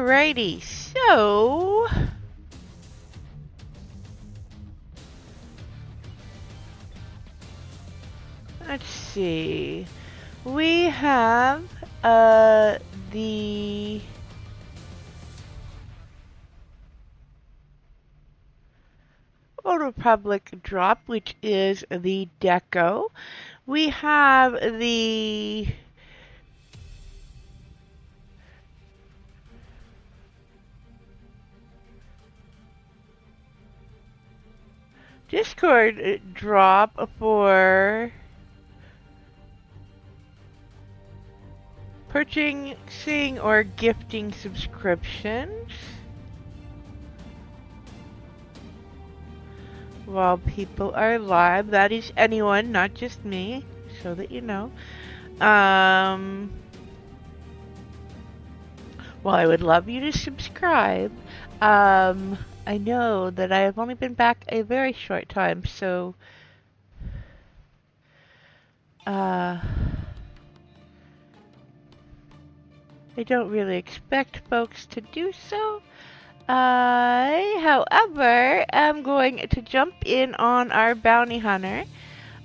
Alrighty, so let's see. We have the Old Republic drop, which is the Deco. We have the Discord drop for purchasing or gifting subscriptions while people are live. That is anyone, not just me, so that you know. Well, I would love you to subscribe. I know that I have only been back a very short time, so I don't really expect folks to do so. I, however, am going to jump in on our bounty hunter.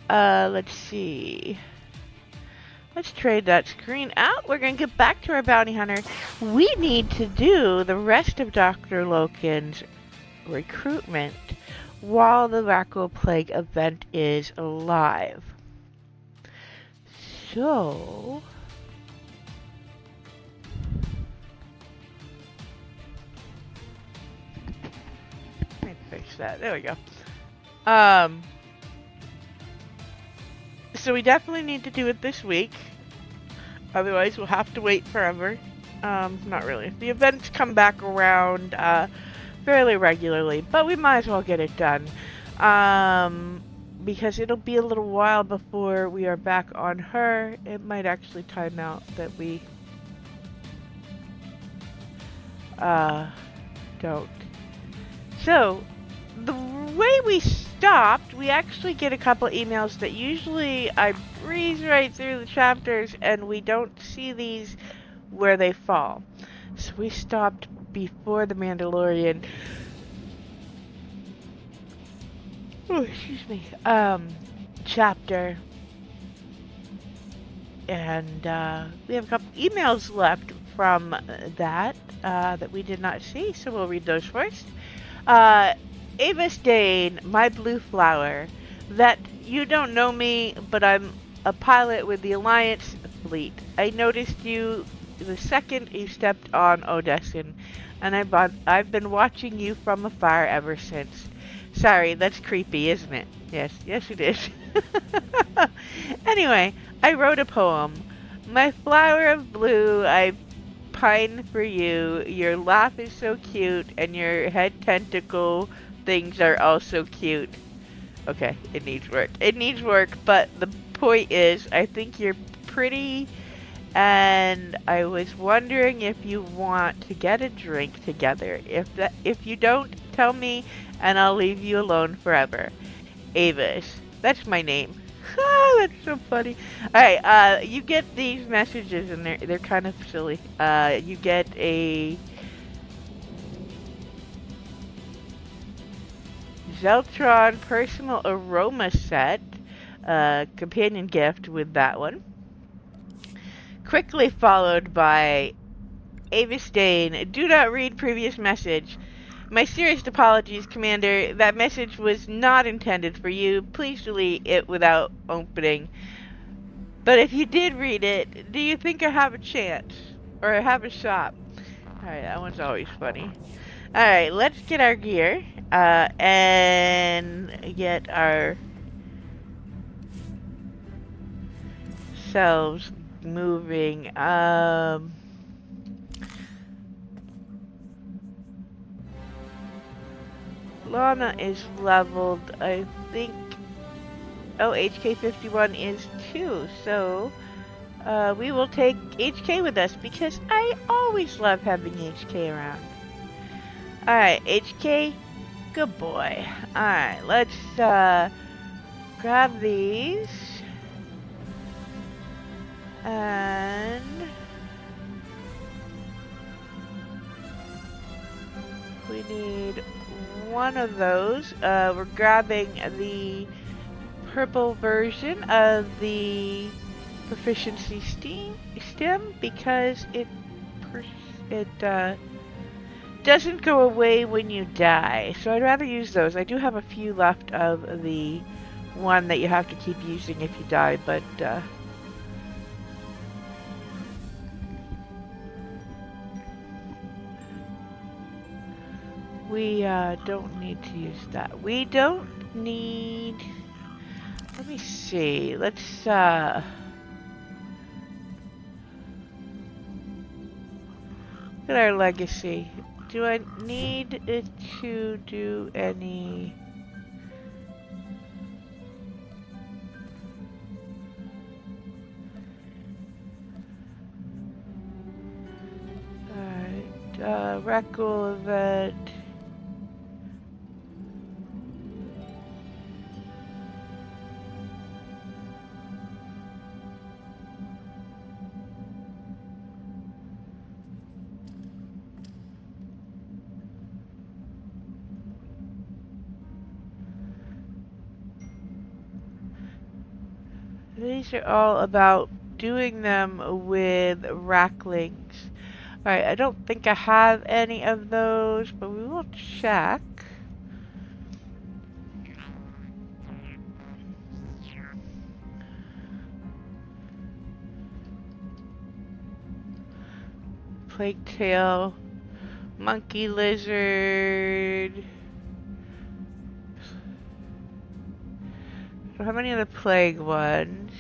Let's see. Let's trade that screen out. We're going to get back to our bounty hunter. We need to do the rest of Dr. Lokin's recruitment while the Rakghoul Plague event is alive. So let me fix that. There we go. So we definitely need to do it this week. Otherwise we'll have to wait forever. Not really. The events come back around fairly regularly, but we might as well get it done. Because it'll be a little while before we are back on her. It might actually time out that we don't. So, the way we stopped, we actually get a couple emails that usually I breeze right through the chapters and we don't see these where they fall. So we stopped before the Mandalorian chapter, and we have a couple emails left from that that we did not see, so we'll read those first. Avis Dane, my blue flower, that you don't know me, but I'm a pilot with the Alliance fleet. I noticed you the second you stepped on Odessin, and I've been watching you from afar ever since. Sorry, that's creepy, isn't it? Yes, it is. Anyway, I wrote a poem. My flower of blue, I pine for you. Your laugh is so cute, and your head tentacle things are also cute. Okay, it needs work. It needs work, but the point is, I think you're pretty, and I was wondering if you want to get a drink together. If you don't, tell me, and I'll leave you alone forever. Avis. That's my name. That's so funny. Alright, you get these messages, and they're kind of silly. You get a Zeltron personal aroma set, companion gift with that one. Quickly followed by Avis Dane, do not read previous message. My serious apologies, Commander. That message was not intended for you. Please delete it without opening. But if you did read it, do you think I have a chance? Or have a shot? Alright, that one's always funny. Alright, let's get our gear. And get our selves moving. Lana is leveled, I think. Oh, HK51 is too, so we will take HK with us because I always love having HK around. Alright, HK, good boy. Alright, let's grab these and we need one of those. We're grabbing the purple version of the proficiency stem because it doesn't go away when you die. So I'd rather use those. I do have a few left of the one that you have to keep using if you die, but we don't need to use that. We don't need... Let me see. Let's look at our legacy. Do I need it to do any... Alright, Rakghoul event. These are all about doing them with Rakghouls. Alright, I don't think I have any of those, but we will check. Plague tail, monkey lizard. Don't have any of the plague ones.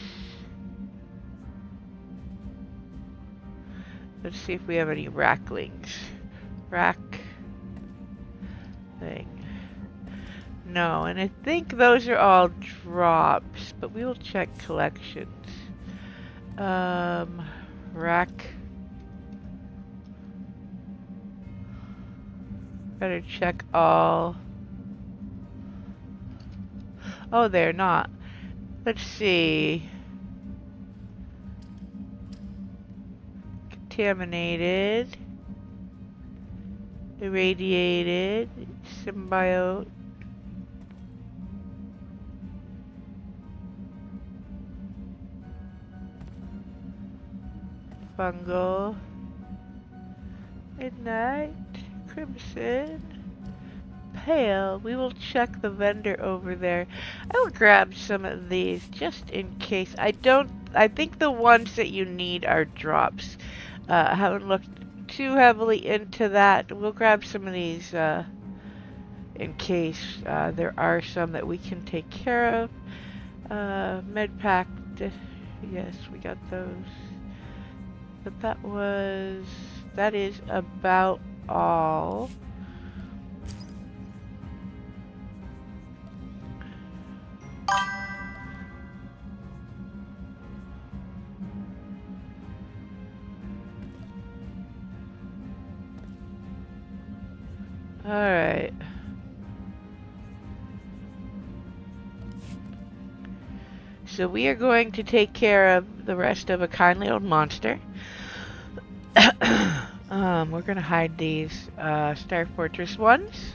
Let's see if we have any Rakghouls. Thing. No, and I think those are all drops, but we will check collections. Better check all. Oh, they're not. Let's see. Contaminated. Irradiated. Symbiote. Fungal. Midnight. Crimson. Pale. We will check the vendor over there. I will grab some of these just in case. I think the ones that you need are drops. I haven't looked too heavily into that. We'll grab some of these in case there are some that we can take care of. Med pack. Yes, we got those. But that is about all. Alright. So we are going to take care of the rest of a kindly old monster. We're gonna hide these Star Fortress ones.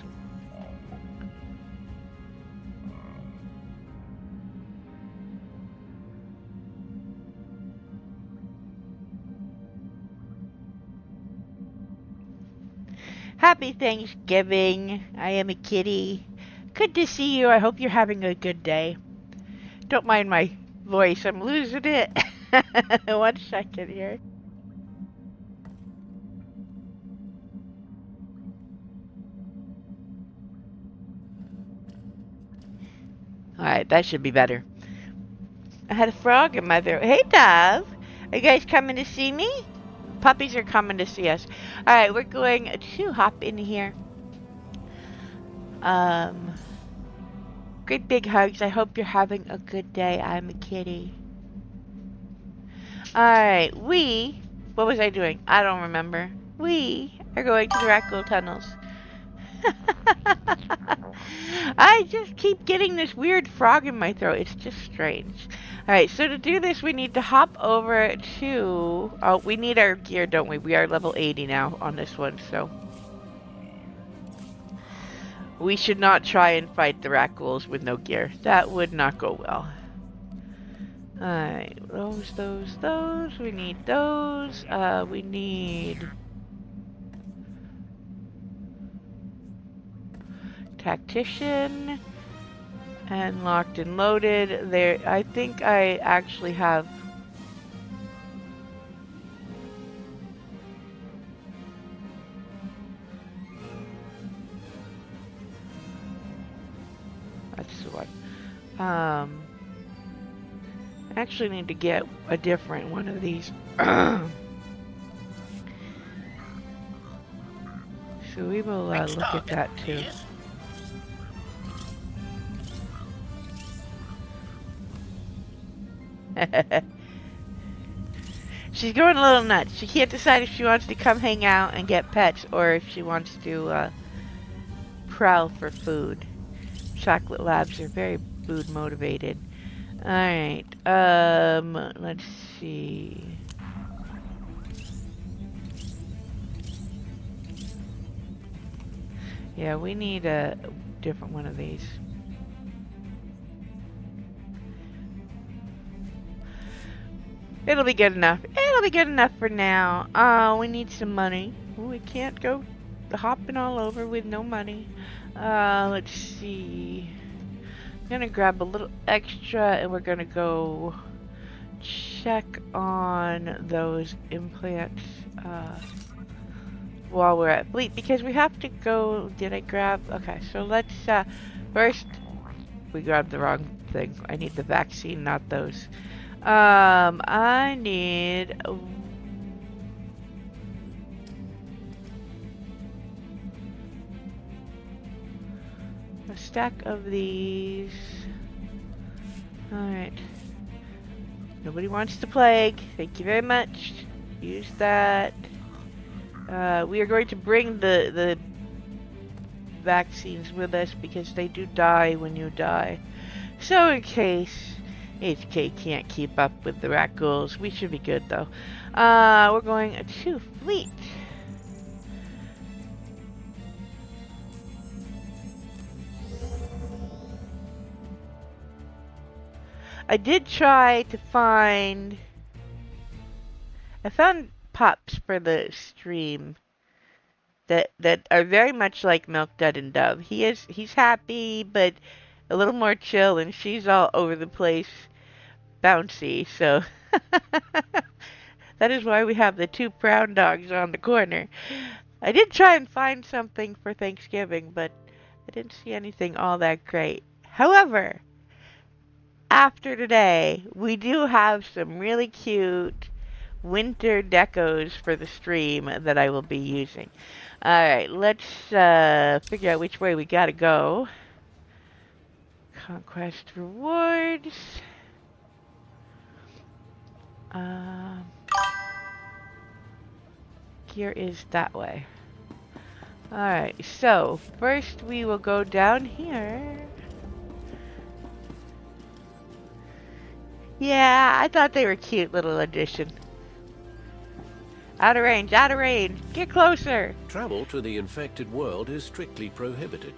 Happy Thanksgiving. I am a kitty. Good to see you. I hope you're having a good day. Don't mind my voice. I'm losing it. 1 second here. Alright, that should be better. I had a frog in my throat. Hey, Dove. Are you guys coming to see me? Puppies are coming to see us. Alright, we're going to hop in here. Great big hugs. I hope you're having a good day. I'm a kitty. Alright, what was I doing? I don't remember. We are going to the Rakghoul tunnels. I just keep getting this weird frog in my throat. It's just strange. Alright, so to do this, we need to hop over to... Oh, we need our gear, don't we? We are level 80 now on this one, so... We should not try and fight the Rakghouls with no gear. That would not go well. Alright, those. We need those. We need tactician and locked and loaded. There, I think I actually have. That's the one. I actually need to get a different one of these. So we will look at that too. She's going a little nuts. She can't decide if she wants to come hang out and get pets or if she wants to prowl for food. Chocolate labs are very food motivated. Alright, let's see. Yeah, we need a different one of these. It'll be good enough. It'll be good enough for now. We need some money. We can't go hopping all over with no money. Let's see. I'm gonna grab a little extra and we're gonna go check on those implants while we're at Fleet because we have to go. Did I grab? Okay, so let's first we grabbed the wrong thing. I need the vaccine, not those. I need a stack of these. Alright. Nobody wants the plague. Thank you very much. Use that. We are going to bring the vaccines with us because they do die when you die. So in case HK can't keep up with the Rakghouls, we should be good though. We're going to Fleet. I did try to find. I found pops for the stream that are very much like Milk Dud and Dove. He's happy, but a little more chill, and she's all over the place, bouncy. So that is why we have the two brown dogs on the corner. I did try and find something for Thanksgiving, but I didn't see anything all that great. However, after today, we do have some really cute winter decos for the stream that I will be using. Alright, let's figure out which way we gotta go. Conquest rewards. Gear is that way. Alright, so first we will go down here. Yeah, I thought they were cute little addition. Out of range, out of range. Get closer. Travel to the infected world is strictly prohibited.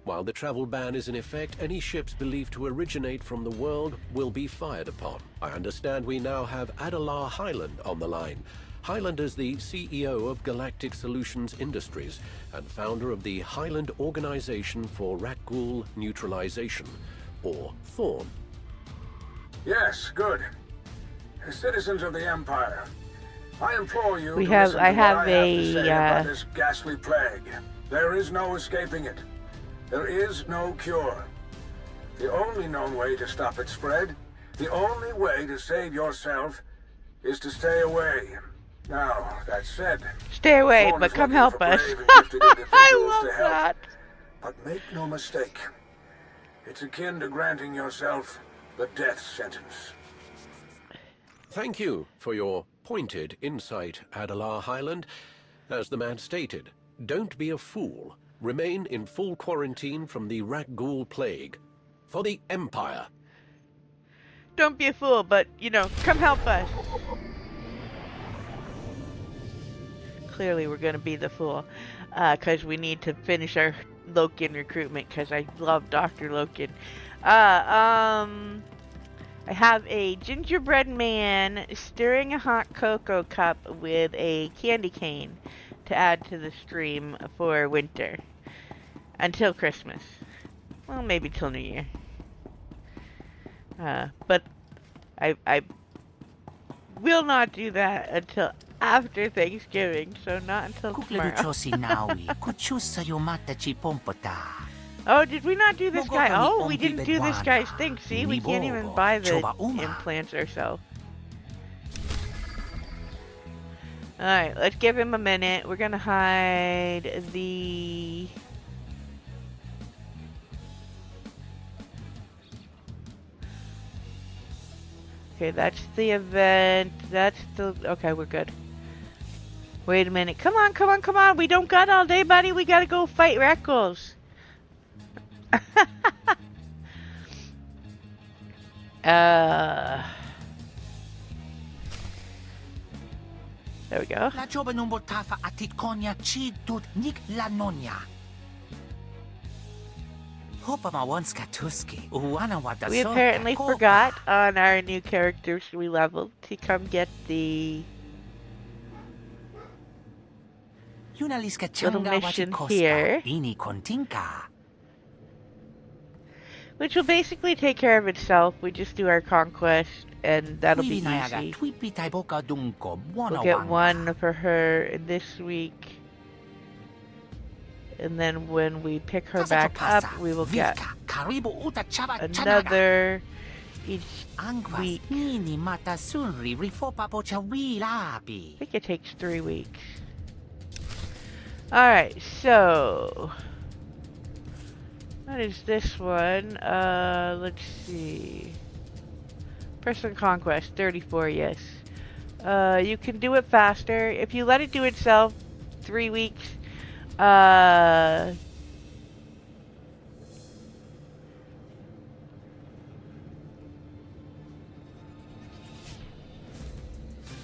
While the travel ban is in effect, any ships believed to originate from the world will be fired upon. I understand we now have Adalar Highland on the line. Highland is the CEO of Galactic Solutions Industries and founder of the Highland Organization for Rakghoul Neutralization, or Thorn. Yes, good. Citizens of the Empire, I implore you I have a say about this ghastly plague. There is no escaping it. There is no cure. The only known way to stop its spread, the only way to save yourself, is to stay away. Now, that said, stay away, Thorn but is come looking help for us. brave and gifted individuals I love to help. that. But make no mistake, it's akin to granting yourself the death sentence. Thank you for your pointed insight, Adalar Highland. As the man stated, don't be a fool. Remain in full quarantine from the Rakghoul plague. For the Empire. Don't be a fool, but, you know, come help us. Clearly we're gonna be the fool, because we need to finish our Lokin recruitment because I love Dr. Lokin. I have a gingerbread man stirring a hot cocoa cup with a candy cane to add to the stream for winter. Until Christmas. Well, maybe till New Year. But I will not do that until after Thanksgiving, so not until tomorrow. Oh, did we not do this guy? Oh, we didn't do this guy's thing. See, we can't even buy the implants ourselves. Alright, let's give him a minute. We're gonna hide the... Okay, that's the event. That's the... Okay, we're good. Wait a minute. Come on, come on, come on. We don't got all day, buddy. We gotta go fight Rakghouls. There we go. We apparently forgot on our new characters we leveled to come get the little mission here, which will basically take care of itself. We just do our conquest and that'll be easy. We'll get one for her this week. And then when we pick her back up, we will get another each week. I think it takes 3 weeks. Alright, so... what is this one? Let's see. Person Conquest, 34, yes. You can do it faster. If you let it do itself, 3 weeks. But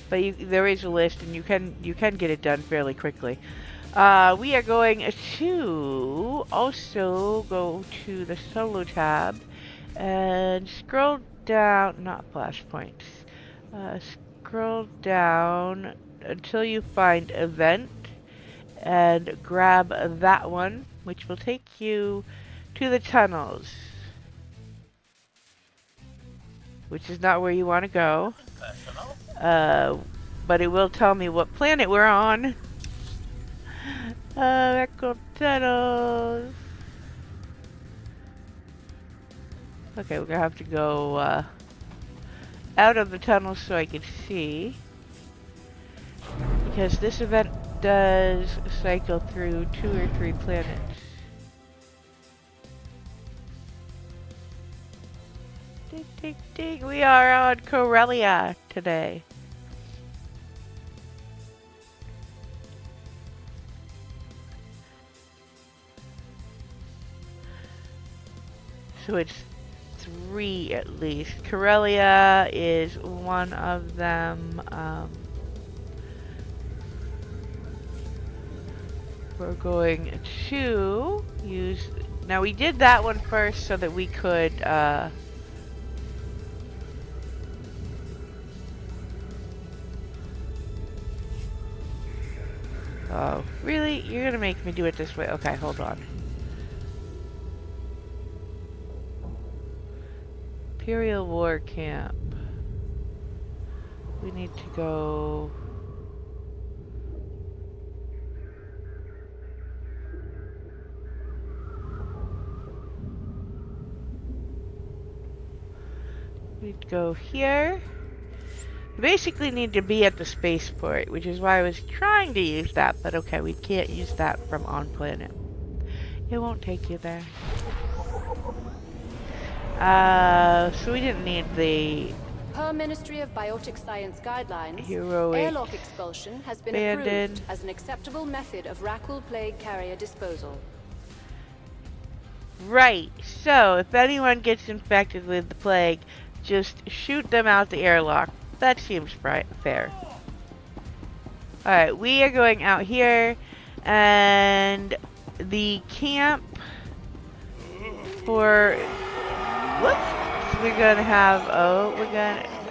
there is a list, and you can get it done fairly quickly. We are going to also go to the solo tab and scroll down, not flashpoints. Scroll down until you find event. And grab that one, which will take you to the tunnels. Which is not where you want to go. But it will tell me what planet we're on. Rakghoul tunnels. Okay, we're gonna have to go out of the tunnels so I can see. Because this event does cycle through 2 or 3 planets. Ding, ding, ding. We are on Corellia today. So it's 3 at least. Corellia is one of them. We're going to use... Now we did that one first so that we could, Oh, really? You're gonna make me do it this way? Okay, hold on. Imperial War Camp. We need to go... We'd go here. We basically need to be at the spaceport, which is why I was trying to use that, but okay, we can't use that from on planet. It won't take you there. So we didn't need the... Per Ministry of Biotic Science guidelines, heroic airlock expulsion has been approved as an acceptable method of Rakghoul plague carrier disposal. Right, so if anyone gets infected with the plague, just shoot them out the airlock. That seems fair. Alright, we are going out here, and the camp for... Whoops! We're gonna have...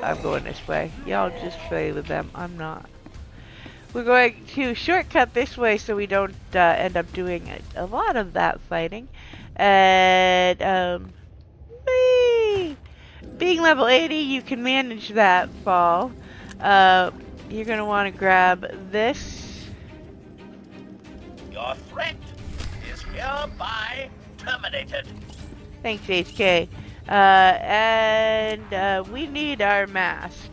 I'm going this way. Y'all just play with them. I'm not. We're going to shortcut this way so we don't end up doing a lot of that fighting. And, whee! Being level 80, you can manage that fall. You're gonna want to grab this. Your threat is hereby terminated. Thanks, HK. And we need our mask.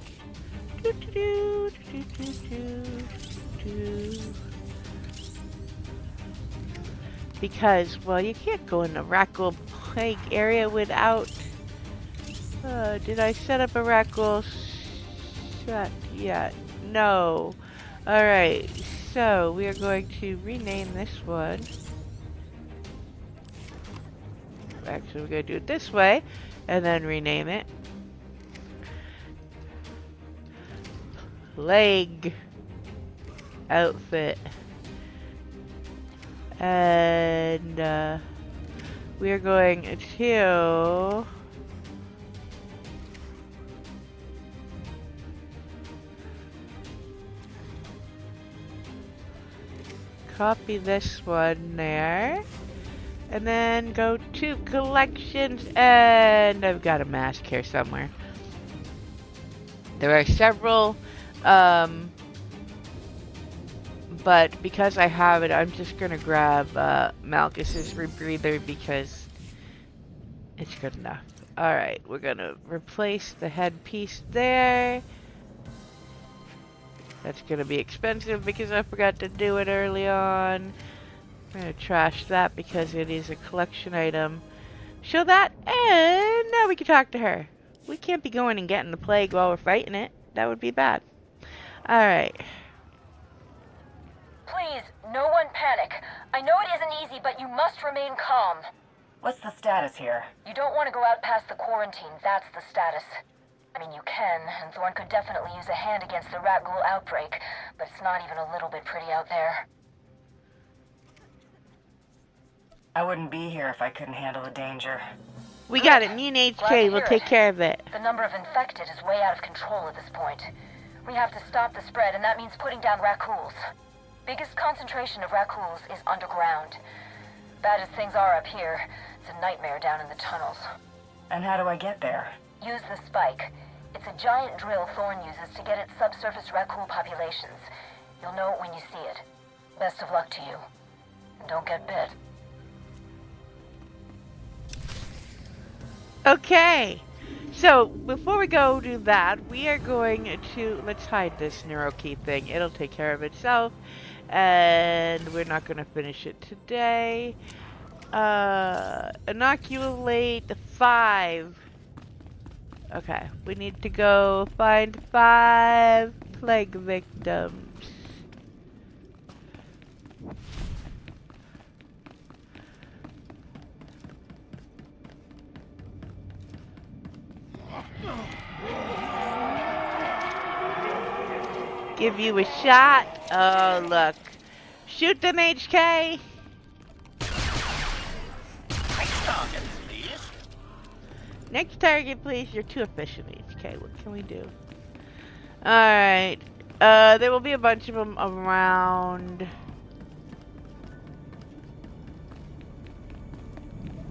Because, well, you can't go in the Rakghoul plague area without... did I set up a Rakghoul shut yet? No. Alright, so we are going to rename this one. Actually, we're going to do it this way, and then rename it. Plague outfit. And we're going to copy this one there, and then go to collections, and I've got a mask here somewhere. There are several, but because I have it, I'm just gonna grab Malchus's rebreather because it's good enough. Alright, we're gonna replace the headpiece there. That's gonna be expensive because I forgot to do it early on. I'm gonna trash that because it is a collection item. Show that, and now we can talk to her. We can't be going and getting the plague while we're fighting it. That would be bad. Alright. Please, no one panic. I know it isn't easy, but you must remain calm. What's the status here? You don't want to go out past the quarantine, that's the status. I mean, you can, and Thorn could definitely use a hand against the Rakghoul outbreak, but it's not even a little bit pretty out there. I wouldn't be here if I couldn't handle the danger. We got it. Me and HK will take care of it. The number of infected is way out of control at this point. We have to stop the spread, and that means putting down Rakghouls. Biggest concentration of Rakghouls is underground. Bad as things are up here, it's a nightmare down in the tunnels. And how do I get there? Use the spike. It's a giant drill Thorn uses to get at subsurface Rakghoul populations. You'll know it when you see it. Best of luck to you. And don't get bit. Okay. So, before we go do that, we are going to... Let's hide this neurokey thing. It'll take care of itself. And we're not going to finish it today. Inoculate 5. Okay, we need to go find 5 plague victims. Give you a shot. Oh, look. Shoot them, HK. Next target, please. Next target, please. You're too efficient, HK. What can we do? Alright. There will be a bunch of them around.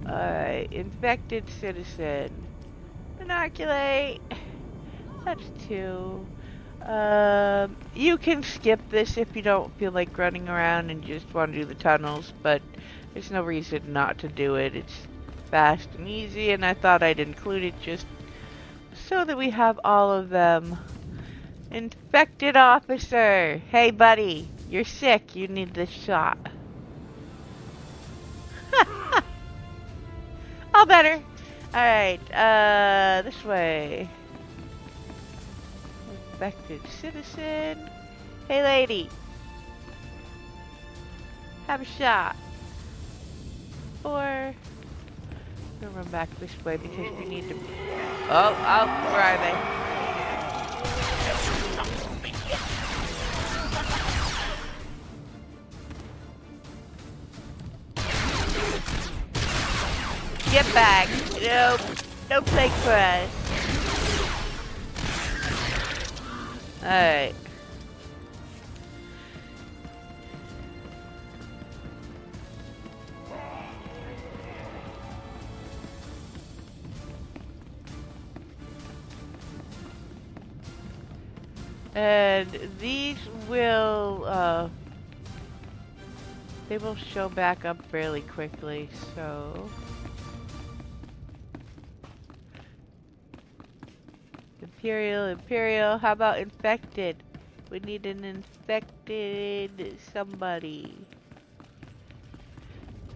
Alright. Infected citizen. Inoculate. That's 2. You can skip this if you don't feel like running around and just want to do the tunnels, but there's no reason not to do it. It's fast and easy, and I thought I'd include it just so that we have all of them. Infected officer! Hey buddy, you're sick, you need this shot. All better. Alright, this way. Infected citizen. Hey lady. Have a shot. Or we'll run back this way because we need to... Oh, where are they? back. Nope. No plague for us. Alright. And these will, they will show back up fairly quickly, so... Imperial, how about infected? We need an infected somebody.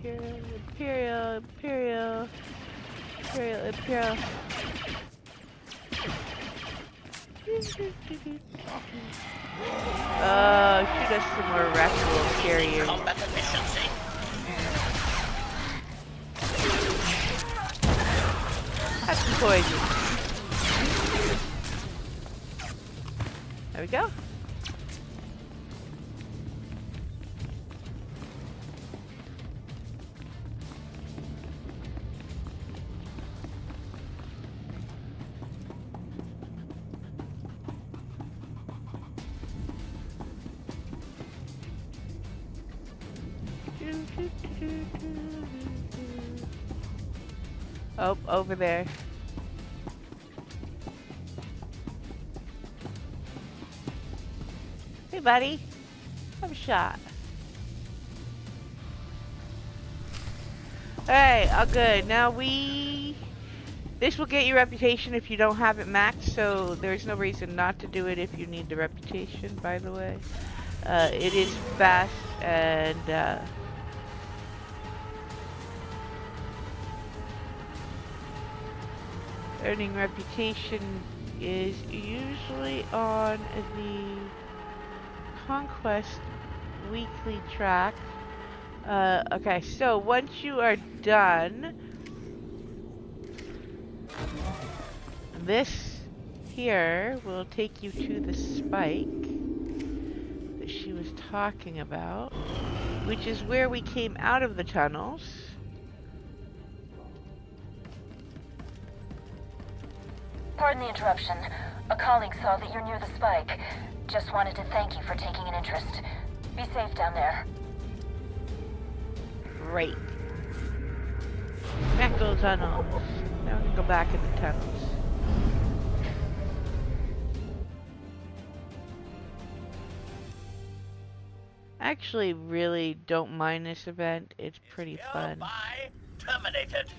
Imperial. Shoot us some more Rakghoul carriers. Combat efficiency. Have some poison. There we go. Oh, over there. Hey, buddy. Have a shot. Alright, all good. Now this will get you reputation if you don't have it maxed, so there's no reason not to do it if you need the reputation, by the way. It is fast and, earning reputation is usually on the Conquest weekly track. Okay, so once you are done, this here will take you to the spike that she was talking about, which is where we came out of the tunnels. Pardon the interruption. A colleague saw that you're near the spike. Just wanted to thank you for taking an interest. Be safe down there. Great. Rakghoul tunnels. Now we can go back in the tunnels. Actually, really don't mind this event. It's pretty fun. Hereby terminated.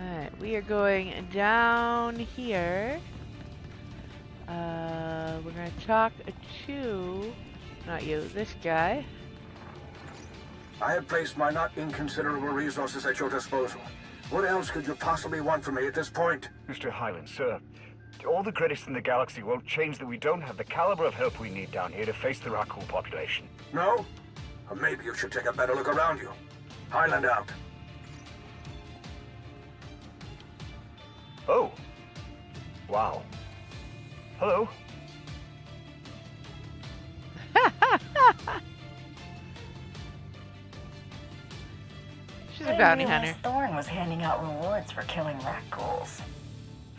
Alright, we are going down here. We're gonna talk to, not you, this guy. I have placed my not inconsiderable resources at your disposal. What else could you possibly want from me at this point? Mr. Highland, sir, all the critics in the galaxy won't change that we don't have the caliber of help we need down here to face the Rakghoul population. No? Or maybe you should take a better look around you. Highland out. Oh. Wow. Hello. She's a bounty hunter. Realized Thorn was handing out rewards for killing Rakghouls.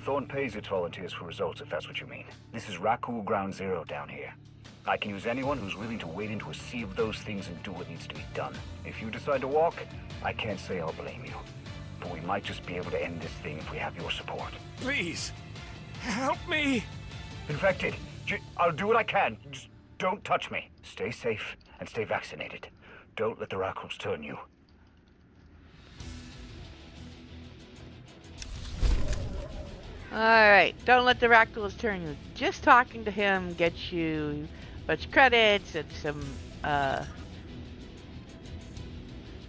Thorn pays its volunteers for results, if that's what you mean. This is Rakghoul Ground Zero down here. I can use anyone who's willing to wade into a sea of those things and do what needs to be done. If you decide to walk, I can't say I'll blame you. But we might just be able to end this thing if we have your support. Please, help me! Infected, I'll do what I can. Just don't touch me. Stay safe and stay vaccinated. Don't let the Rakghouls turn you. Alright, don't let the Rakghouls turn you. Just talking to him gets you a bunch of credits and some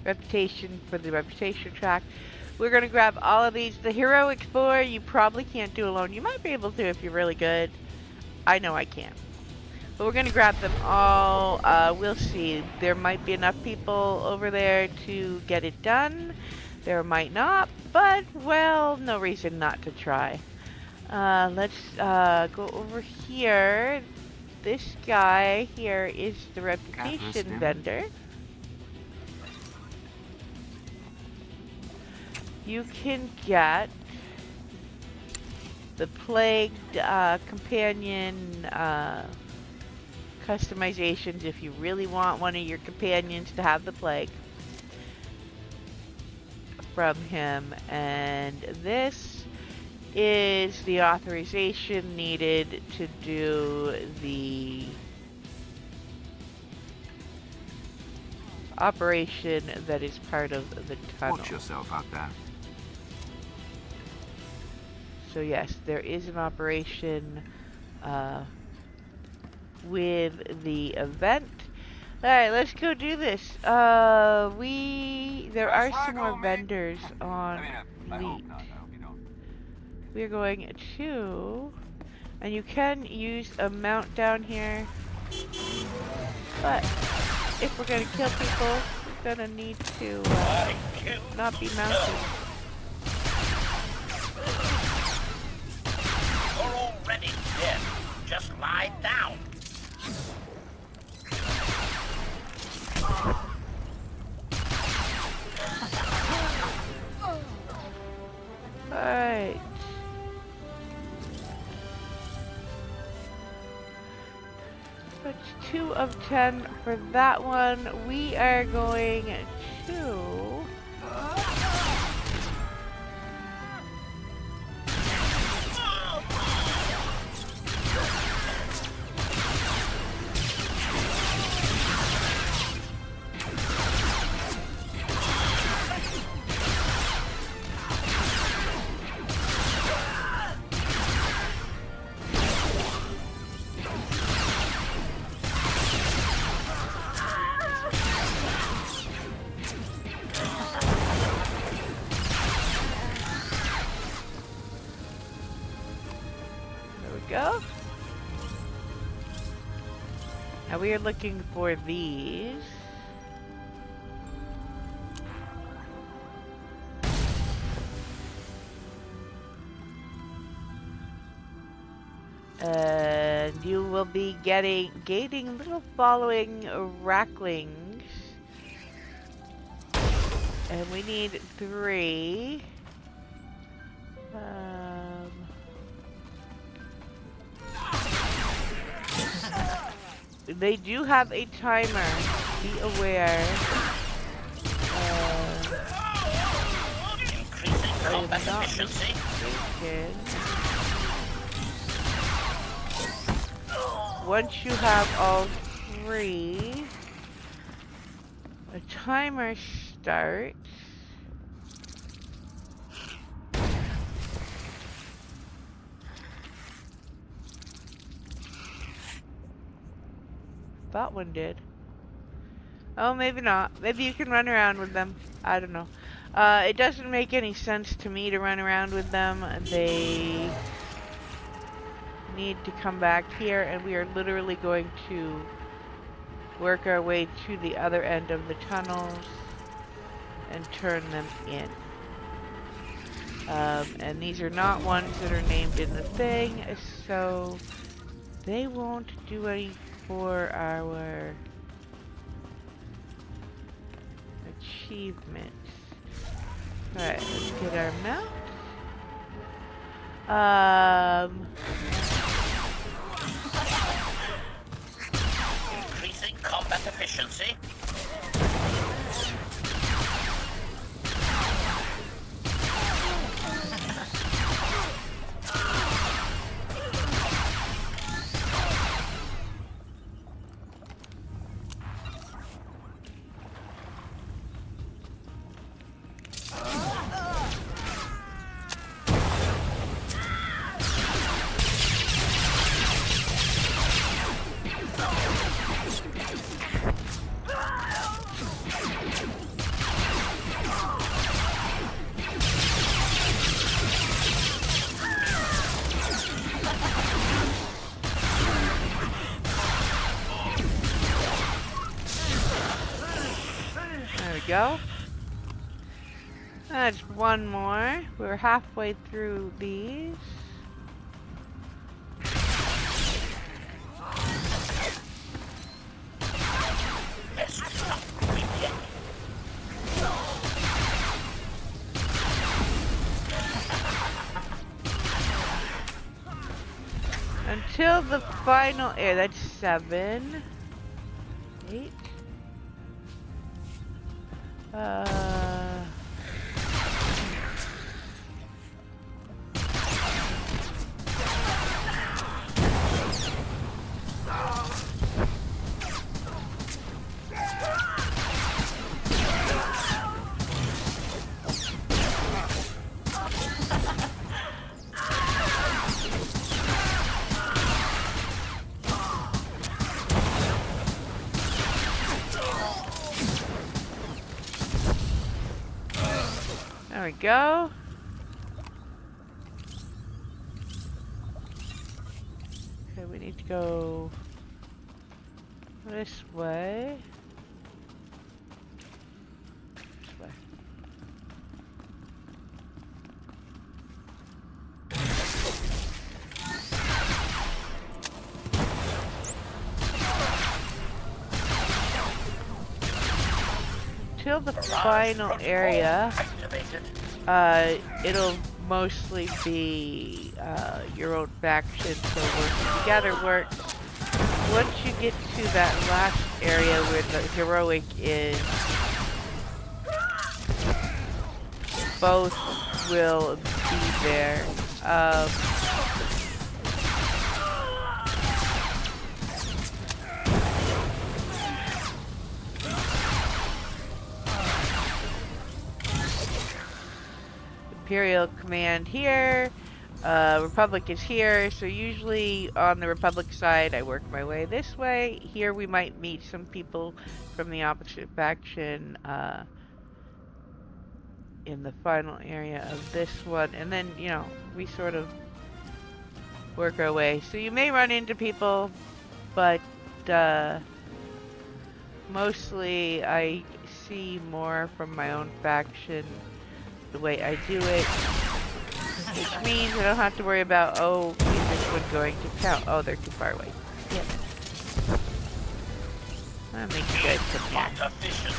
reputation for the reputation track. We're gonna grab all of these. The Heroic 4 you probably can't do alone. You might be able to if you're really good. I know I can't. But we're gonna grab them all. We'll see. There might be enough people over there to get it done. There might not, but, well, no reason not to try. Let's go over here. This guy here is the reputation vendor. You can get the plagued companion customizations if you really want one of your companions to have the plague from him, and this is the authorization needed to do the operation that is part of the tunnel. Watch yourself out there. So yes, there is an operation with the event. Alright, let's go do this. There are some more vendors on Fleet. We're going to, and you can use a mount down here, but if we're gonna kill people, we're gonna need to not be mounted. You're already dead. Just lie down. Alright. That's 2 of 10 for that one. We are going to... go. Now we are looking for these. And you will be gating little following Rakghouls. And we need 3. They do have a timer. Be aware. Increasing combat efficiency. Once you have all 3, a timer starts. That one did. Oh, maybe not. Maybe you can run around with them. I don't know. It doesn't make any sense to me to run around with them. They need to come back here, and we are literally going to work our way to the other end of the tunnels and turn them in. And these are not ones that are named in the thing, so they won't do any for our achievements. Alright, let's get our mount. Increasing combat efficiency. Go. That's one more. We're halfway through these. Till the final air. That's 7, 8. There we go. Okay, we need to go this way. This way. Till the final area, it'll mostly be your own faction, so working together works. Once you get to that last area where the heroic is, both will be there. Imperial Command here, Republic is here, so usually on the Republic side I work my way this way. Here we might meet some people from the opposite faction in the final area of this one, and then, you know, we sort of work our way. So you may run into people, but mostly I see more from my own faction the way I do it, which means I don't have to worry about, oh, is this one going to count? Oh, they're too far away. Yep. That makes you guys come here.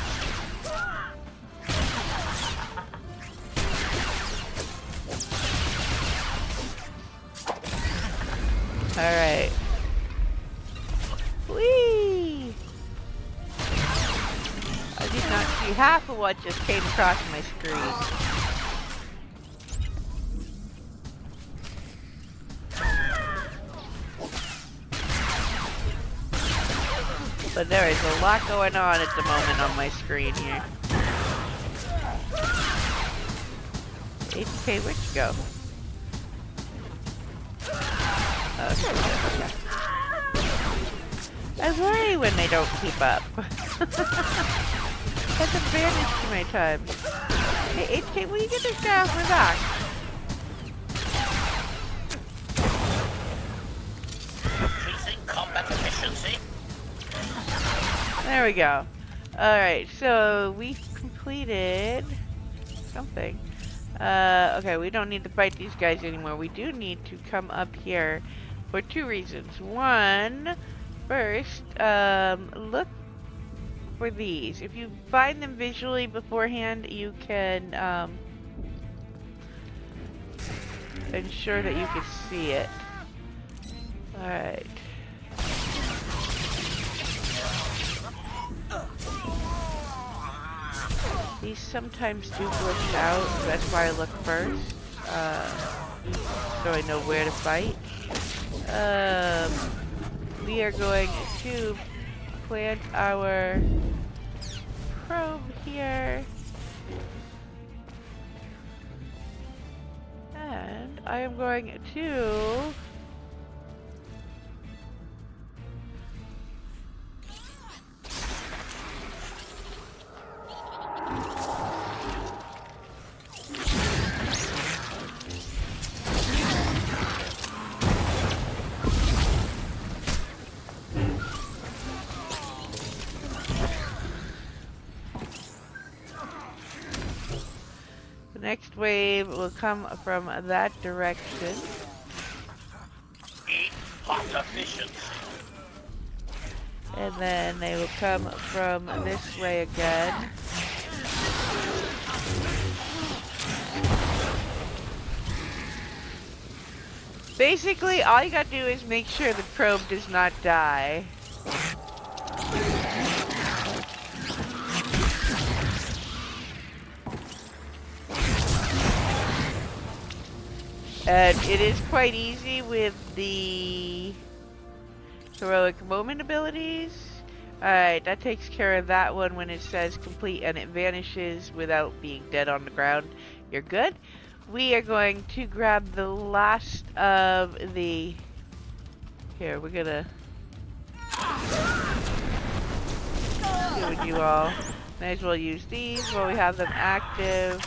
Alright. Whee! I did not see half of what just came across my screen. But there is a lot going on at the moment on my screen here. HP, where'd you go? Okay. I worry when they don't keep up. That's a advantage to my time. Hey, HK, will you get this guy off my back? Increasing combat efficiency. There we go. Alright, so we completed something. Okay, we don't need to fight these guys anymore. We do need to come up here for 2 reasons. One, first, look for these. If you find them visually beforehand, you can ensure that you can see it. Alright. These sometimes do glitch out, so that's why I look first, so I know where to fight. We are going to plant our probe here, and I am going to next wave will come from that direction. Eat hot efficiency. And then they will come from this way again. Basically, all you gotta do is make sure the probe does not die. And it is quite easy with the heroic moment abilities. Alright, that takes care of that one when it says complete and it vanishes without being dead on the ground. You're good. We are going to grab the last of the... Here, we're gonna... Doing you all. May as well use these while we have them active.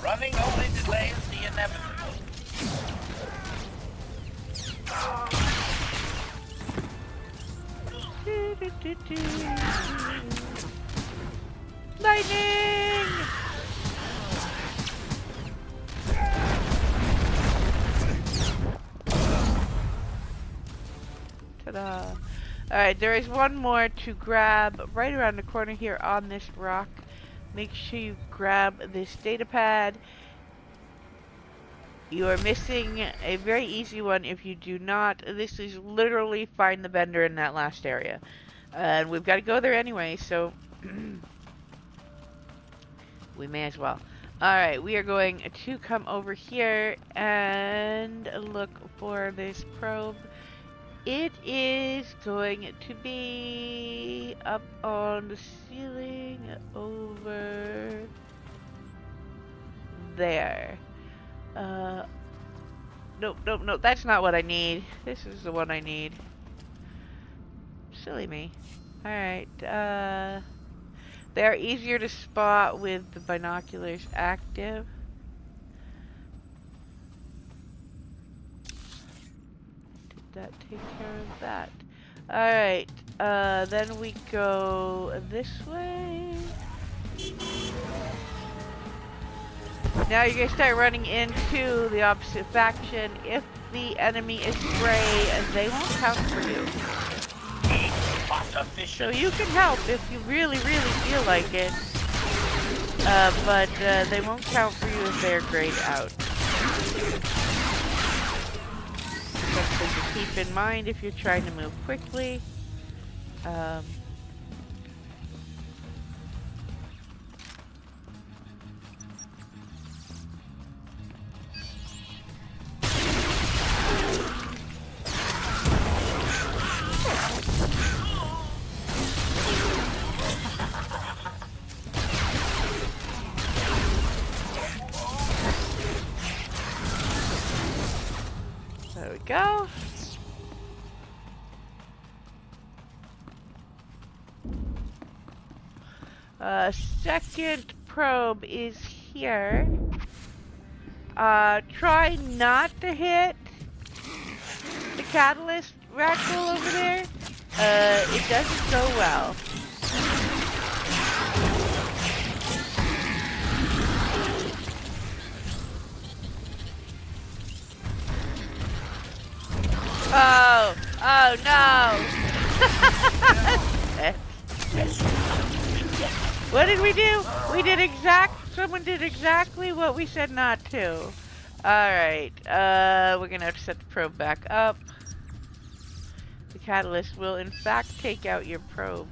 Running only delays the inevitable. Lightning! Ta-da! Alright, there is one more to grab right around the corner here on this rock. Make sure you grab this data pad. You are missing a very easy one if you do not. This is literally find the bender in that last area. And we've got to go there anyway, so we may as well. Alright, we are going to come over here and look for this probe. It is going to be up on the ceiling over there. Nope, that's not what I need. This is the one I need. Silly me. Alright, they're easier to spot with the binoculars active. Did that take care of that? Alright, then we go this way. Now you're gonna start running into the opposite faction. If the enemy is gray, they won't count for you. So you can help if you really feel like it. But they won't count for you if they're grayed out. Something to keep in mind if you're trying to move quickly. There we go. Second probe is here. Try not to hit the catalyst Rakghoul over there. It doesn't go well. Oh no! What did we do? Someone did exactly what we said not to. Alright, we're gonna have to set the probe back up. The catalyst will in fact take out your probe.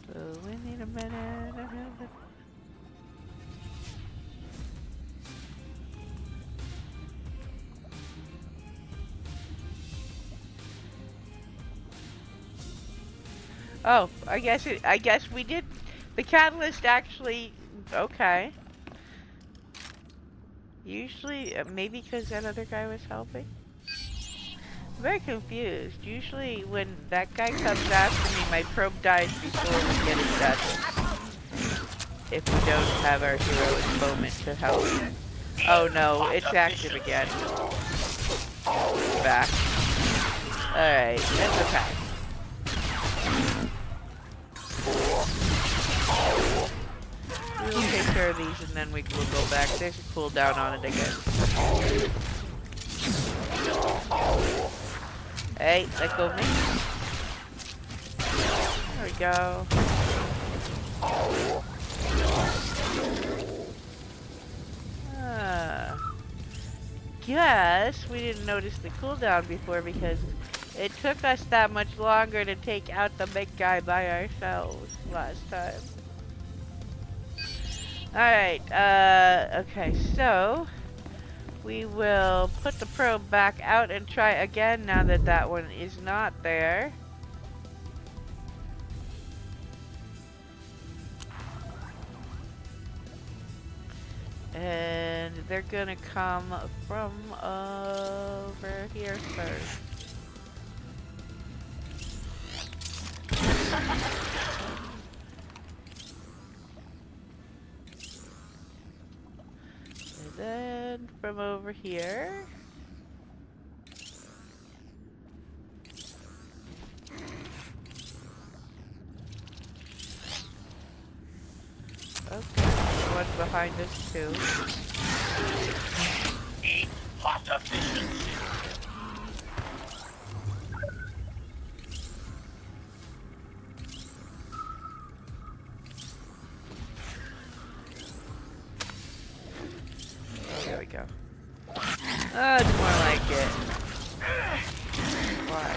So we need a minute. Oh, I guess we did. The catalyst actually, okay. Usually, maybe because that other guy was helping. I'm very confused. Usually when that guy comes after me, my probe dies before we get it done. If we don't have our heroic moment to help. Oh no, it's active again. It's back. Alright, that's okay. We'll take care of these and then we will go back. There's a cooldown on it again. Hey, let go of me. There we go. Guess we didn't notice the cooldown before because it took us that much longer to take out the big guy by ourselves last time. Alright, okay, so we will put the probe back out and try again now that that one is not there. And they're gonna come from over here first. And then from over here. Okay, one behind us too. Eat hot efficiency. There we go. Oh, it's more like it. Why?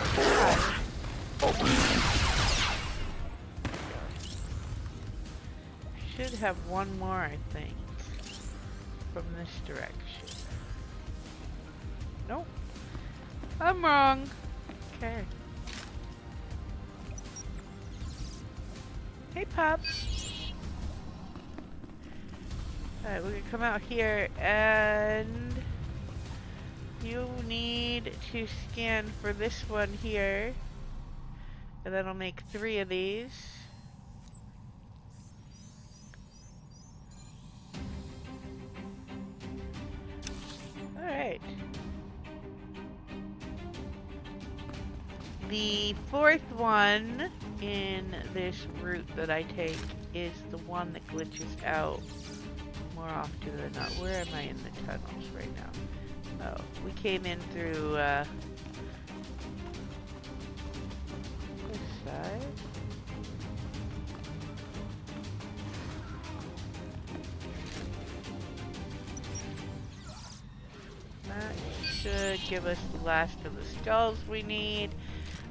Should have one more, I think, from this direction. Nope. I'm wrong. Okay. Hey, pups. Alright, we're gonna come out here and you need to scan for this one here. And that'll make 3 of these. Alright. The 4th one in this route that I take is the one that glitches out more often than not. Where am I in the tunnels right now? Oh, we came in through this side. That should give us the last of the skulls we need.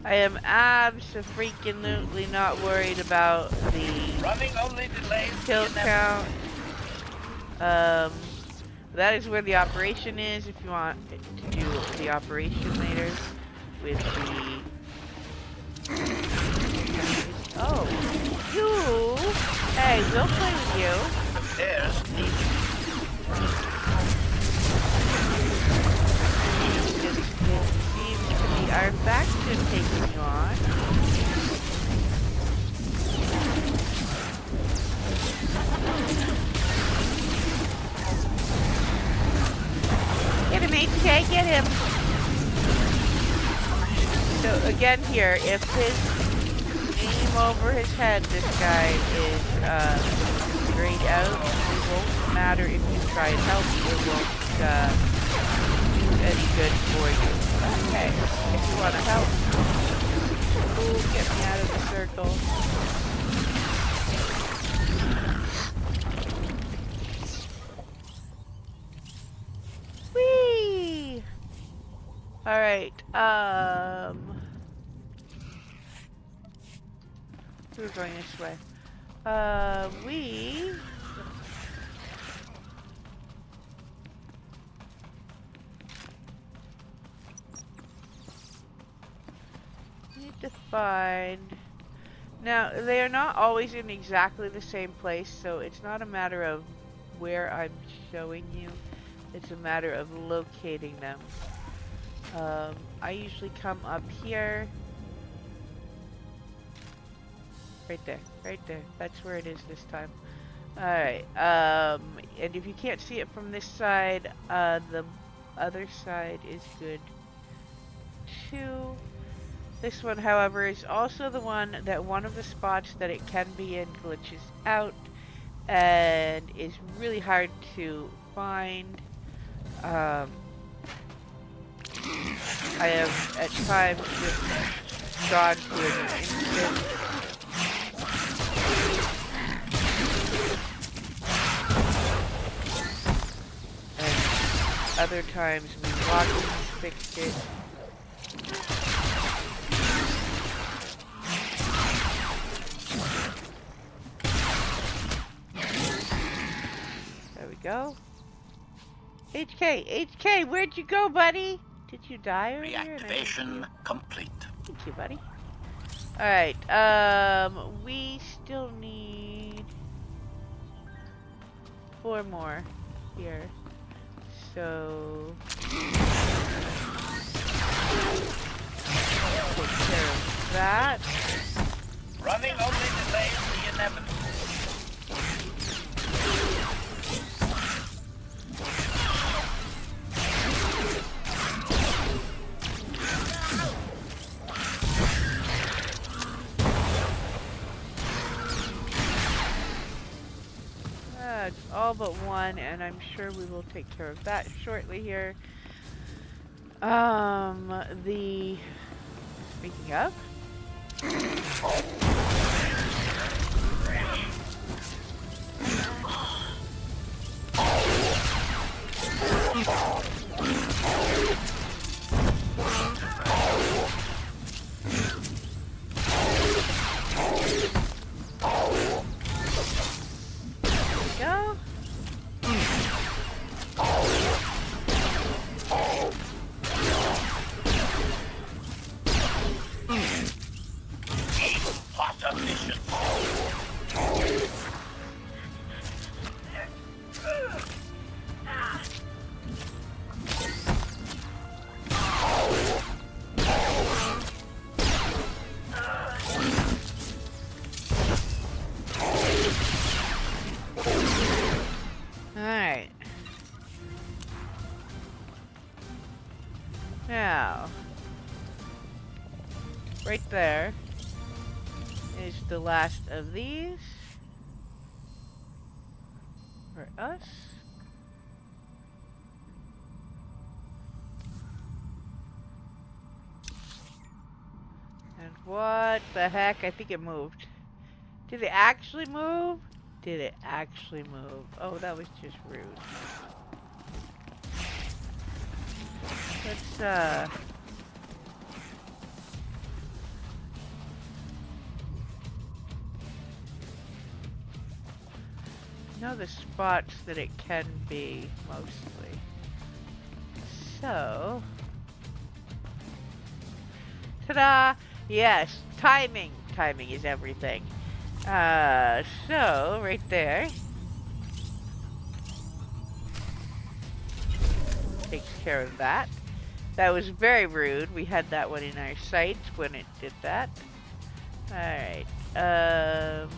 I am abso-freaking-lutely not worried about the Running only delays kill the count. That is where the operation is if you want to do the operation later with the... Oh, you! Hey, we'll play with you. There's the It seems to be our faction taking you on. Get him, HK, get him! So again here, if his aim over his head, this guy is grayed out, it won't matter if you try and help, it won't do any good for you. Okay, if you want to help. Ooh, get me out of the circle. Whee! Alright, we're going this way. We need to find... Now, they are not always in exactly the same place, so it's not a matter of where I'm showing you. It's a matter of locating them. I usually come up here. Right there, right there. That's where it is this time. Alright, and if you can't see it from this side, the other side is good too. This one, however, is also the one that one of the spots that it can be in glitches out and is really hard to find. I have at times just gone to an instant Other times we Lokin fixed it. There we go. HK, where'd you go, buddy? Did you die earlier? Reactivation complete. Thank you, buddy. Alright, we still need 4 more here. So take care of that. Running only delays the inevitable. It's all but one, and I'm sure we will take care of that shortly here. Speaking of, go. Potter mission. Alright. Now, right there is the last of these for us. And what the heck? I think it moved. Did it actually move? Did it actually move? Oh, that was just rude. Let's, know the spots that it can be, mostly. So... ta-da! Yes, timing! Timing is everything. So, right there. Takes care of that. That was very rude. We had that one in our sights when it did that. Alright, we'll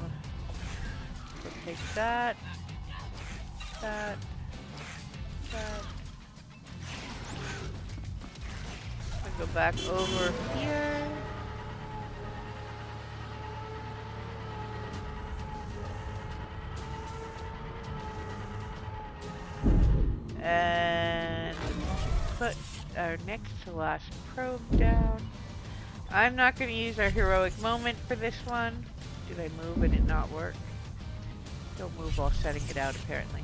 take that. That. I'll go back over here. And put our next to last probe down. I'm not going to use our heroic moment for this one. Did I move and it not work? Don't move while setting it out, apparently.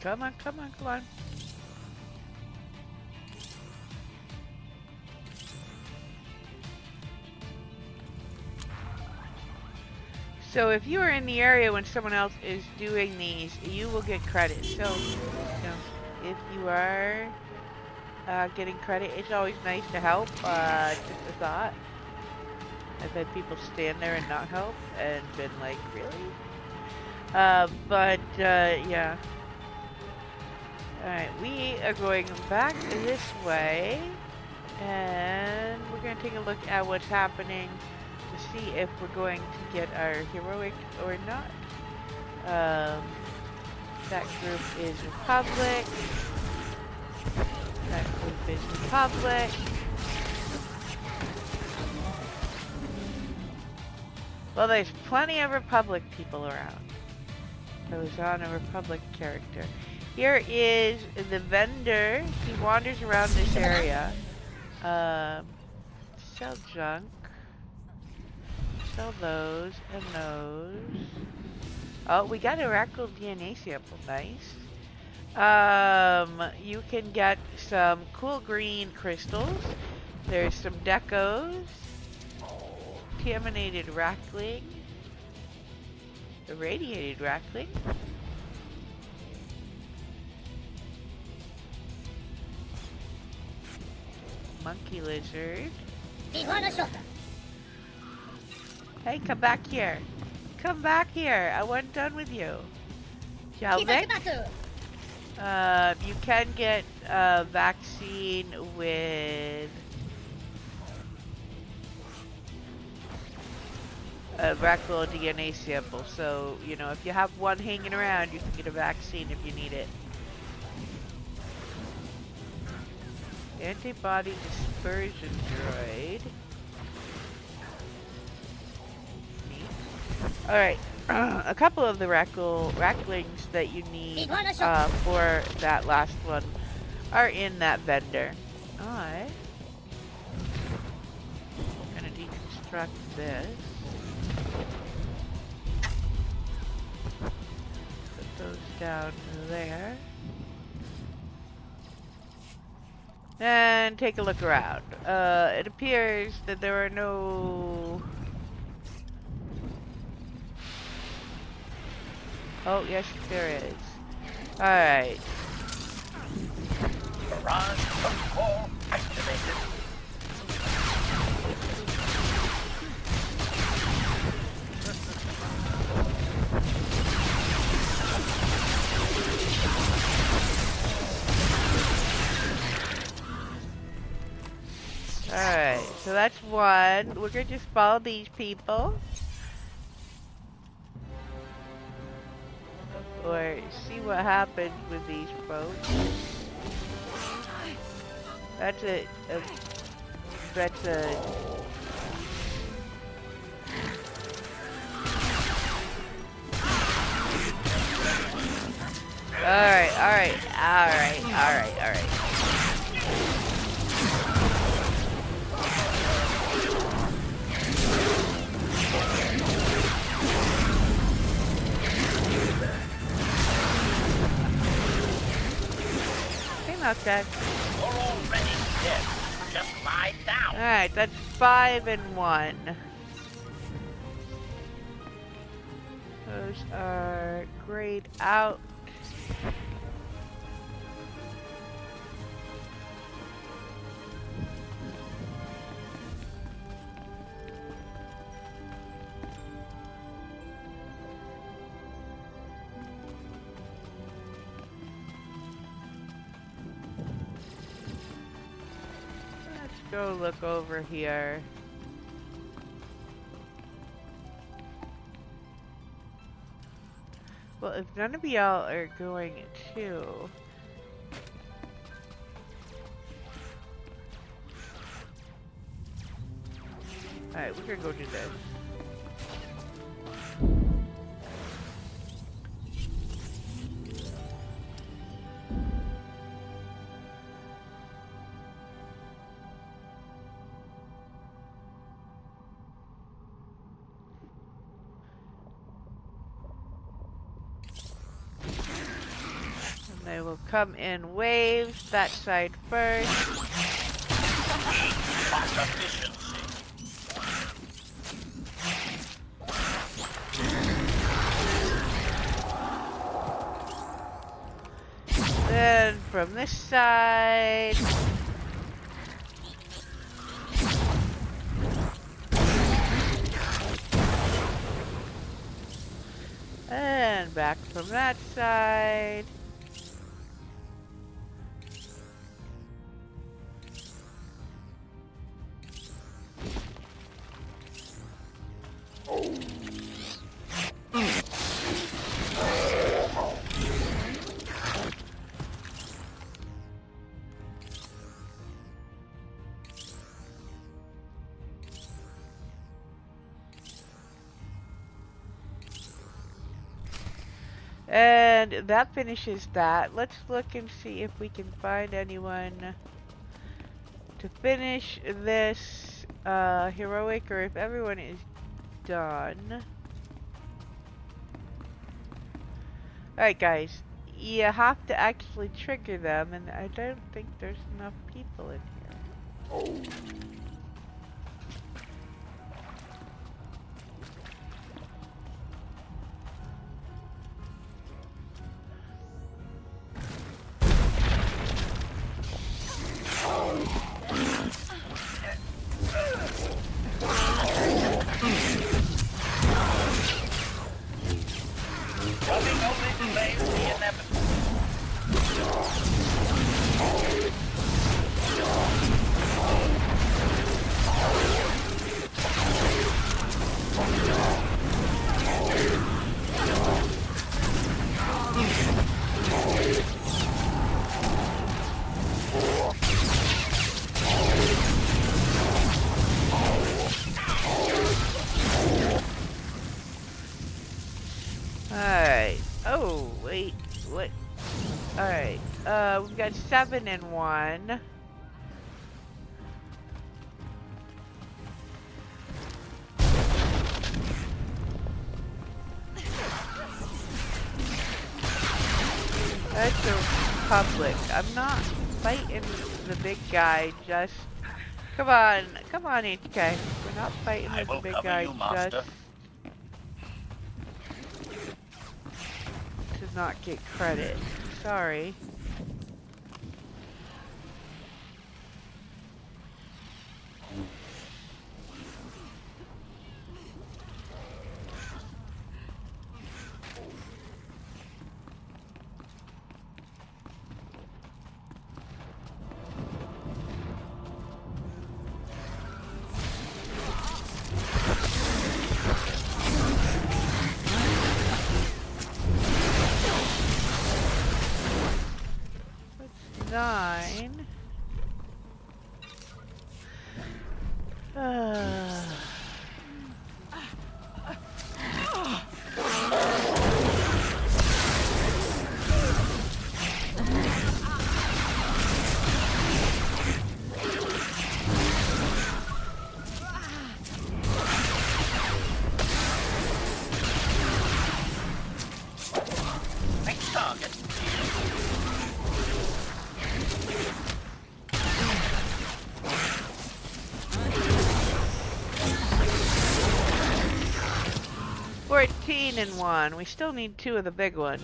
Come on, come on, come on. So if you are in the area when someone else is doing these, you will get credit. So, if you are getting credit, it's always nice to help. Just a thought. I've had people stand there and not help and been like, really? Yeah. Alright, we are going back this way. And we're going to take a look at what's happening to see if we're going to get our heroic or not. That group is Republic. That group is Republic. Well, there's plenty of Republic people around. I was on a Republic character. Here is the vendor. He wanders around this area. Sell junk. Sell those and those. Oh, we got a Rakghoul DNA sample. Nice. You can get some cool green crystals. There's some decos. Contaminated Rakling. Irradiated Rakling. Monkey lizard. Hey, come back here. Come back here. I wasn't done with you. Jalvik. You can get a vaccine with a Rakghoul DNA sample. So, you know, if you have one hanging around, you can get a vaccine if you need it. Antibody dispersion droid. Alright, a couple of the Raklings that you need for that last one are in that vendor. I'm gonna deconstruct this. Put those down there. And take a look around. It appears that there are no... Oh, yes, there is. Alright. Barrage protocol activated. Alright, so that's one. We're gonna just follow these people. Or see what happens with these folks. That's a Alright. Okay. You're already dead. Just lie down. Alright, that's 5 and 1. Those are grayed out. Go look over here. Well, if none of y'all are going to... Alright, we're gonna go do this. They will come in waves, that side first. from this side. And back from that side. And that finishes that. Let's look and see if we can find anyone to finish this heroic, or if everyone is done. Alright guys, you have to actually trigger them, and I don't think there's enough people in here. Nothing only delays the inevitable. Alright. Oh, wait. What? Alright. We've got 7 in 1. That's a public. I'm not fighting the big guy, just... Come on, HK. We're not fighting I with the will big cover guy, you, Master. just... to not get credit. Sorry. That's 9. Next target. We're at 14 in 1. We still need 2 of the big ones.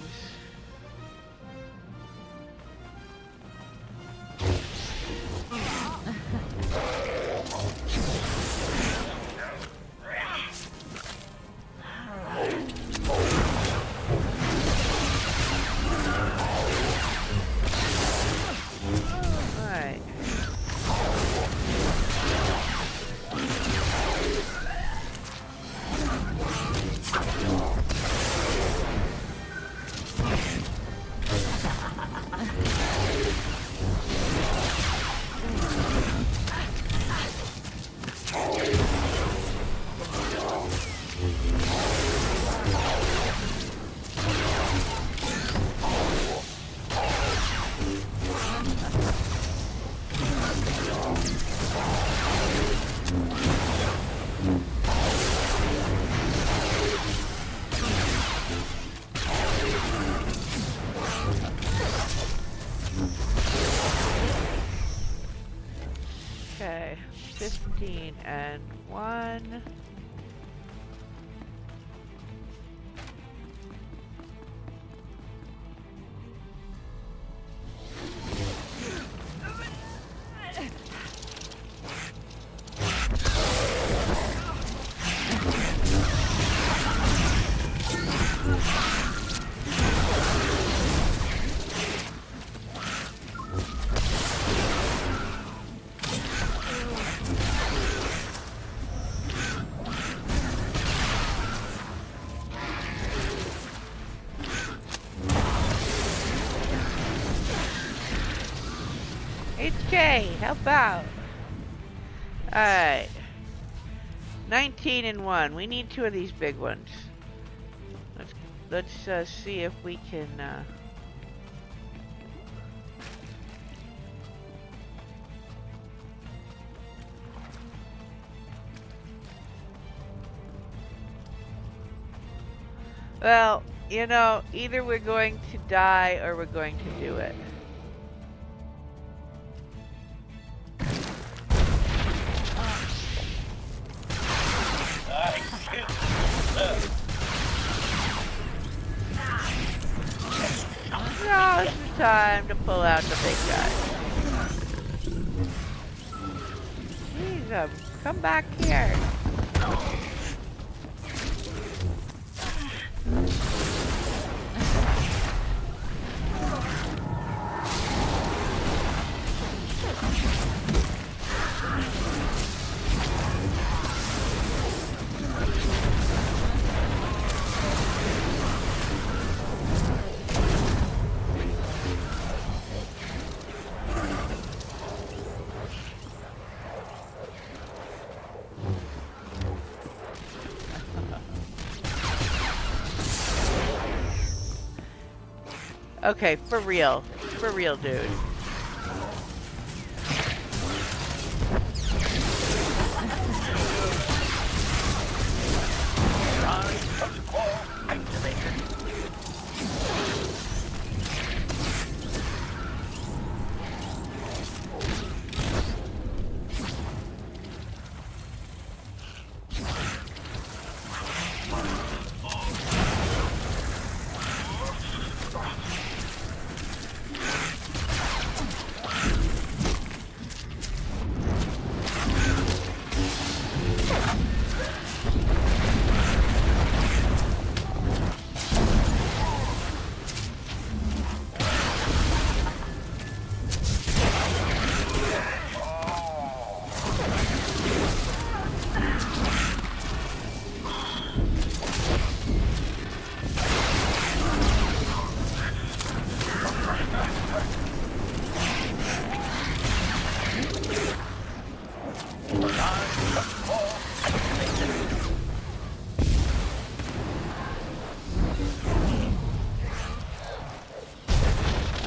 Okay, 15 and 1. HK, help out. Alright. 19 and 1. We need 2 of these big ones. Let's see if we can well, you know, either we're going to die or we're going to do it. Now is the time to pull out the big guy. Jeez, come back here. Okay, for real, dude.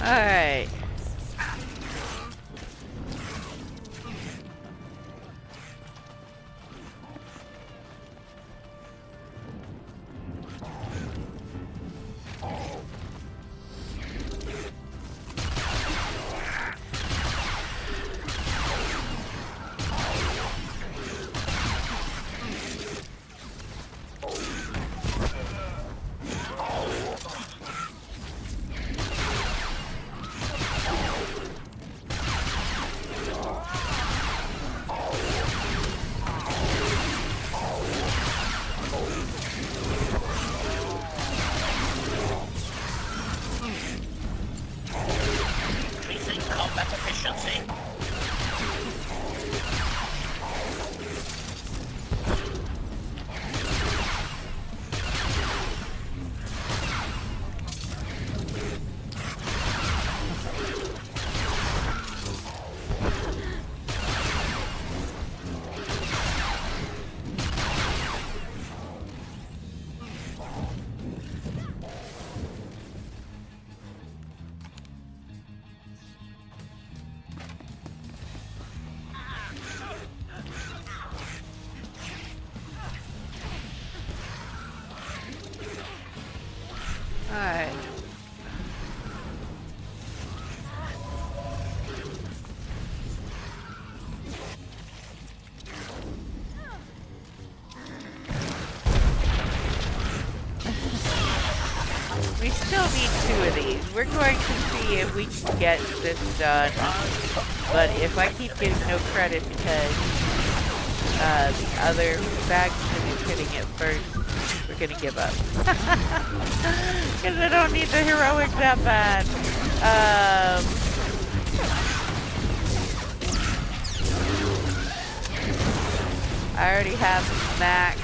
Alright. Alright. We still need 2 of these. We're going to see if we can get this done. But if I keep getting no credit because the other faction is hitting it first, we're gonna give up. Because I don't need the heroic that bad. I already have max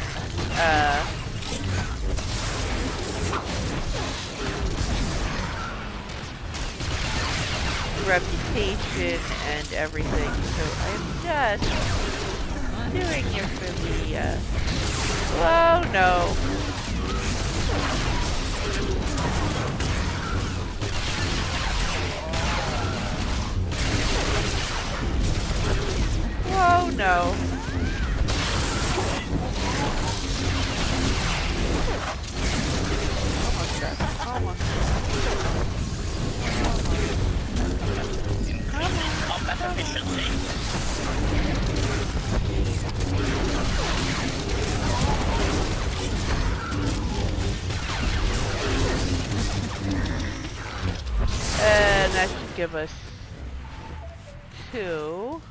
reputation. location and everything, so I'm just doing it for the, oh no. Oh no. Almost. Increasing combat efficiency. And that should give us 2.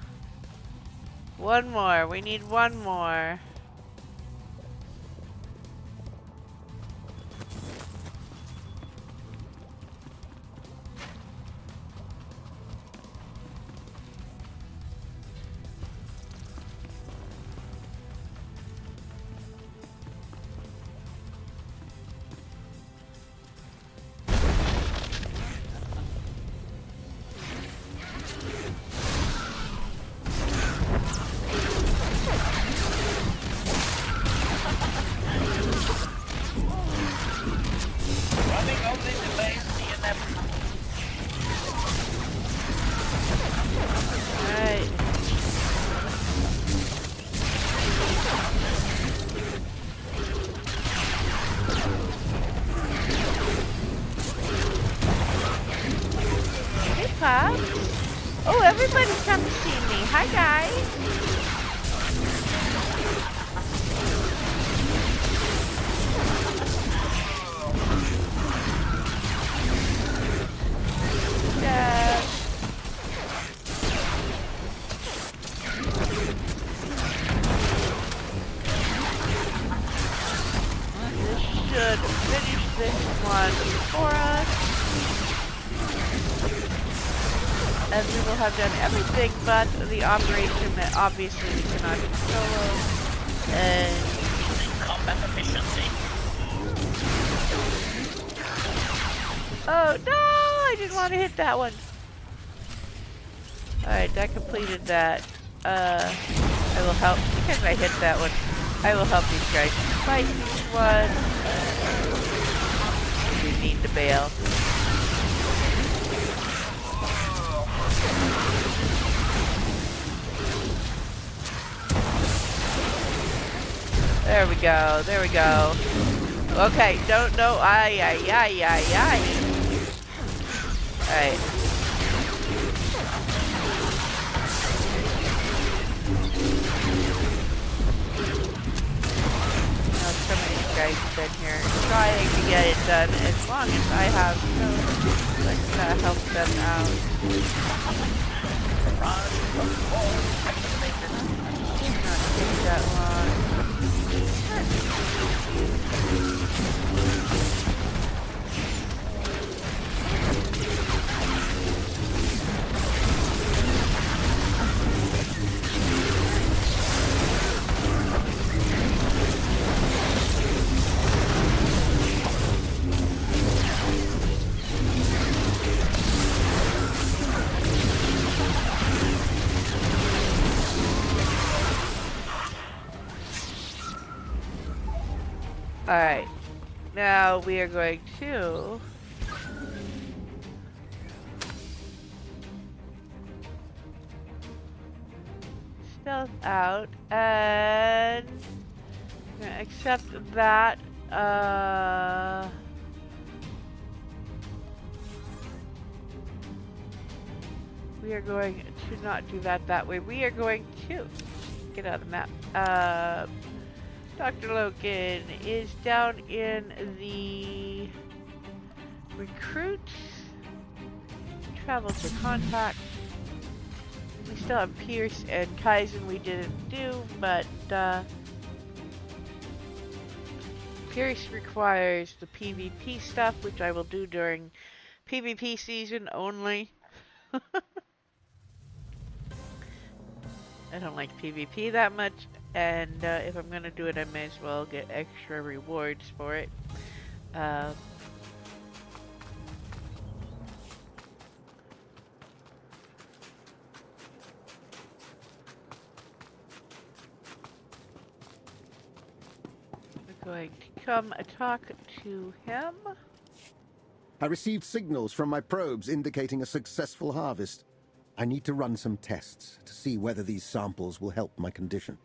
One more. We need one more. Running only delays the inevitable. Alright. Hey, Pop. Oh, everybody's come to see me. Hi, guys. Yeah. This should finish this one for us. And we will have done everything but the operation that obviously we cannot do solo. And Increasing combat efficiency. oh no! I didn't want to hit that one. Alright, that completed that. I will help because I hit that one. I will help these guys fight this one. We need to bail. There we go, there we go. Okay, don't know. Aye. Alright. Now some of these guys have been here trying to get it done as long as I have, so let's help them out. Not take that long. Alright, now we are going to stealth out and I'm gonna accept that. We are going to not do that way. We are going to get out of the map. Dr. Lokin is down in the recruits. Travel to contact. We still have Pierce and Kaizen we didn't do, but Pierce requires the PvP stuff, which I will do during PvP season only. I don't like PvP that much, and if I'm gonna do it, I may as well get extra rewards for it. going to come talk to him. I received signals from my probes indicating a successful harvest. I need to run some tests to see whether these samples will help my condition.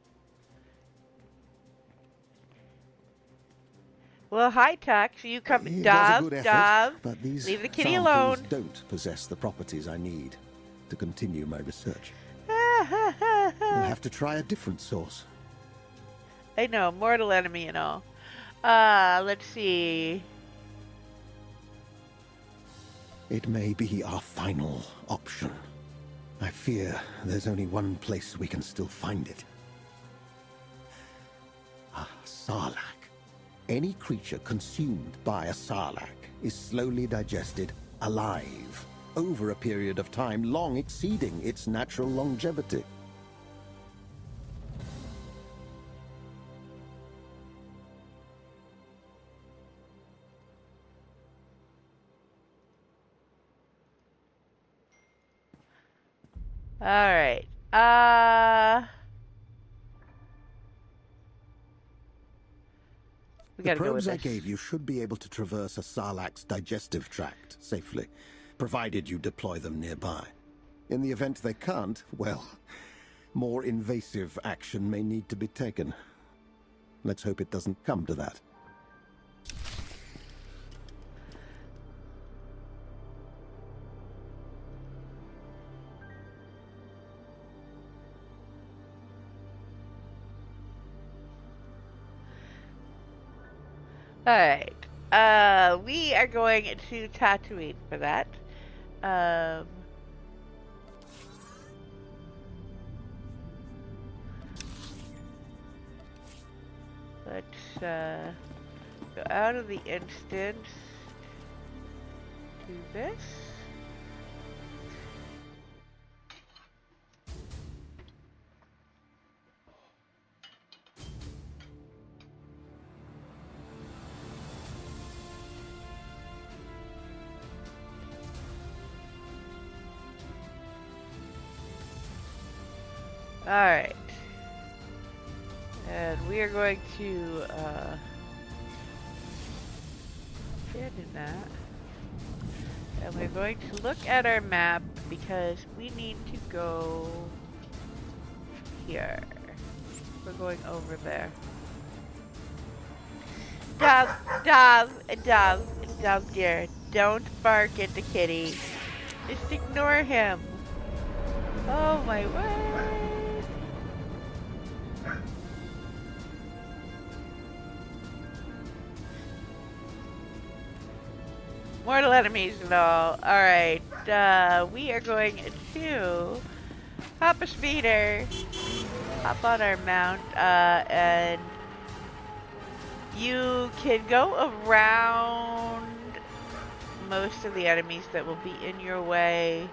Well, hi, Tux. You come, It was a Dove, good effort, Dove. but these Leave the kitty samples alone. don't possess the properties I need to continue my research. We'll have to try a different source. I know, mortal enemy and all. Let's see. It may be our final option. I fear there's only one place we can still find it. A Sarlacc. Any creature consumed by a Sarlacc is slowly digested alive, over a period of time long exceeding its natural longevity. Alright. We The gotta go with probes I this. gave you should be able to traverse a Sarlacc's digestive tract safely, provided you deploy them nearby. In the event they can't, well, more invasive action may need to be taken. Let's hope it doesn't come to that. Alright. We are going to Tatooine for that. Let's, go out of the instance. Do this. Alright. And we are going to abandon that. And we're going to look at our map because we need to go here. We're going over there. Dove dear, don't bark at the kitty. Just ignore him. Oh my word. Mortal enemies and all. Alright, we are going to hop a speeder, hop on our mount, and you can go around most of the enemies that will be in your way,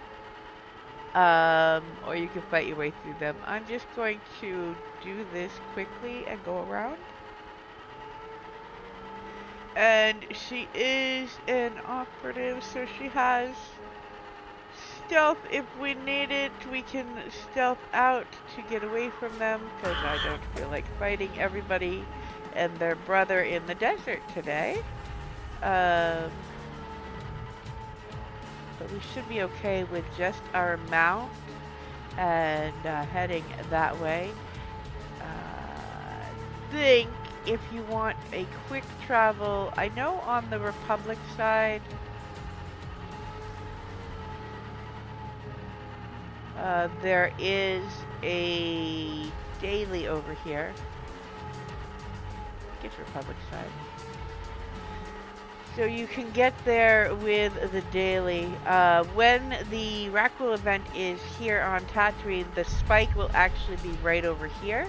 or you can fight your way through them. I'm just going to do this quickly and go around. And she is an operative, so she has stealth. If we need it, we can stealth out to get away from them, because I don't feel like fighting everybody and their brother in the desert today. But we should be okay with just our mount and heading that way. I think if you want a quick travel, I know on the Republic side, there is a daily over here. I think it's Republic side. So you can get there with the daily. When the Rakghoul event is here on Tatooine, the spike will actually be right over here.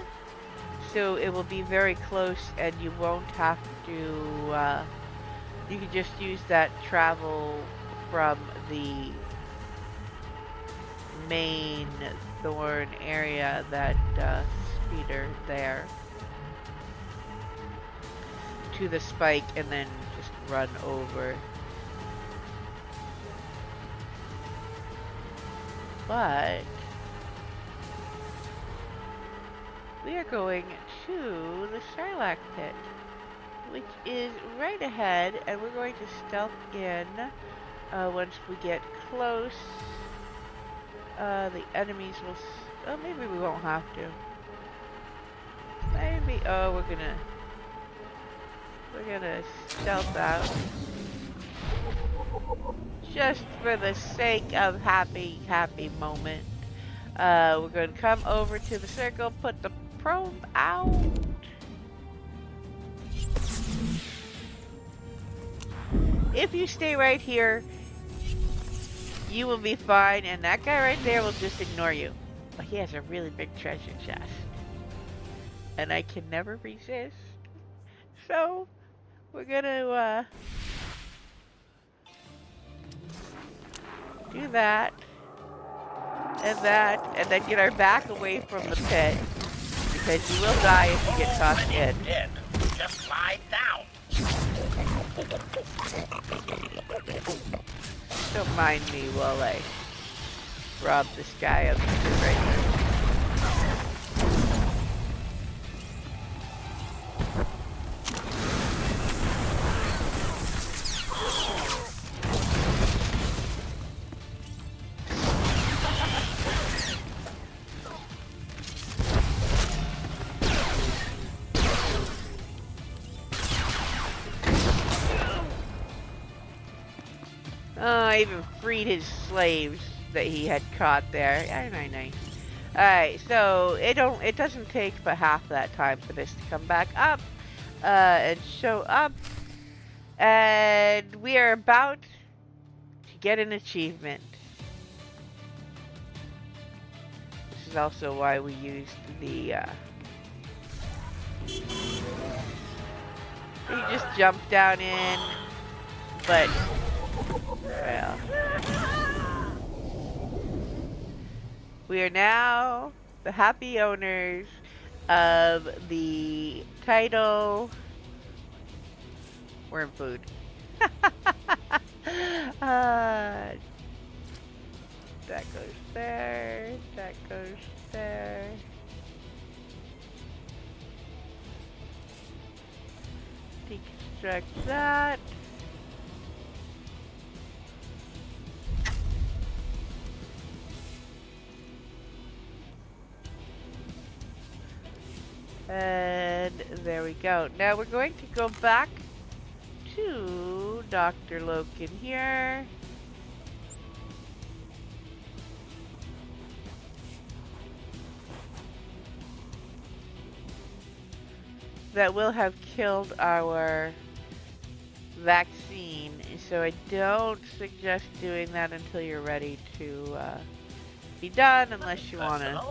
So it will be very close and you won't have to, you can just use that travel from the main Thorn area, that speeder there, to the spike and then just run over. But we are going to the Sarlacc pit. which is right ahead, and we're going to stealth in once we get close. The enemies will... Oh, maybe we won't have to. Maybe... Oh, we're gonna stealth out. Just for the sake of happy moment. We're gonna come over to the circle, put the probe out. If you stay right here, you will be fine, and that guy right there will just ignore you. But he has a really big treasure chest. And I can never resist. So, we're gonna, do that. And then get our back away from the pit. Because you will die if you get tossed in. Dead. Just lie down. Don't mind me while I rob this guy of the right. I even freed his slaves that he had caught there. Nice. Alright, so it doesn't take but half that time for this to come back up and show up. And we are about to get an achievement. This is also why we used the you just jump down in, but well, we are now the happy owners of the title Worm Food. That goes there, that goes there. Deconstruct that. And there we go. Now we're going to go back to Dr. Lokin here. That will have killed our vaccine, so I don't suggest doing that until you're ready to be done, unless you want to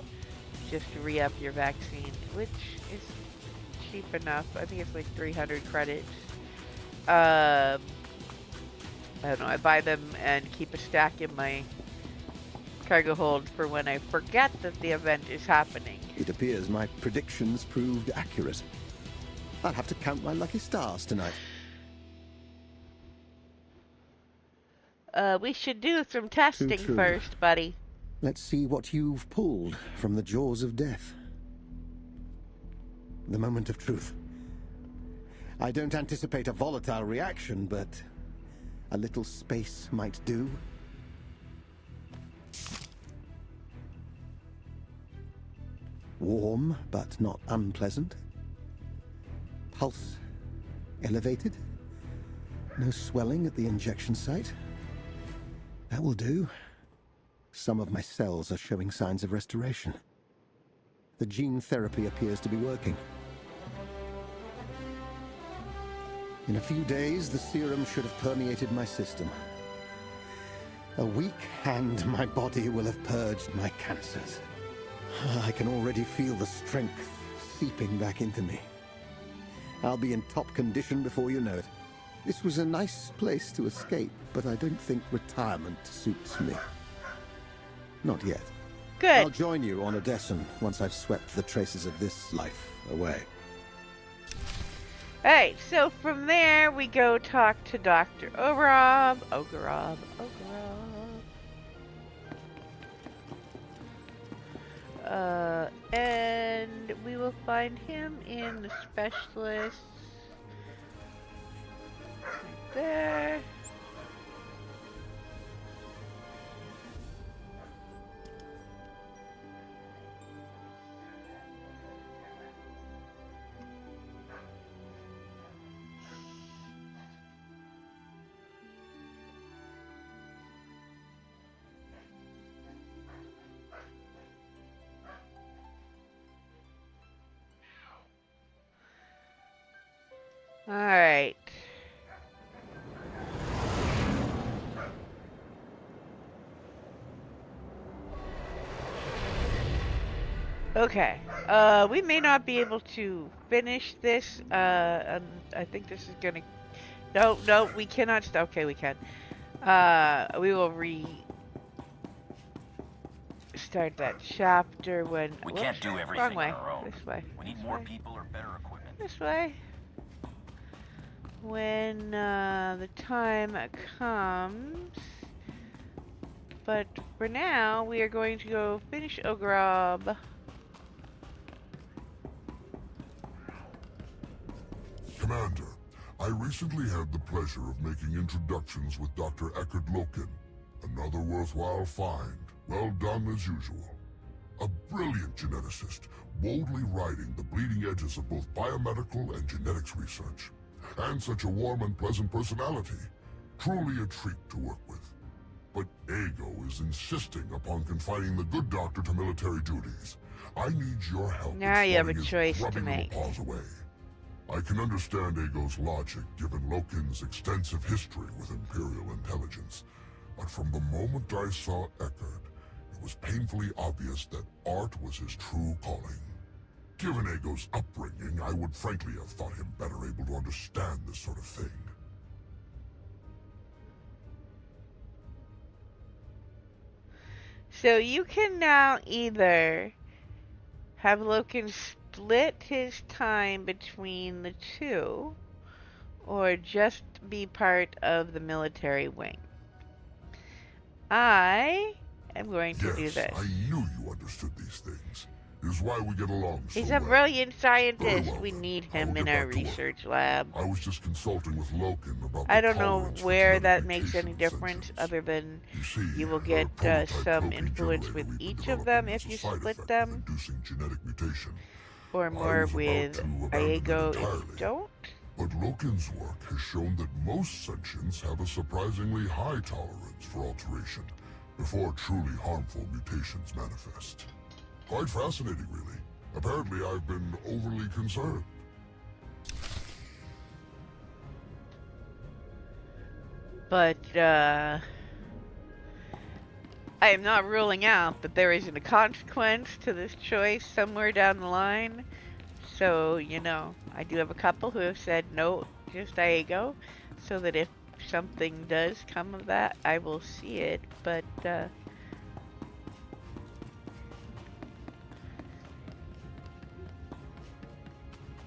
just re-up your vaccine, which is cheap enough. I think it's like 300 credits. I don't know, I buy them and keep a stack in my cargo hold for when I forget that the event is happening. It appears my predictions proved accurate. I'll have to count my lucky stars tonight. We should do some testing first, buddy. Let's see what you've pulled from the jaws of death. The moment of truth. I don't anticipate a volatile reaction, but a little space might do. Warm, but not unpleasant. Pulse elevated. No swelling at the injection site. That will do. Some of my cells are showing signs of restoration. The gene therapy appears to be working. In a few days, the serum should have permeated my system. A week, and my body will have purged my cancers. I can already feel the strength seeping back into me. I'll be in top condition before you know it. This was a nice place to escape, but I don't think retirement suits me. Not yet. Good. I'll join you on Odesson once I've swept the traces of this life away. Alright, so from there we go talk to Dr. Ogorob. And we will find him in the specialists. there. All right. Okay. We may not be able to finish this. And I think this is gonna. No, no, we cannot. Okay, we can. We will start that chapter when. We Whoops, can't do wrong everything way. on our own. This way. We need This more way. people or better equipment. This way. When the time comes. But for now, we are going to go finish Ograb. Commander, I recently had the pleasure of making introductions with Dr. Eckert Lokin. Another worthwhile find. Well done as usual. A brilliant geneticist, boldly riding the bleeding edges of both biomedical and genetics research. And such a warm and pleasant personality. Truly a treat to work with. But Ego is insisting upon confining the good doctor to military duties. I need your help. Now you have a in choice to scrubbing make. little paws away. I can understand Ego's logic, given Lokin's extensive history with Imperial intelligence. But from the moment I saw Eckert, it was painfully obvious that art was his true calling. Given Ego's upbringing, I would frankly have thought him better able to understand this sort of thing. So you can now either have Lokin split his time between the two, or just be part of the military wing. I am going to do this. I knew you understood these things. It is why we get along so He's a well. brilliant scientist. Well, we then. need I will him in get our back to work. research lab. I was just consulting with Lokin about I the don't know tolerance for where genetic that makes any mutation difference, sensors. other than You see, you will her get prototype some protein influence generator with we've been each of them developing if has a you side split effect of them, inducing genetic mutation. or I more was about with to abandon it Aego if entirely. you don't. But Lokin's work has shown that most sentients have a surprisingly high tolerance for alteration before truly harmful mutations manifest. Quite fascinating, really. Apparently, I've been overly concerned. But, I am not ruling out that there isn't a consequence to this choice somewhere down the line. So, you know, I do have a couple who have said no, just Aego, so that if something does come of that, I will see it. But,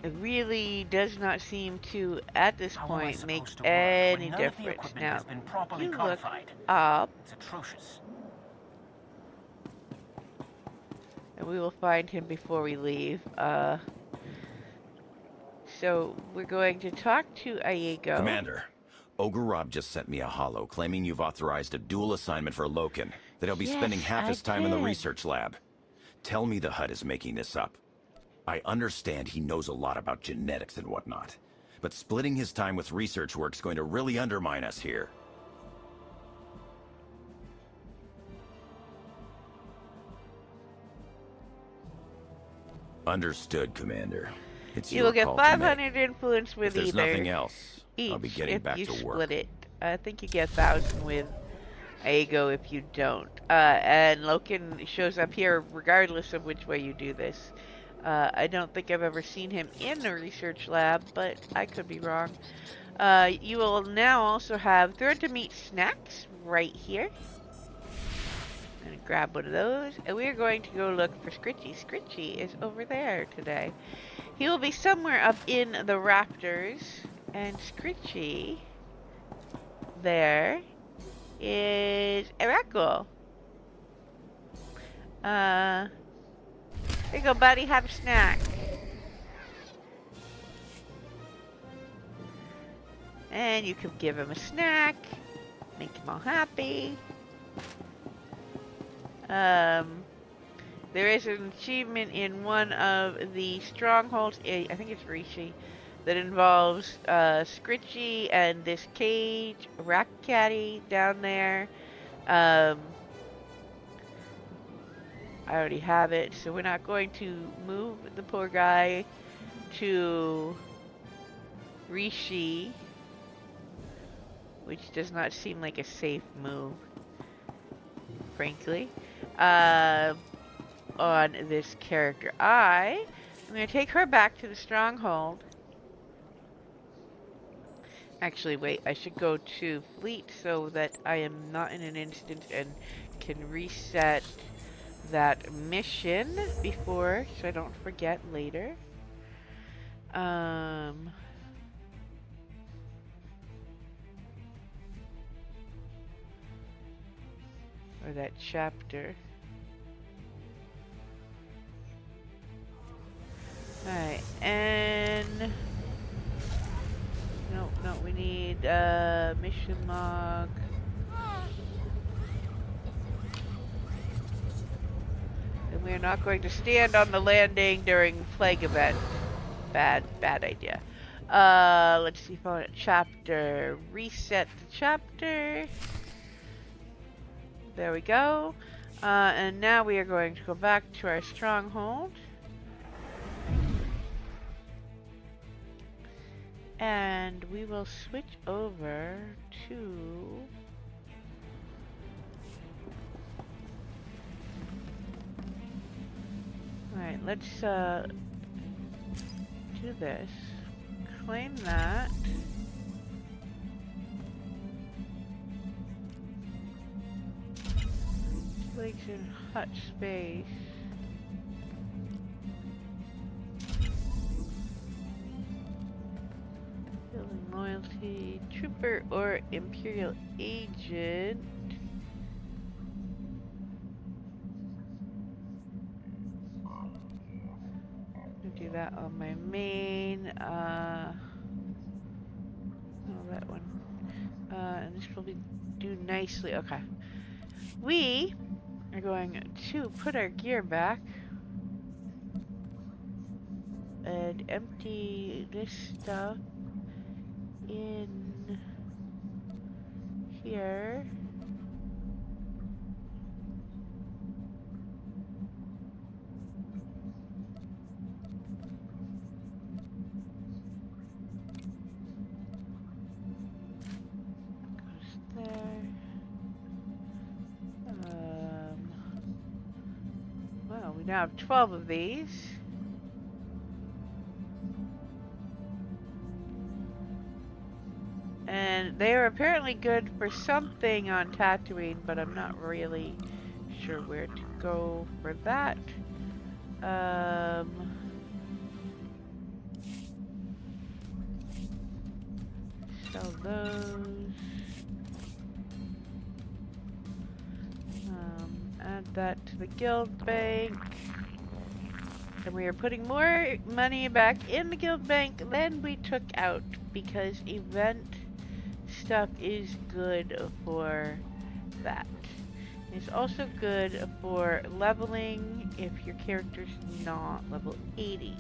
it really does not seem to, at this How am I point, make supposed to work any when none of the difference. equipment Now, has been properly you look codified? up, It's atrocious. and we will find him before we leave. So we're going to talk to Aego. Commander, Ograb just sent me a holo claiming you've authorized a dual assignment for Lokin, that he'll be spending half his time in the research lab. Tell me the HUD is making this up. I understand he knows a lot about genetics and whatnot, but splitting his time with research work's going to really undermine us here. Understood, Commander. It's You will your get call to make. 500 influence with If there's either. nothing else, I'll be getting if back you to work. split it. I think you get 1,000 with Aego if you don't. And Lokin shows up here regardless of which way you do this. I don't think I've ever seen him in the research lab, but I could be wrong. You will now also have thread to meat snacks right here. I'm gonna grab one of those, and we're going to go look for Scritchy. Scritchy is over there today. He will be somewhere up in the Raptors, and Scritchy there is a Rakghoul. There you go, buddy. Have a snack. And you could give him a snack. Make him all happy. There is an achievement in one of the strongholds, I think it's Rishi, that involves Scritchy and this cage, Rat Caddy down there. I already have it, so we're not going to move the poor guy to Rishi, which does not seem like a safe move, frankly, on this character. I'm going to take her back to the stronghold. Actually, wait, I should go to Fleet so that I am not in an instant and can reset that mission before, so I don't forget later. Or that chapter. Alright, and... No, we need, mission log. And we are not going to stand on the landing during plague event. Bad idea. Let's see if I want a chapter. Reset the chapter. There we go. And now we are going to go back to our stronghold. And we will switch over to... Alright, let's do this. Claim that. Legs in hut space. Building loyalty. Trooper or Imperial agent. Do that on my main, oh, that one, and this will do nicely. Okay, we are going to put our gear back and empty this stuff in here. Well, we now have 12 of these. And they are apparently good for something on Tatooine, but I'm not really sure where to go for that. Sell those. Add that to the guild bank. And we are putting more money back in the guild bank than we took out, because event stuff is good for that. It's also good for leveling if your character's not level 80.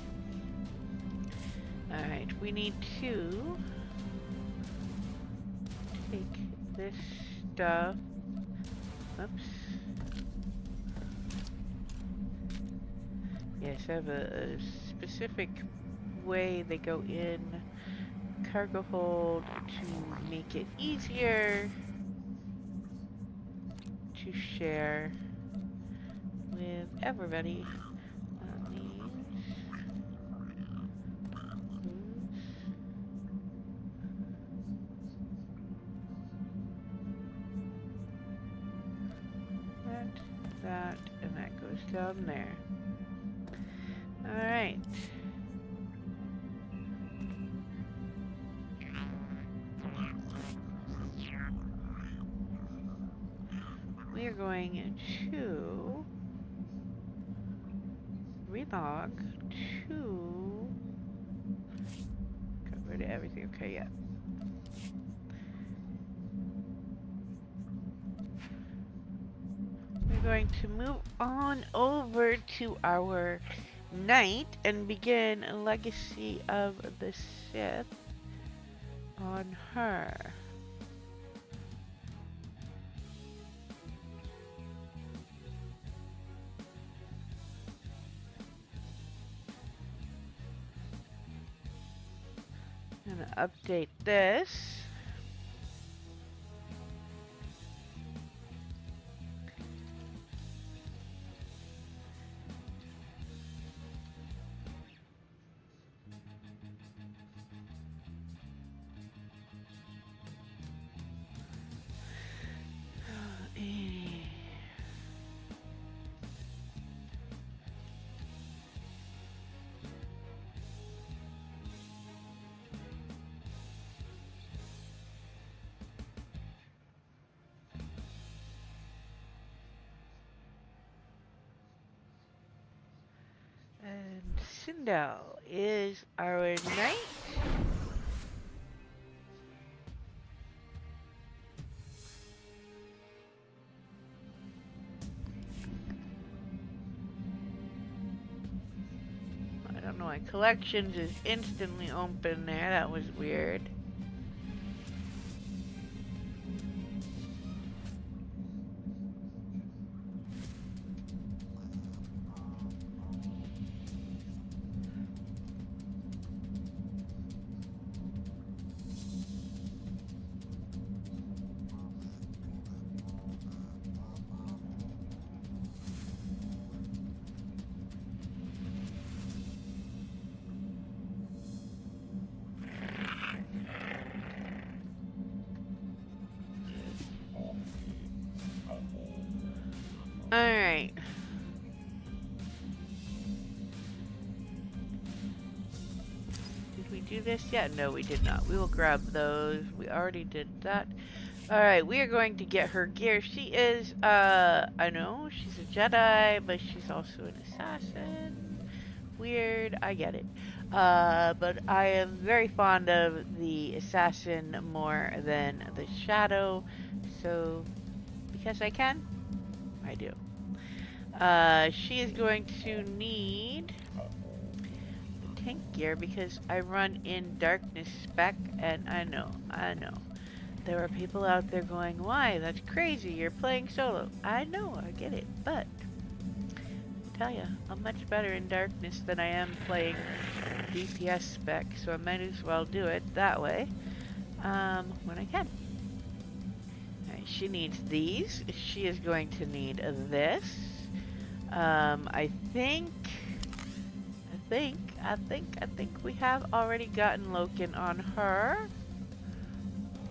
Alright, we need to take this stuff. Oops. Yes, I have a specific way they go in cargo hold to make it easier to share with everybody. That, and that goes down there. Alright. We are going to relog to get rid of everything. Okay, yeah. going to move on over to our knight and begin a Legacy of the Sith on her. I'm gonna update this. And Sindel is our knight. I don't know why collections is instantly open there. That was weird. Alright. Did we do this yet? No, we did not. We will grab those. We already did that. Alright, we are going to get her gear. She is, I know, she's a Jedi, but she's also an assassin. Weird, I get it. But I am very fond of the assassin more than the shadow. So, because I can, I do. She is going to need the tank gear because I run in darkness spec, and I know. There are people out there going, why? That's crazy, you're playing solo. I know, I get it, but I tell ya, I'm much better in darkness than I am playing DPS spec, so I might as well do it that way when I can. Alright, she needs these. She is going to need this. I think we have already gotten Lokin on her.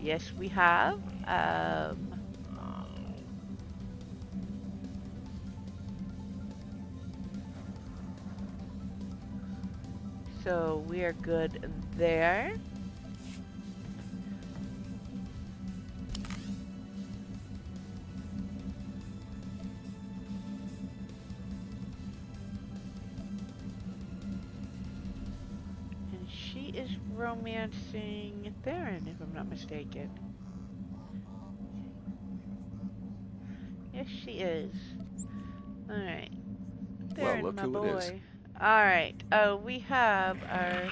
Yes, we have. So we are good there. Is romancing Theron, if I'm not mistaken. Yes, she is. Alright. Theron, well, look my who boy. it is. Alright. Oh, we have our...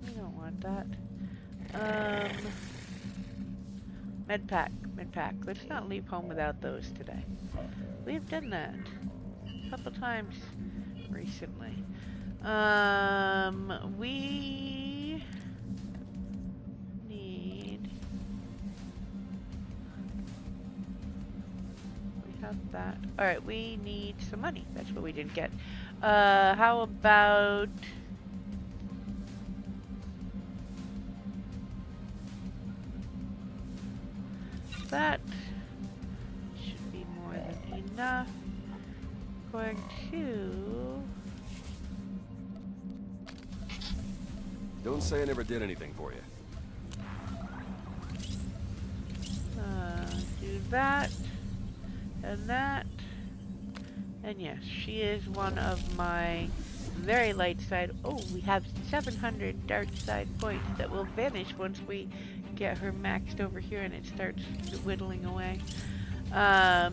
We don't want that. Med pack. Let's not leave home without those today. We've done that a couple times recently. We need... We have that. Alright, we need some money. That's what we didn't get. How about... That should be more than enough. Going to... Don't say I never did anything for you. Do that. And that. And yes, she is one of my very light side. Oh, we have 700 dark side points that will vanish once we get her maxed over here and it starts whittling away. I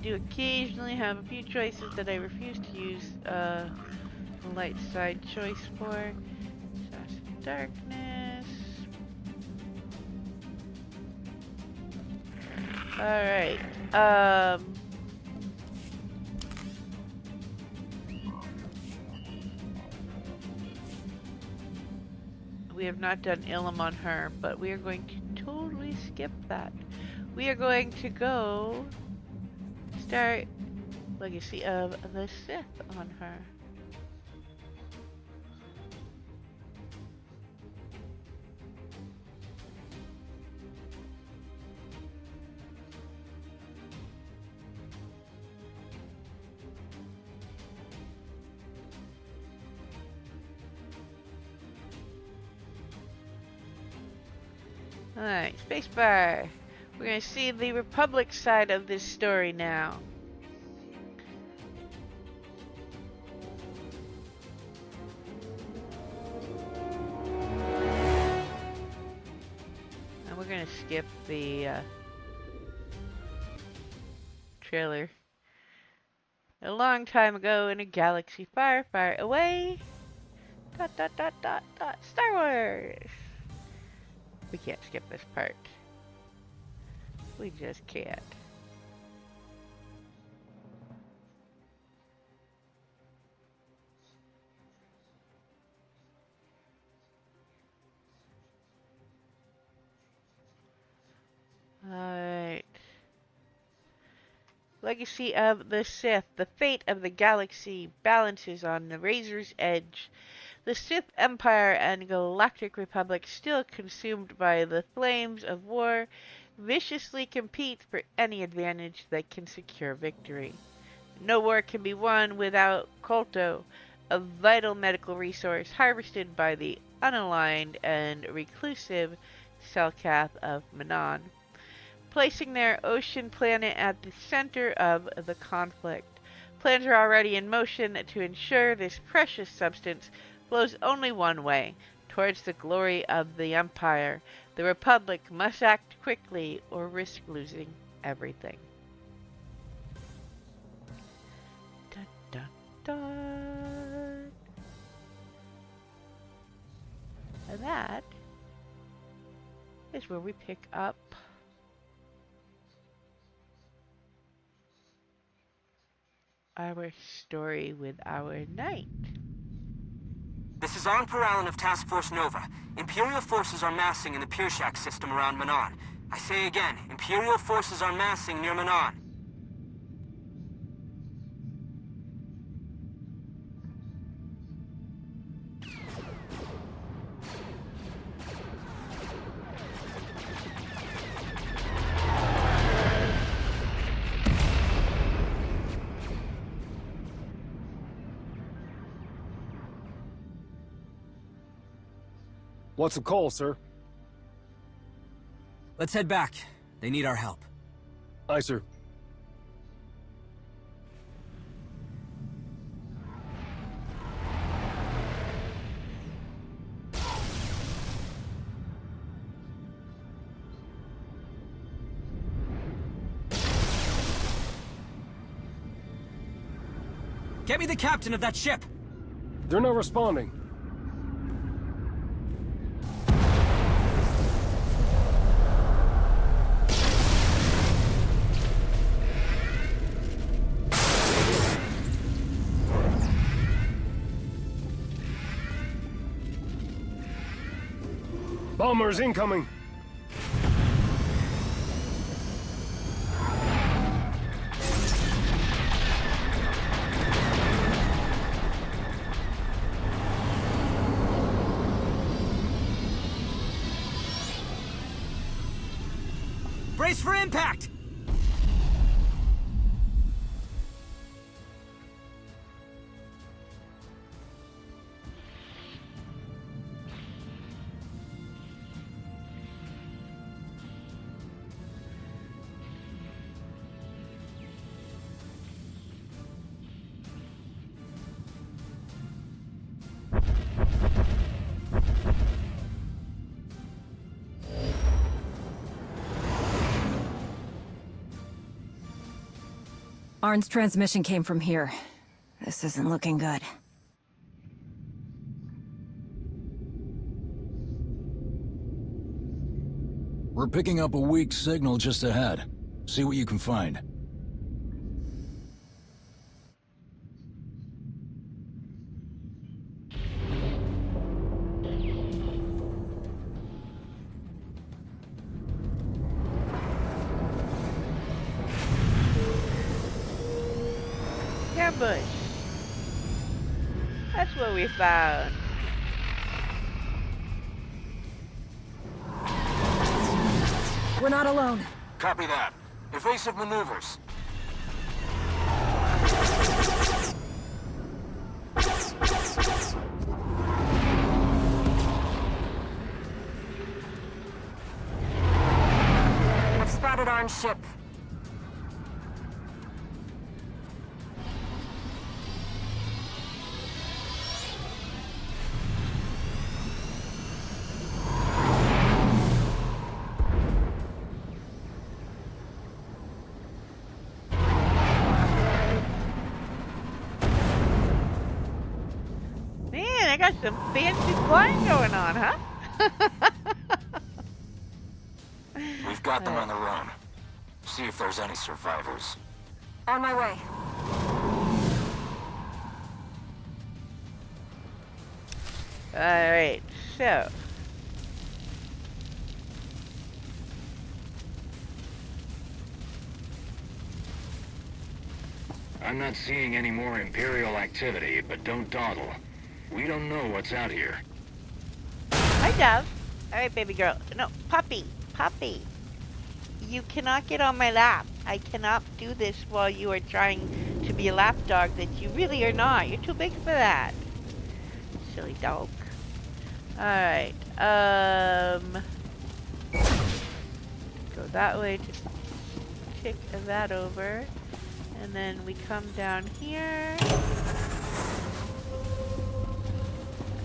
do occasionally have a few choices that I refuse to use the light side choice for. Darkness. Alright. We have not done Ilum on her, but we are going to totally skip that. We are going to go start Legacy of the Sith on her. Alright, spacebar. We're gonna see the Republic side of this story now. And we're gonna skip the trailer. A long time ago in a galaxy far, far away. ... Star Wars! We can't skip this part. We just can't. Alright. Legacy of the Sith. The fate of the galaxy balances on the razor's edge. The Sith Empire and Galactic Republic, still consumed by the flames of war, viciously compete for any advantage that can secure victory. No war can be won without Kolto, a vital medical resource harvested by the unaligned and reclusive Selkath of Manon, placing their ocean planet at the center of the conflict. Plans are already in motion to ensure this precious substance flows only one way, towards the glory of the Empire. The Republic must act quickly or risk losing everything. Dun, dun, dun. And that is where we pick up our story with our knight. This is On Peralin of Task Force Nova. Imperial forces are massing in the Pirshak system around Manon. I say again, Imperial forces are massing near Manon. What's the call, sir? Let's head back. They need our help. Aye, sir. Get me the captain of that ship! They're not responding. Bombers incoming! Brace for impact! Arn's transmission came from here. This isn't looking good. We're picking up a weak signal just ahead. See what you can find. Ambush. That's what we found. We're not alone. Copy that. Evasive maneuvers. I've spotted Arn's ship. Man, I got some fancy flying going on, huh? We've got them on the run. See if there's any survivors. On my way. Alright, so. I'm not seeing any more Imperial activity, but don't dawdle. We don't know what's out here. Hi, Dove. Alright, baby girl. No, puppy. Puppy. You cannot get on my lap. I cannot do this while you are trying to be a lap dog that you really are not. You're too big for that. Silly dog. Alright, go that way to kick that over. And then we come down here.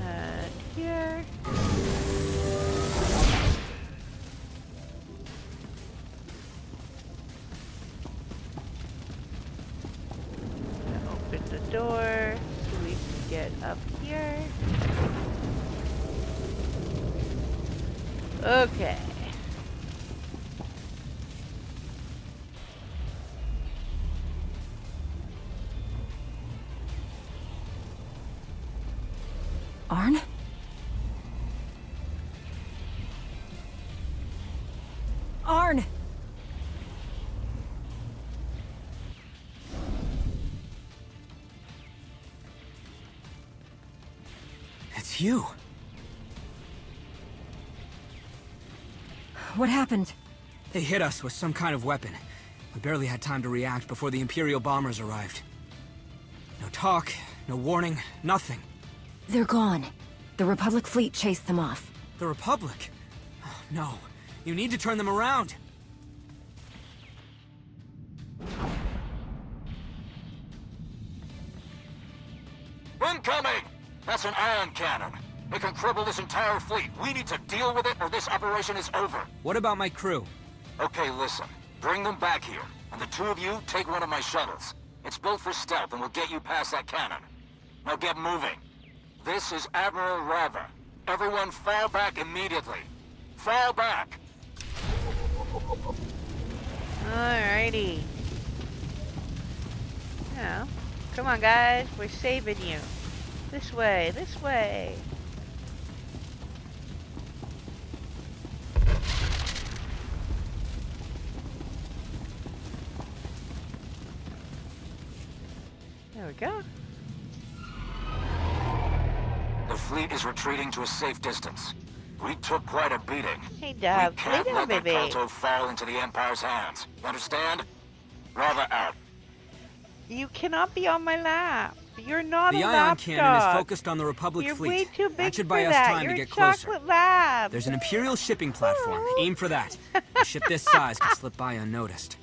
And here. Open the door so we can get up here. Okay. Arn? Arn! It's you. What happened? They hit us with some kind of weapon. We barely had time to react before the Imperial bombers arrived. No talk, no warning, nothing. They're gone. The Republic fleet chased them off. The Republic? Oh, no. You need to turn them around. Incoming! That's an ion cannon. It can cripple this entire fleet. We need to deal with it or this operation is over. What about my crew? Okay, listen. Bring them back here. And the two of you, take one of my shuttles. It's built for stealth and will get you past that cannon. Now get moving. This is Admiral Rava. Everyone fall back immediately. Fall back! Alrighty. Now, come on guys, we're saving you. This way, this way. There we go. The fleet is retreating to a safe distance. We took quite a beating. Hey, Dove, We can't lay down, let baby. the Proto fall into the Empire's hands. Understand? Rava out. You cannot be on my lap. You're not The a ion lap cannon dog. is focused on the Republic You're fleet. way too big That should for buy us that. time You're to get a closer. chocolate lab. There's an Imperial shipping platform. Aim for that. A ship this size could slip by unnoticed.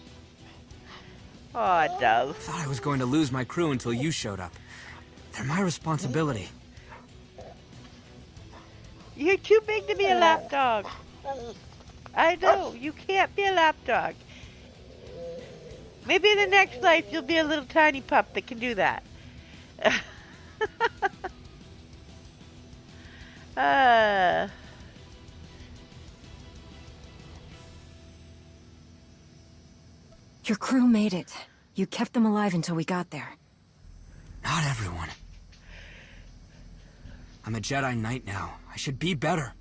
Aw, Dove. Thought I was going to lose my crew until you showed up. They're my responsibility. You're too big to be a lap dog. I know. You can't be a lap dog. Maybe in the next life you'll be a little tiny pup that can do that. Your crew made it. You kept them alive until we got there. Not everyone. I'm a Jedi Knight now. I should be better.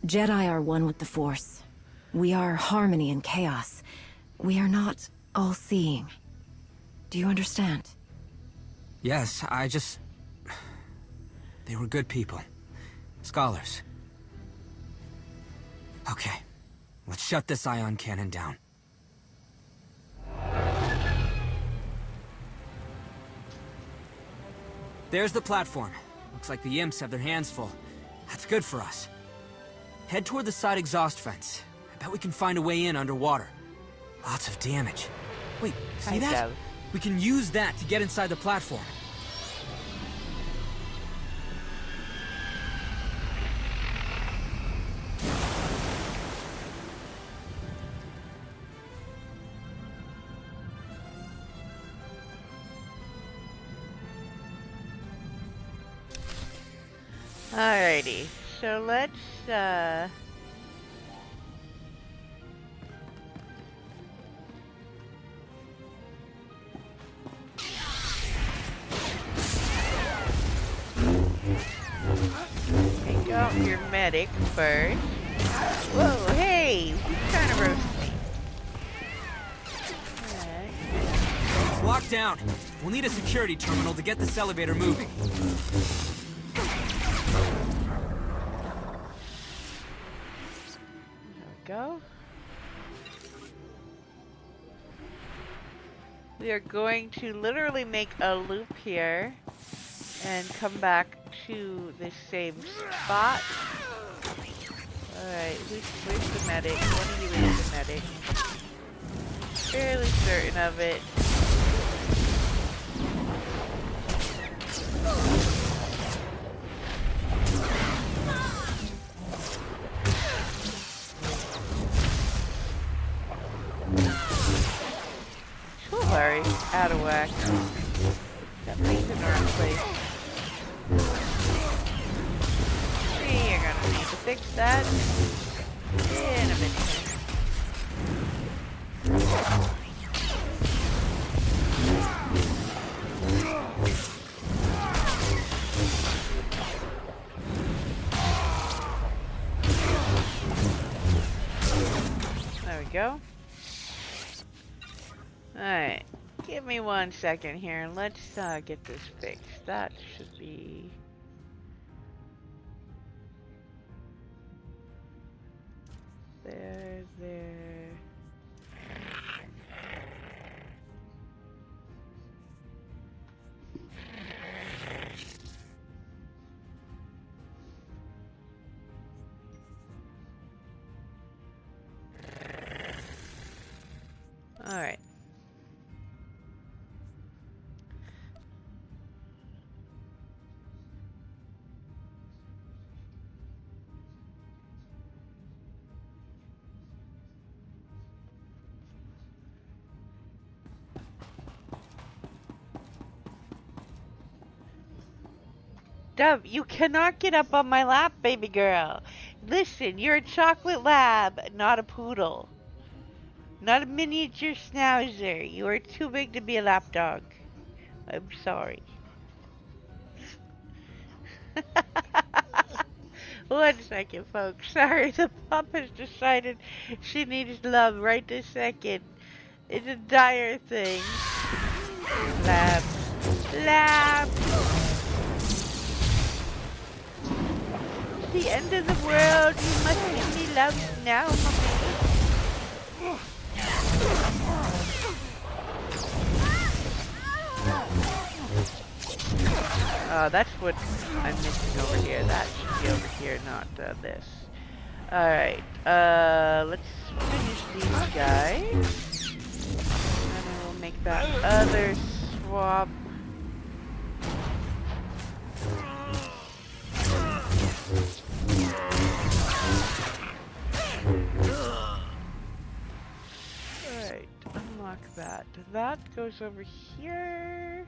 Jedi are one with the Force. We are harmony and chaos. We are not all-seeing. Do you understand? Yes, they were good people. Scholars. Okay. Let's shut this ion cannon down. There's the platform. Looks like the imps have their hands full. That's good for us. Head toward the side exhaust fence. I bet we can find a way in underwater. Lots of damage. Wait, see that? We can use that to get inside the platform. Alrighty, so let's, take out your medic first. Whoa, hey, who's trying to roast me? It's locked down. We'll need a security terminal to get this elevator moving. Go. We are going to literally make a loop here and come back to the same spot. Alright, where's the medic? One of you is the medic. Fairly certain of it. Sorry, out of whack. Got things in the wrong place. You're gonna need to fix that in a minute. There we go. Alright, give me 1 second here and let's get this fixed. That should be... there. Alright. Dove, you cannot get up on my lap, baby girl. Listen, you're a chocolate lab, not a poodle. Not a miniature schnauzer. You are too big to be a lap dog. I'm sorry. 1 second, folks. Sorry, the pup has decided she needs love right this second. It's a dire thing. Lab. Lab! The end of the world. You must give me love now, mommy. That's what I'm missing over here. That should be over here, not this. Alright, let's finish these guys. And then we'll make that other swap. that goes over here.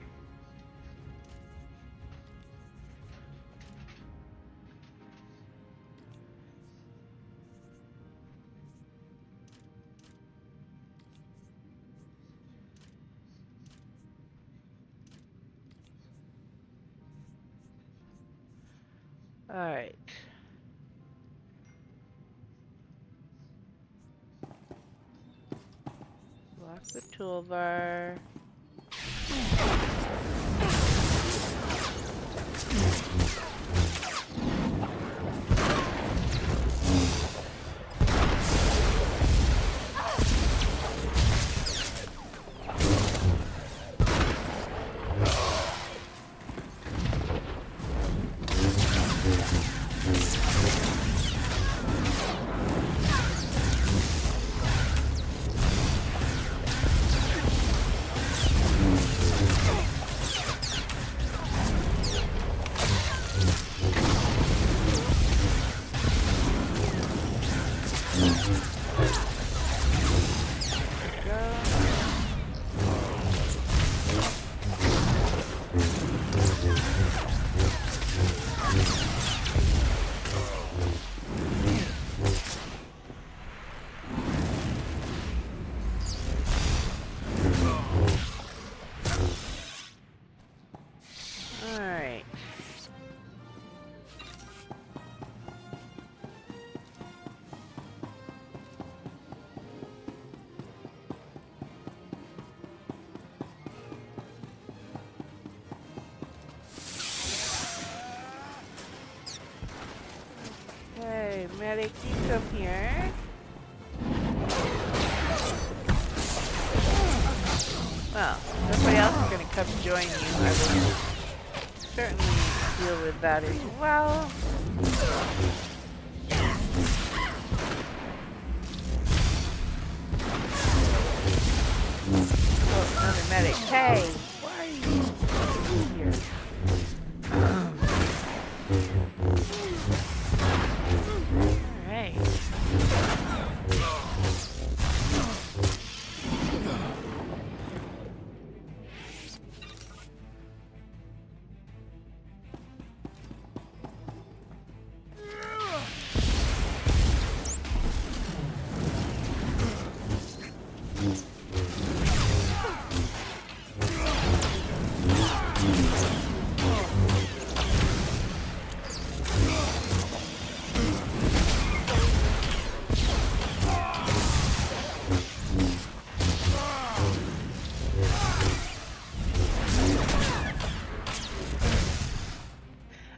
Alright. Lock the toolbar. Okay, medic, you come here. Well, nobody else is gonna come join you. I will certainly deal with that as well. Oh, another medic. Hey! Why are you here?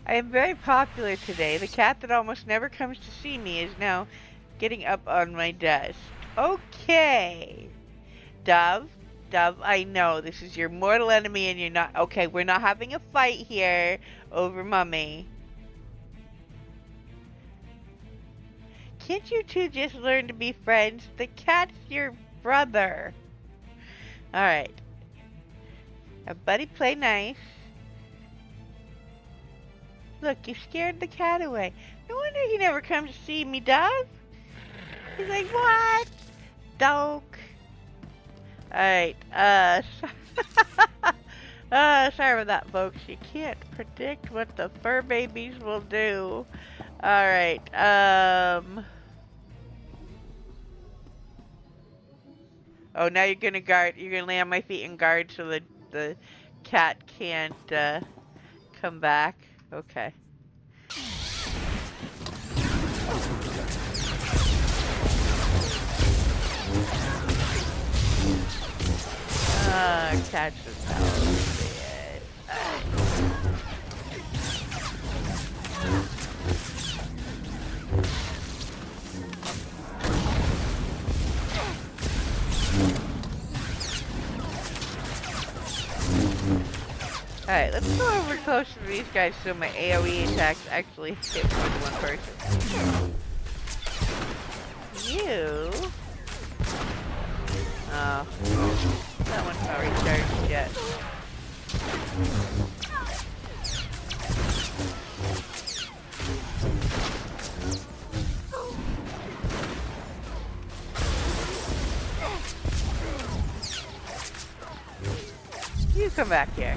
I am very popular today. The cat that almost never comes to see me is now getting up on my desk. Okay. Dove, I know this is your mortal enemy and you're not... Okay, we're not having a fight here over Mummy. Can't you two just learn to be friends? The cat's your brother. Alright. Now, buddy, play nice. Look, you scared the cat away. No wonder he never comes to see me, Dove. He's like, what? Doke. Alright, sorry about that, folks. You can't predict what the fur babies will do. Alright, oh, now you're gonna guard, you're gonna lay on my feet and guard so that the cat can't, come back. Okay. Catch the power. Alright, let's go over close to these guys so my AoE attacks actually hit more than one person. You... Oh, that one's not recharged yet. come back here.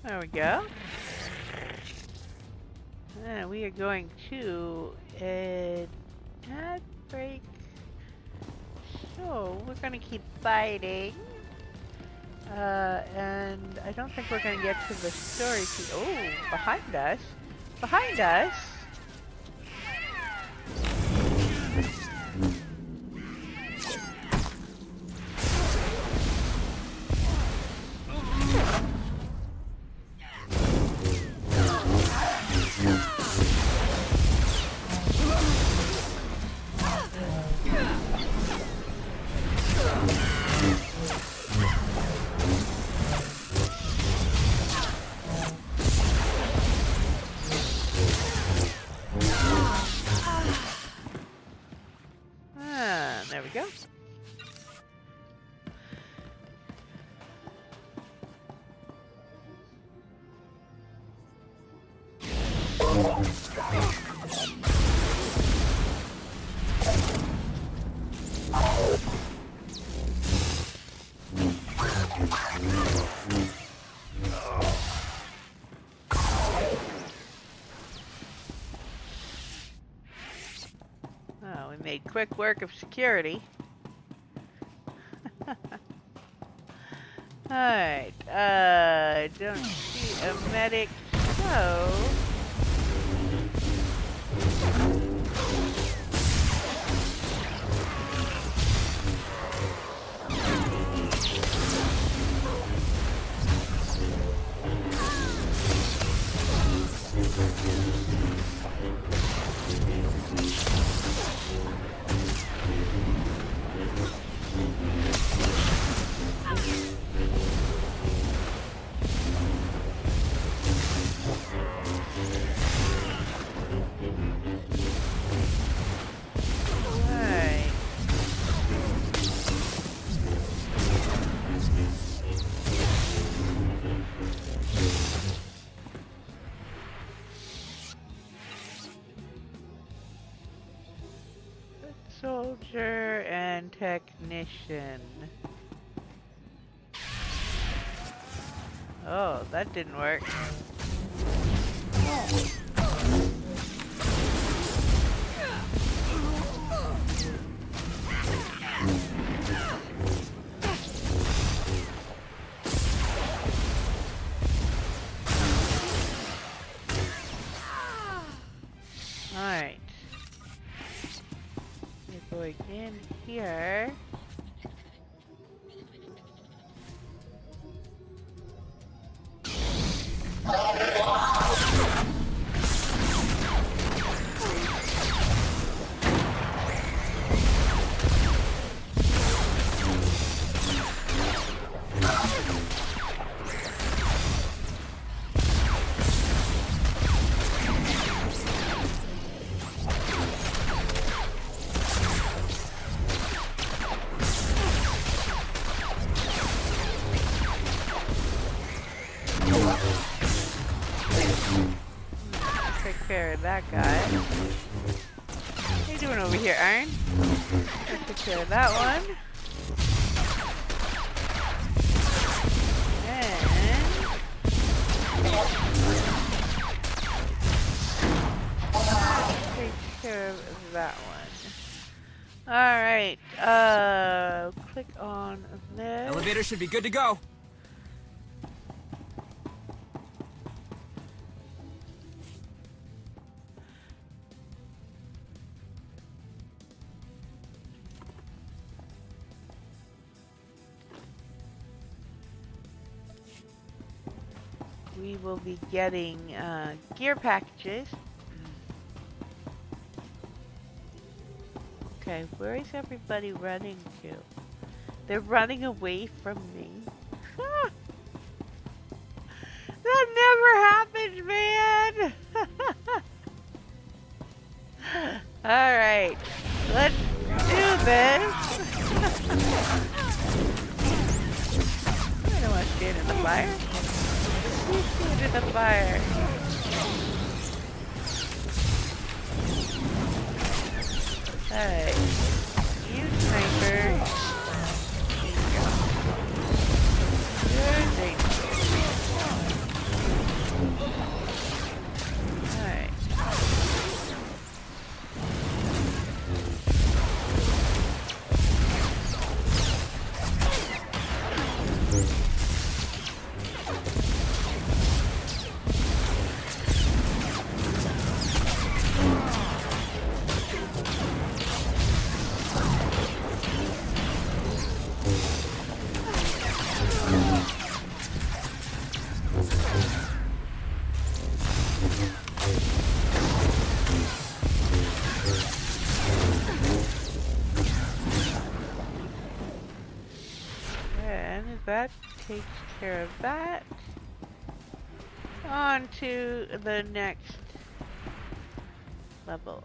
There we go. And we are going to ad break. So we're gonna keep fighting. And I don't think we're gonna get to the story. Oh, behind us! Behind us! There we go. Oh, we made quick work of security. Alright, don't see a medic, so... Soldier and technician. Oh, that didn't work. Alright. We're going in here. That guy. What are you doing over here, Iron? Let's take care of that one. And... take care of that one. Alright, click on this. Elevator should be good to go. We will be getting gear packages. Okay, where is everybody running to? They're running away from me. That never happened, man! Alright, let's do this. I don't want to stand in the fire. Into the fire. Alright. You sniper. You're dangerous. Alright. And that takes care of that. On to the next level.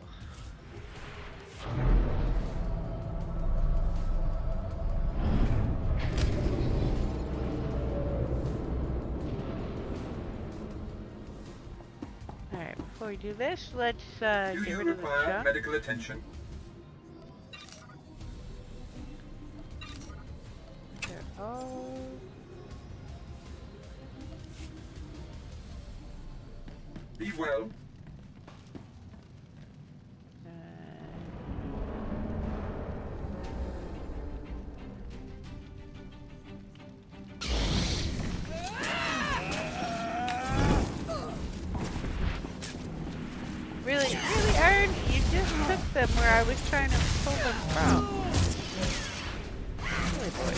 Alright, before we do this, let's get rid of the junk. Medical attention. They're all... Be well. Really, Aaron? You just took them where I was trying to pull them from. Really, boy.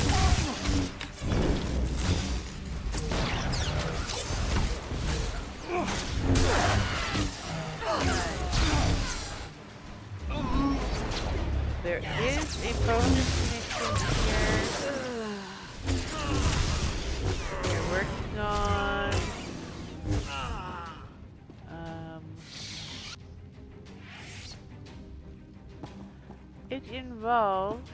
There is a bonus mission here. We're working on. It involves.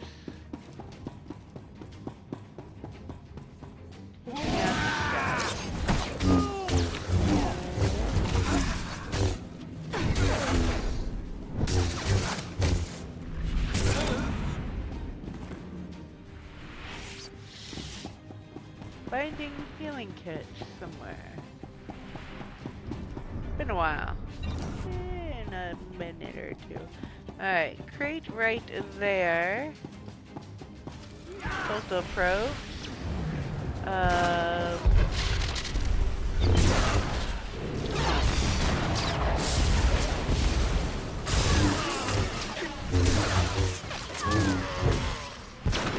Finding healing kits somewhere. Been a while. In a minute or two. Alright, crate right there. Postal probes.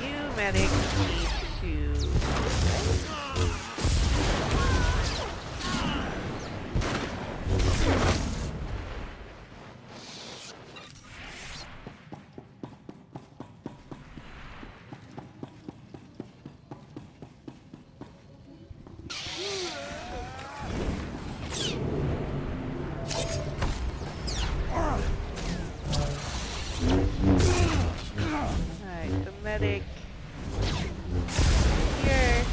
You medic need to. Alright, the medic here.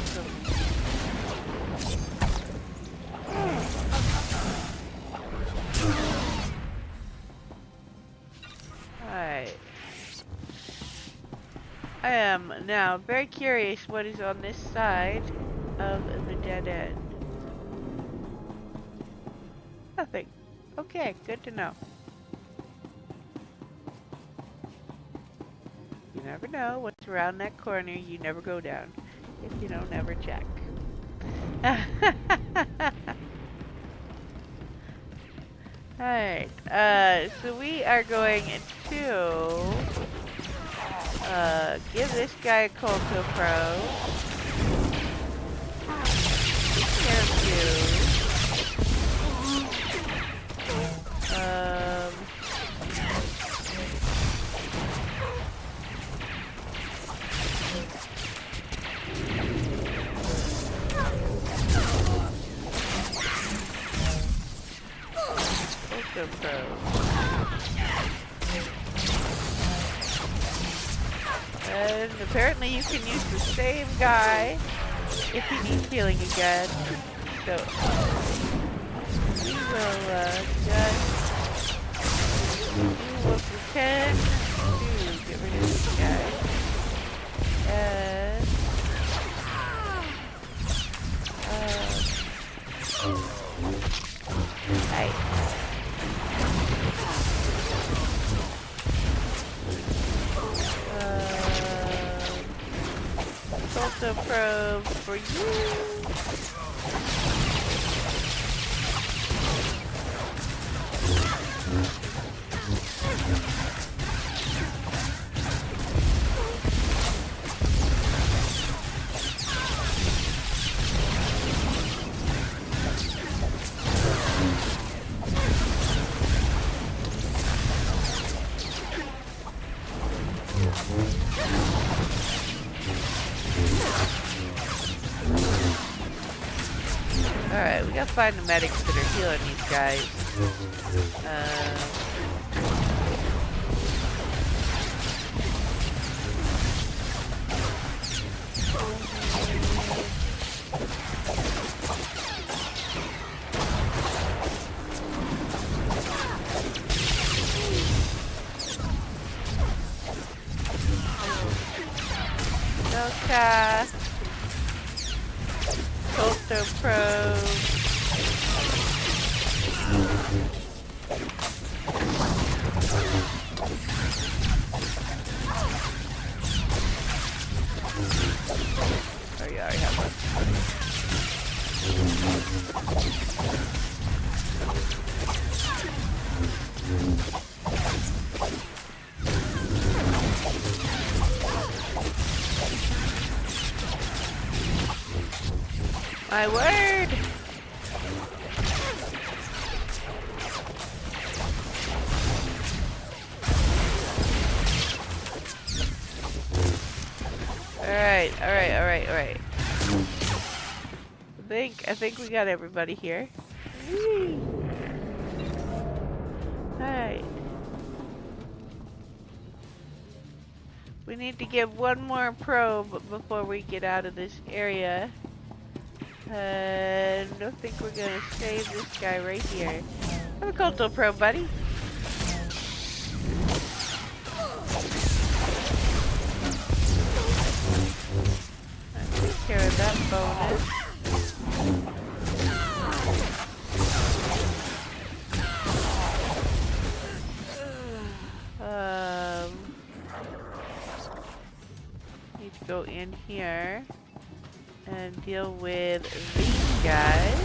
Alright. I am now very curious what is on this side of the dead end. Nothing. Okay, good to know. You never know what's around that corner. You never go down if you don't ever check. Alright, so we are going to give this guy a Colto Pro. Take care of you. Pro. And apparently you can use the same guy if he needs healing again. So we will just do what we can to get rid of this guy. And Delta probe for you. Alright, we gotta find the medics that are healing these guys. Lokin. Culto probe. Oh yeah, I have one. My word! Alright. I think we got everybody here. Alright. We need to get one more probe before we get out of this area. I don't think we're gonna save this guy right here. Have a culto probe, buddy. I'll take care of that bonus. Need to go in here and deal with these guys.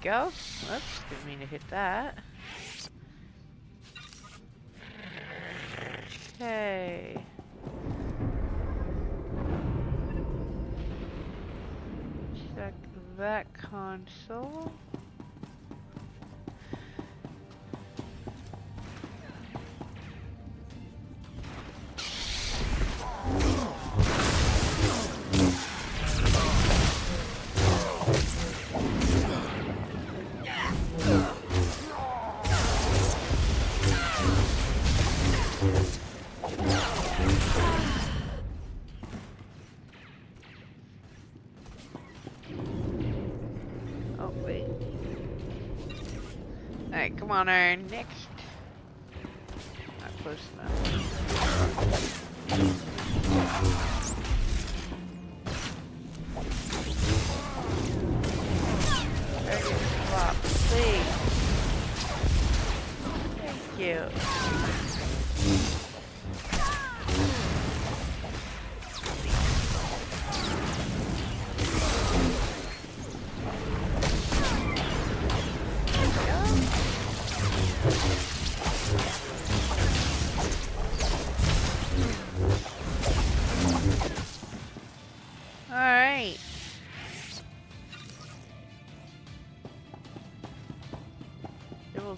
Go. Whoops, didn't mean to hit that. Okay. Check that console. Alright, come on, our next. Not close enough. Target swap, please. Thank you.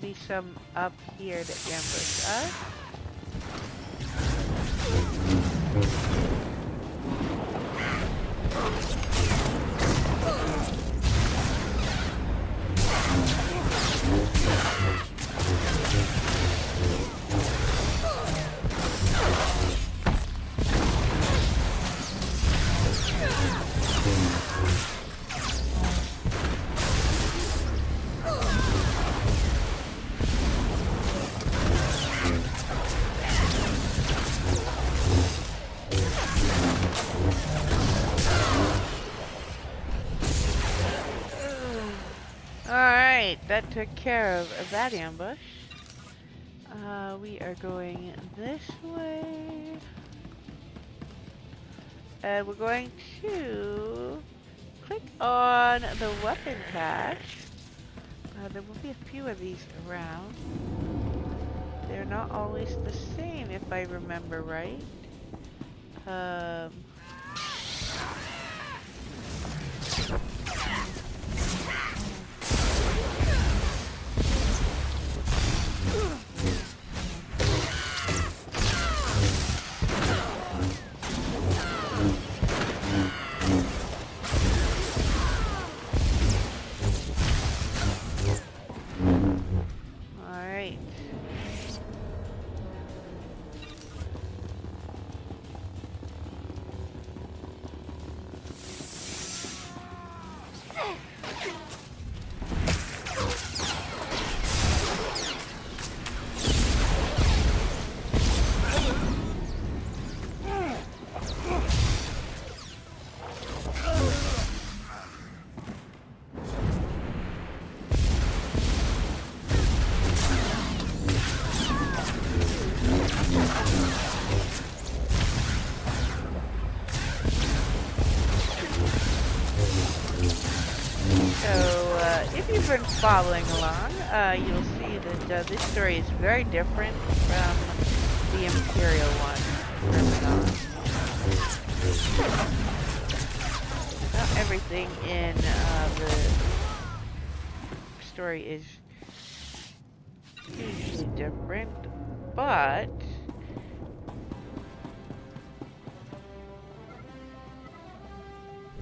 be some up here that ambush us. Alright, that took care of that ambush. We are going this way. And we're going to click on the weapon cache. There will be a few of these around. They're not always the same if I remember right. If you've been following along, you'll see that this story is very different from the Imperial one early on. Not everything in the story is hugely different, but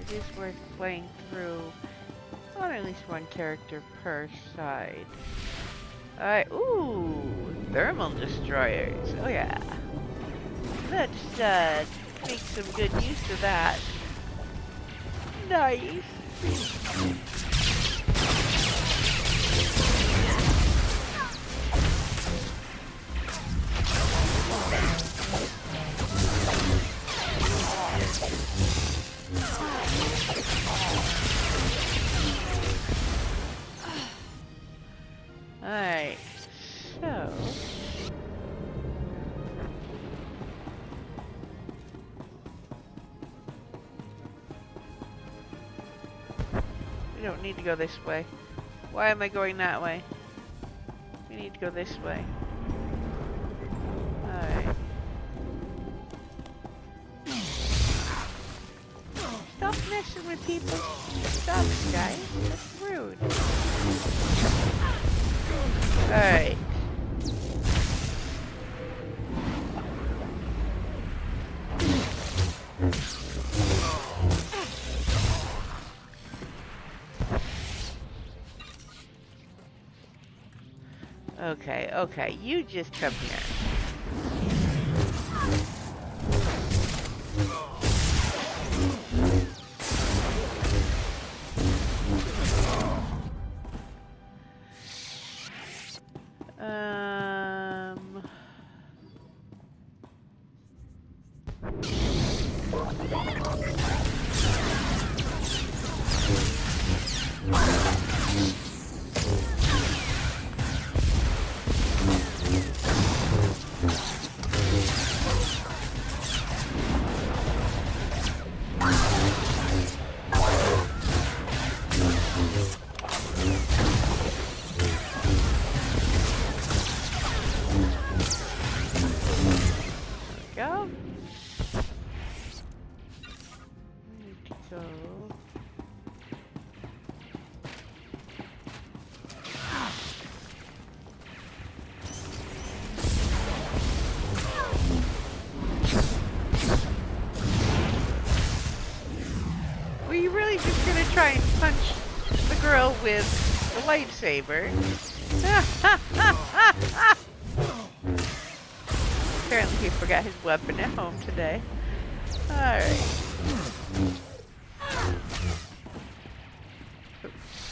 it is worth playing through on at least one character per side. Alright, ooh, thermal destroyers. Oh yeah. Let's make some good use of that. Nice. Alright, so we don't need to go this way. Why am I going that way? We need to go this way. Alright. Stop messing with people. Stop, guys. That's rude. Alright. Okay, okay, you just come here. with the lightsaber. Apparently he forgot his weapon at home today. Alright.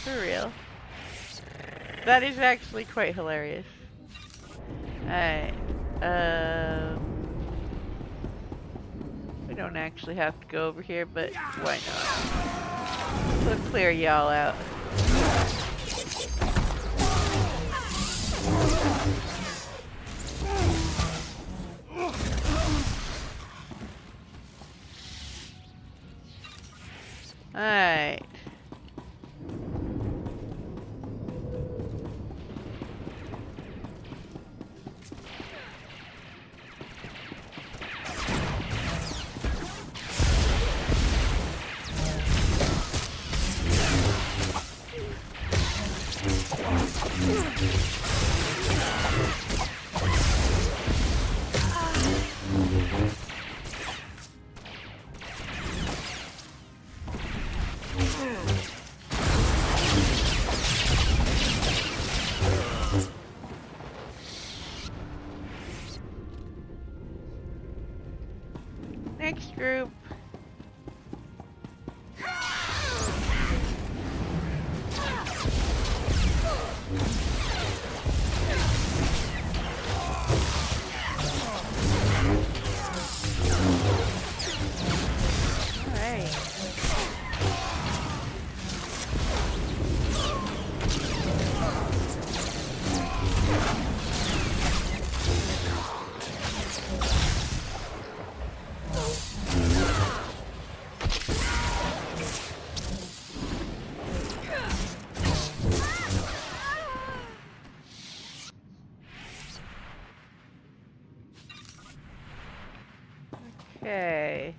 For real. That is actually quite hilarious. Alright. We don't actually have to go over here, but why not? We'll clear y'all out. Alright. Next group. Okay.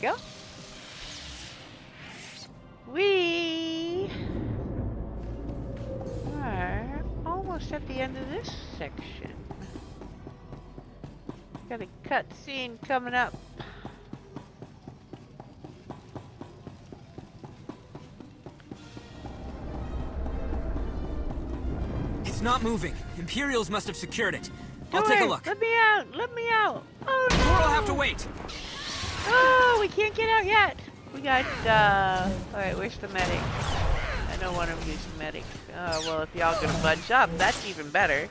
Go. We are almost at the end of this section. Got a cutscene coming up. It's not moving. Imperials must have secured it. I'll Don't take worry. a look. Let me out. Let me out. Oh no. We'll have to wait. Oh, we can't get out yet. We got, alright, where's the medic? I don't want to use the medic. Oh, well, if y'all gonna bunch up, that's even better.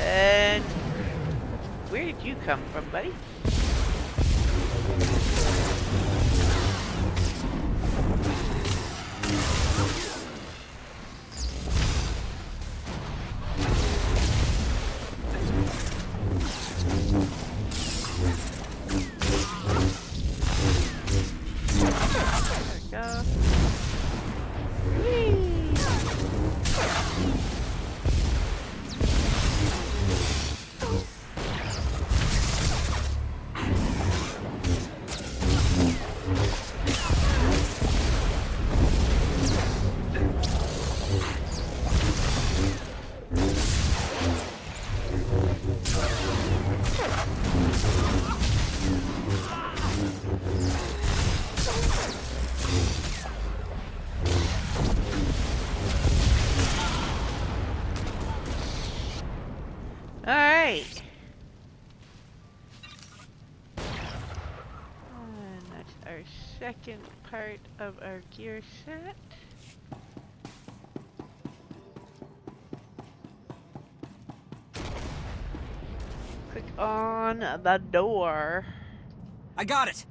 And where did you come from, buddy? There we go. second part of our gear set. Click on the door. I got it!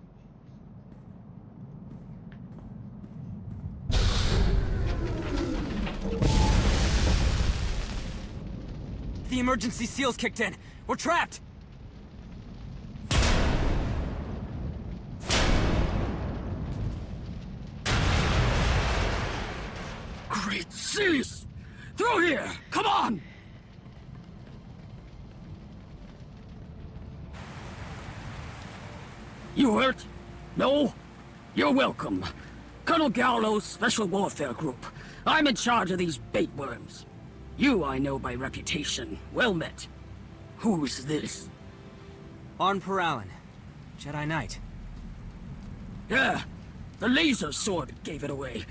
The emergency seals kicked in. We're trapped! Great seas! Through here! Come on! You hurt? No? You're welcome. Colonel Gallo's Special Warfare Group. I'm in charge of these bait worms. You I know by reputation. Well met. Who's this? Arn Peralin, Jedi Knight. Yeah, the laser sword gave it away.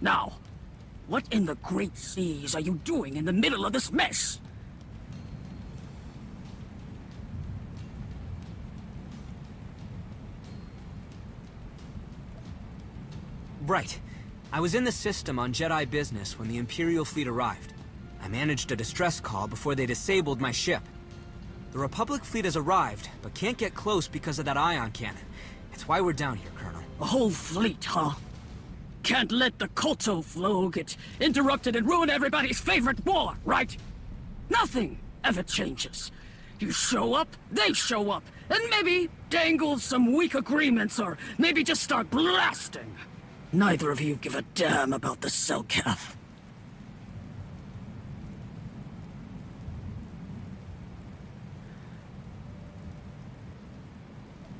Now, what in the Great Seas are you doing in the middle of this mess? Right. I was in the system on Jedi business when the Imperial fleet arrived. I managed a distress call before they disabled my ship. The Republic fleet has arrived, but can't get close because of that ion cannon. It's why we're down here, Colonel. A whole fleet, huh? Can't let the Koto flow get interrupted and ruin everybody's favorite war, right? Nothing ever changes. You show up, they show up, and maybe dangle some weak agreements or maybe just start blasting. Neither of you give a damn about the Selkath.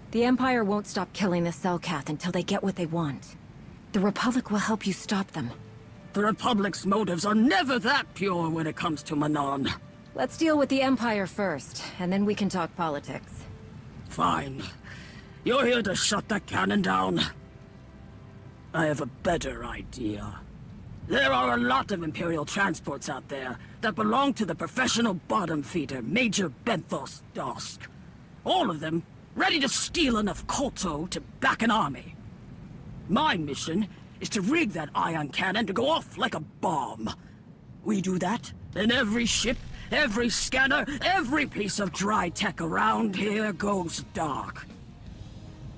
The Empire won't stop killing the Selkath until they get what they want. The Republic will help you stop them. The Republic's motives are never that pure when it comes to Manon. Let's deal with the Empire first, and then we can talk politics. Fine. You're here to shut the cannon down. I have a better idea. There are a lot of Imperial transports out there that belong to the professional bottom feeder, Major Benthos Dosk. All of them ready to steal enough Koto to back an army. My mission is to rig that ion cannon to go off like a bomb. We do that, and every ship, every scanner, every piece of dry tech around here goes dark.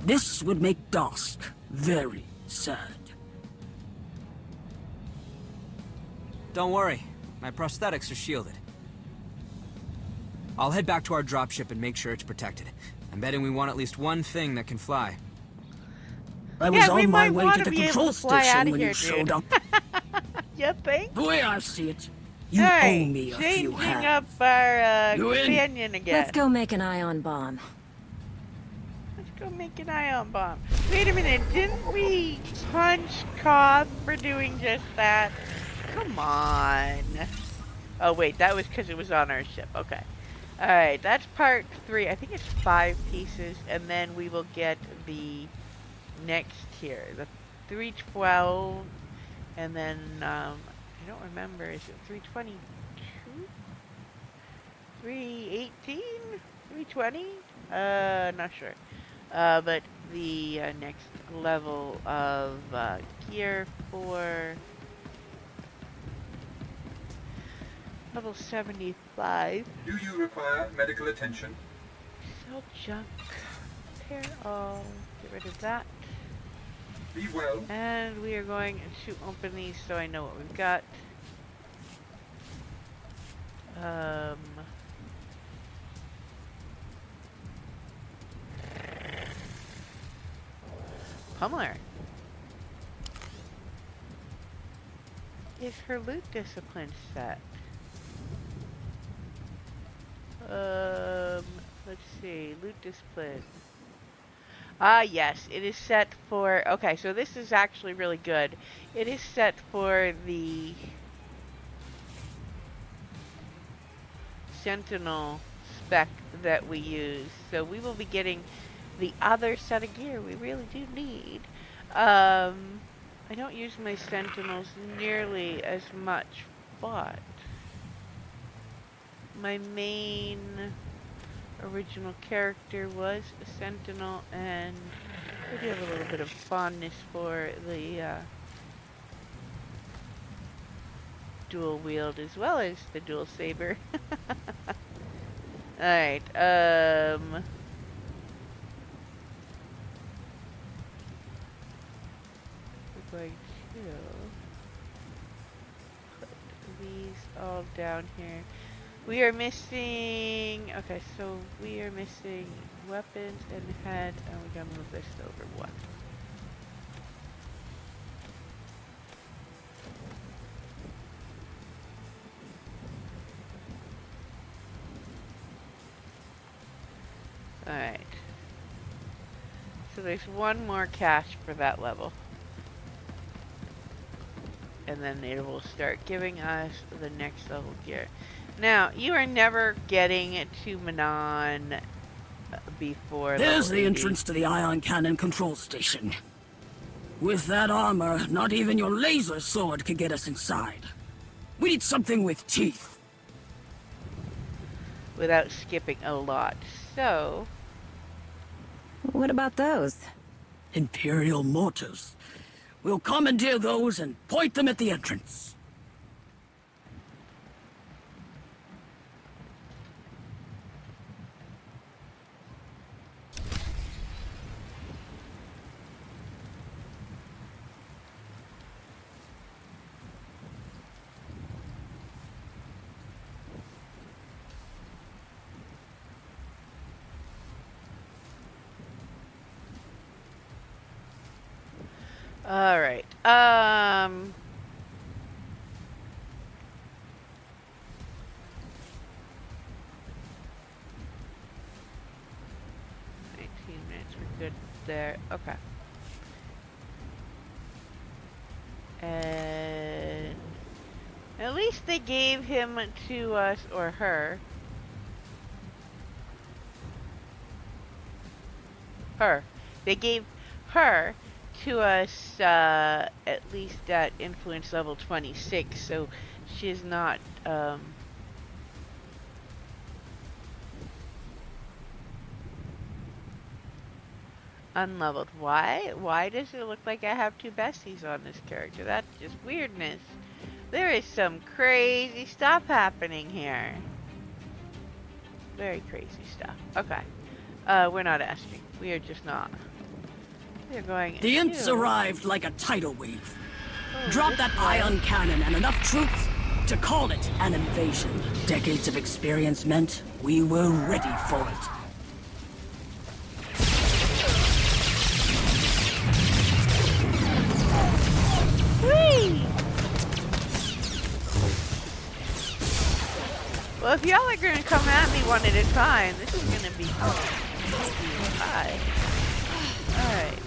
This would make Dosk very sad. Don't worry, my prosthetics are shielded. I'll head back to our dropship and make sure it's protected. I'm betting we want at least one thing that can fly. I was on my way to the control station when you showed up. You think? The way I see it, you owe me a few changing hands. up our companion again. Let's go make an ion bomb. Let's go make an ion bomb. Wait a minute, didn't we punch Koth for doing just that? Come on. Oh wait, that was because it was on our ship. Okay. Alright, that's part 3. I think it's 5 pieces, and then we will get the next here. The 312, and then, I don't remember, is it 322? 318? 320? Not sure. But the next level of gear for level 75. Do you require medical attention? Sell junk. Repair all. Get rid of that. Be well. And we are going to open these so I know what we've got. Pummeler. Is her loot discipline set? Let's see, loot discipline. Ah, yes, it is set for, okay, so this is actually really good. It is set for the Sentinel spec that we use. So we will be getting the other set of gear we really do need. I don't use my Sentinels nearly as much, but my main original character was a Sentinel, and I do have a little bit of fondness for the dual wield as well as the dual saber. Alright, we're going to put these all down here. We are missing, okay, so we are missing weapons and head, and we gotta move this over one. Alright. So there's one more cache for that level. And then it will start giving us the next level gear. Now, you are never getting to Manon before There's level the 80. entrance to the ion cannon control station. With that armor, not even your laser sword could get us inside. We need something with teeth. Without skipping a lot. So... What about those? Imperial mortars. We'll commandeer those and point them at the entrance. Alright, 19 minutes, we're good there. Okay. And at least they gave him to us, or her. Her. They gave her to us at least at influence level 26, so she's not unleveled. Why does it look like I have two besties on this character? That's just weirdness. There is some crazy stuff happening here. Very crazy stuff. Okay. We're not asking. We are just not. We're going The imps arrived like a tidal wave. Drop that ion cannon and enough troops to call it an invasion. Decades of experience meant we were ready for it. Whee! Well, if y'all are gonna come at me one at a time, this is gonna be high. Alright.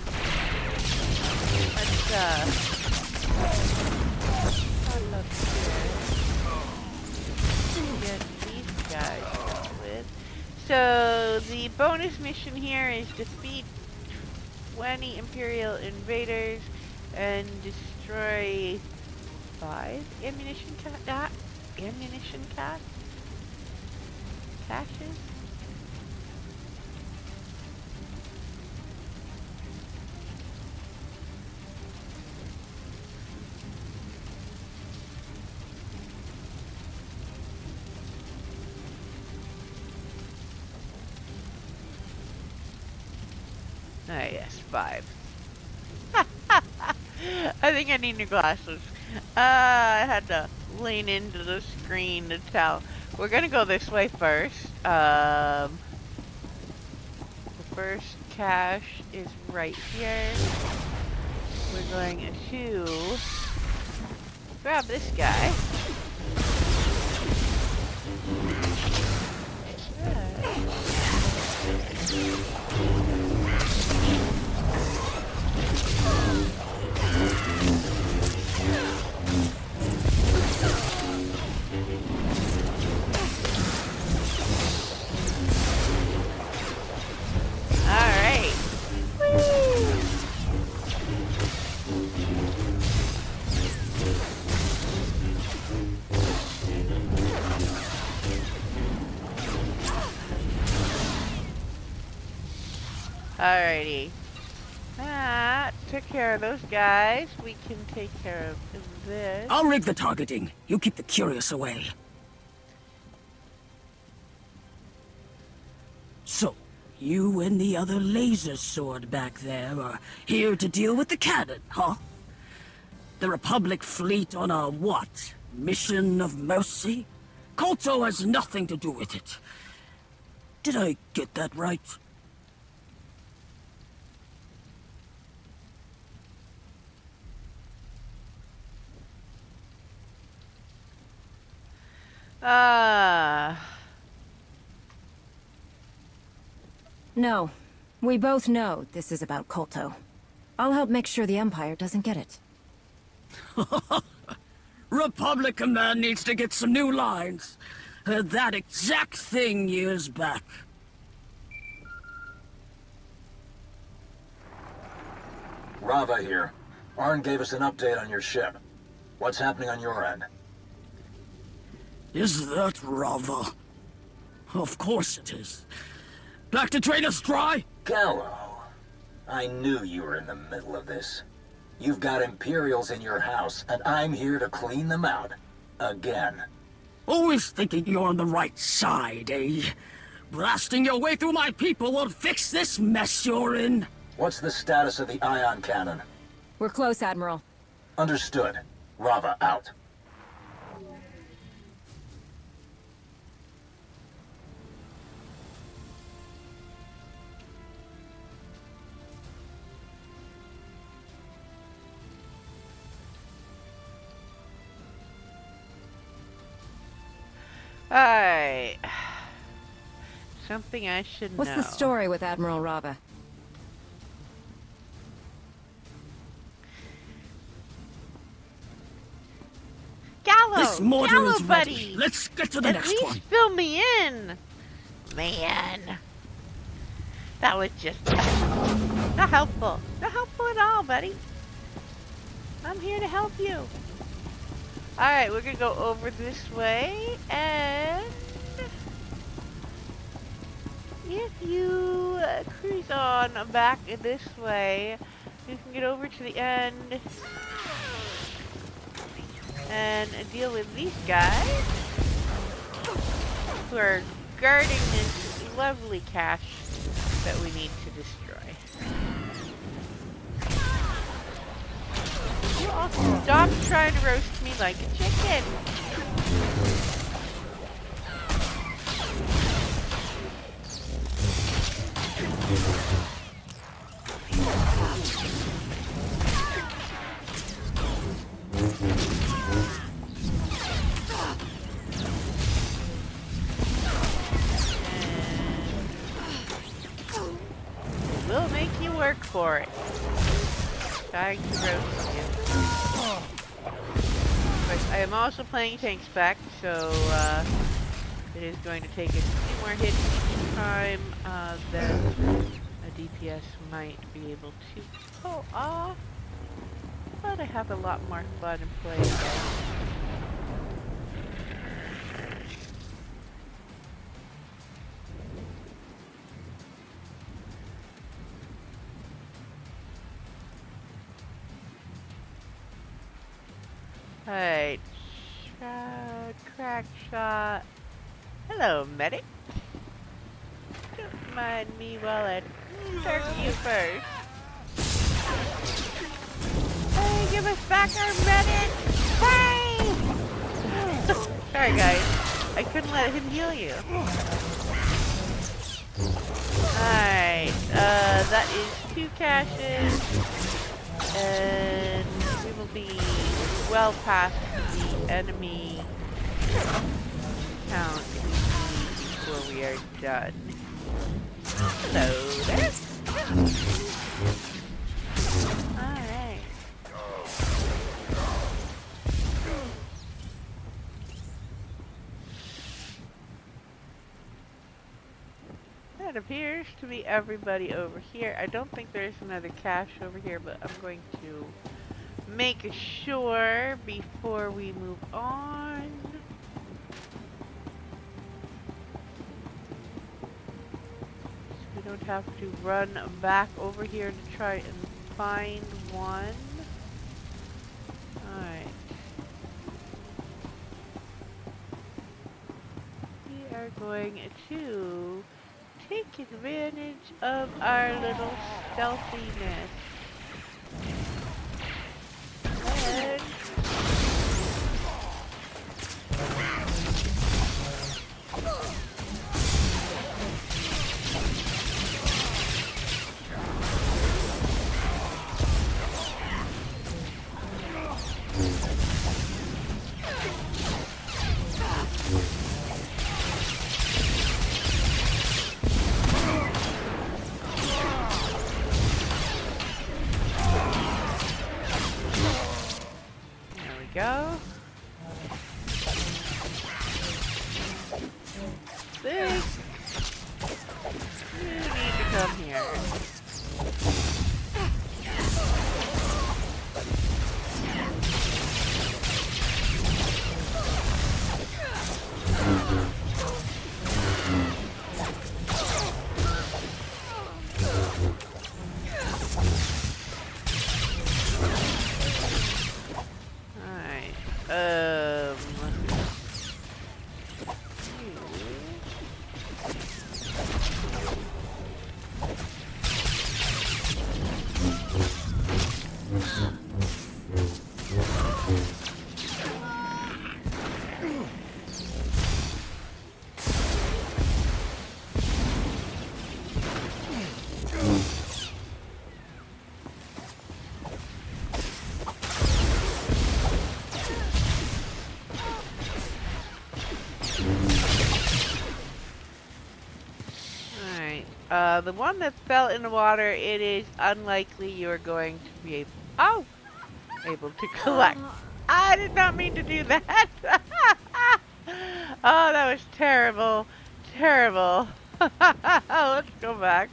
Let's get these guys dealt with. So the bonus mission here is defeat 20 Imperial invaders and destroy 5 ammunition caches? Ah, yes, 5. I think I need new glasses. I had to lean into the screen to tell. We're gonna go this way first. The first cache is right here. We're going to grab this guy. Alright. Alrighty. That took care of those guys. We can take care of this. I'll rig the targeting. You keep the curious away. So, you and the other laser sword back there are here to deal with the cannon, huh? The Republic fleet on a what? Mission of mercy? Kolto has nothing to do with it. Did I get that right? No. We both know this is about Kolto. I'll help make sure the Empire doesn't get it. Republic Command needs to get some new lines. Heard that exact thing years back. Rava here. Arn gave us an update on your ship. What's happening on your end? Is that Rava? Of course it is. Back to drain us dry? Gallo, I knew you were in the middle of this. You've got Imperials in your house, and I'm here to clean them out. Again. Always thinking you're on the right side, eh? Blasting your way through my people won't fix this mess you're in. What's the status of the ion cannon? We're close, Admiral. Understood. Rava out. Alright. Something I should know. What's the story with Admiral Rava? Gallo! This mortar Gallo, is ready. buddy! Let's get to the next one. At least fill me in! Man. That was just not helpful. Not helpful at all, buddy. I'm here to help you. Alright, we're gonna go over this way, and if you cruise on back this way, you can get over to the end and deal with these guys who are guarding this lovely cache that we need to destroy. You also stop trying to roast me like a chicken. We'll make you work for it. Trying to roast you. But I am also playing tank spec, so it is going to take a few more hits each time than a DPS might be able to pull off. But I have a lot more fun in playing it. Alright, Shroud, Crack Shot. Hello, medic. Don't mind me while I turn you first. Hey, give us back our medic! Hey! Sorry guys, I couldn't let him heal you. Alright, that is 2 caches, and we will be well past the enemy count before we are done. Hello there. Alright. That appears to be everybody over here. I don't think there's another cache over here, but I'm going to make sure before we move on. So we don't have to run back over here to try and find one. Alright. We are going to take advantage of our little stealthiness. And go. This. You need to come here. The one that fell in the water, it is unlikely you're going to be able to collect. I did not mean to do that. Oh, that was terrible. Terrible. Let's go back.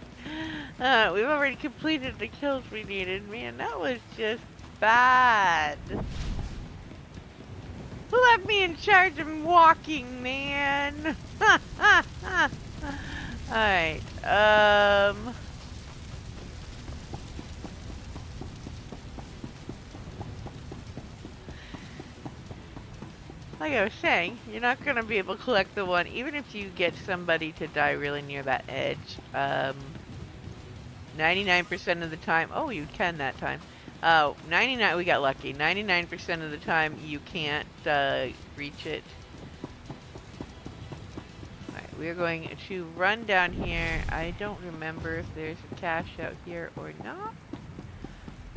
We've already completed the kills we needed. Man, that was just bad. Who left me in charge of walking, man? Alright, like I was saying, you're not going to be able to collect the one, even if you get somebody to die really near that edge. 99% of the time, oh, you can that time. 99, we got lucky. 99% of the time, you can't, reach it. Alright, we're going to run down here. I don't remember if there's a cache out here or not.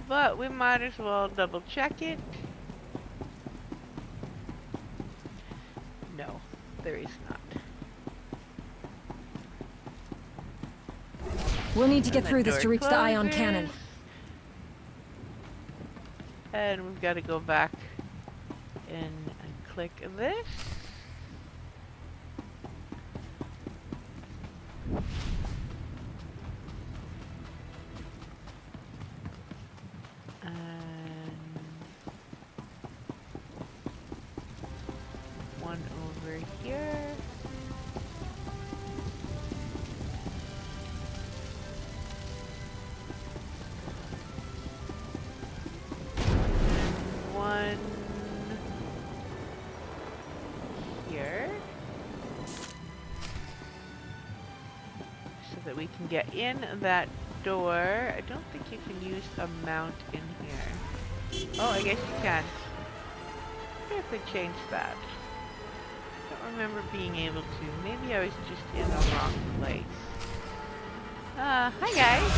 But we might as well double check it. No, there is not. We'll need to get through this to reach the ion cannon. And we've got to go back and click this. And one over here. One here, so that we can get in that door. I don't think you can use a mount in here. Oh, I guess you can. I wonder if they changed that. I don't remember being able to. Maybe I was just in the wrong place. Hi guys!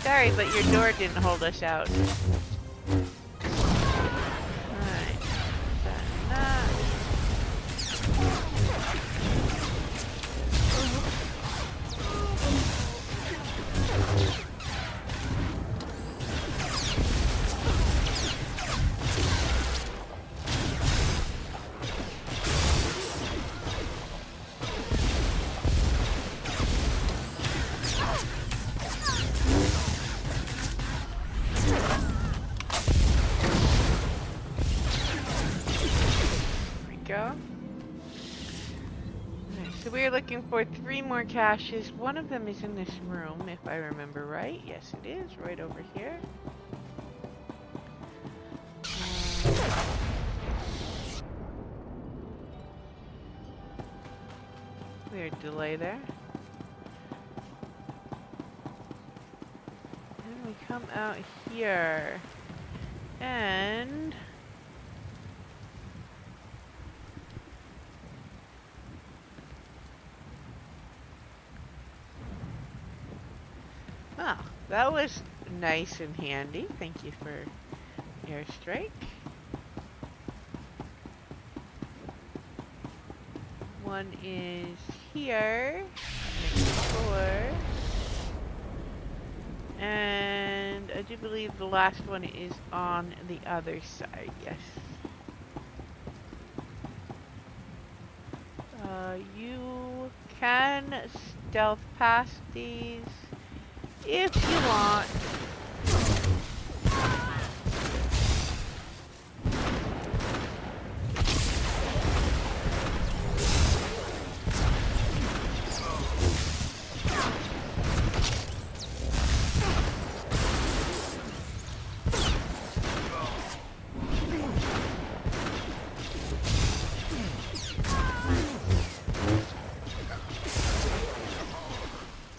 Sorry, but your door didn't hold us out. Alright. Done that. So we're looking for 3 more caches. One of them is in this room, if I remember right. Yes, it is, right over here. Weird delay there. And we come out here. And... oh, that was nice and handy. Thank you for airstrike. One is here, next door. And I do believe the last one is on the other side, yes. You can stealth past these if you want.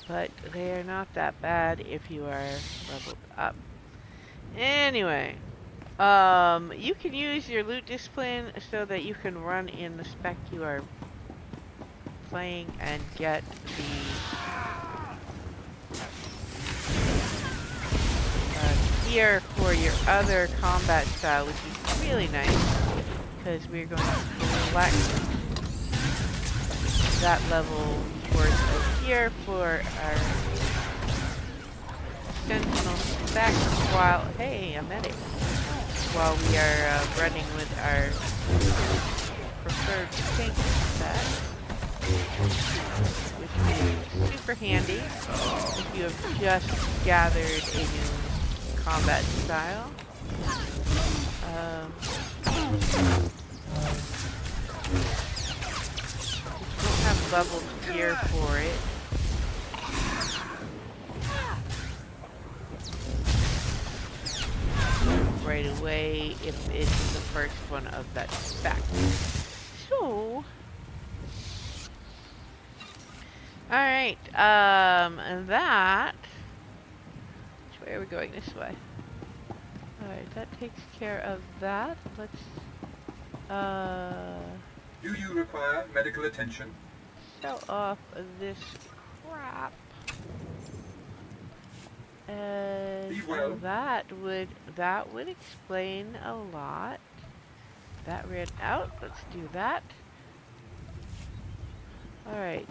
But they are not that bad if you are leveled up. Anyway, you can use your loot discipline so that you can run in the spec you are playing and get the gear for your other combat style, which is really nice because we're going to select that level worth of gear for our sentinel spec while, hey, a medic, while we are running with our preferred tank spec, which is super handy if you have just gathered a new combat style. Don't have leveled gear for it. Right away if it's the first one of that spec. So, alright, and that, which way are we going? This way. Alright, that takes care of that. Let's, do you require medical attention? Sell off this crap. And well. that would explain a lot. That ran out. Let's do that. Alright.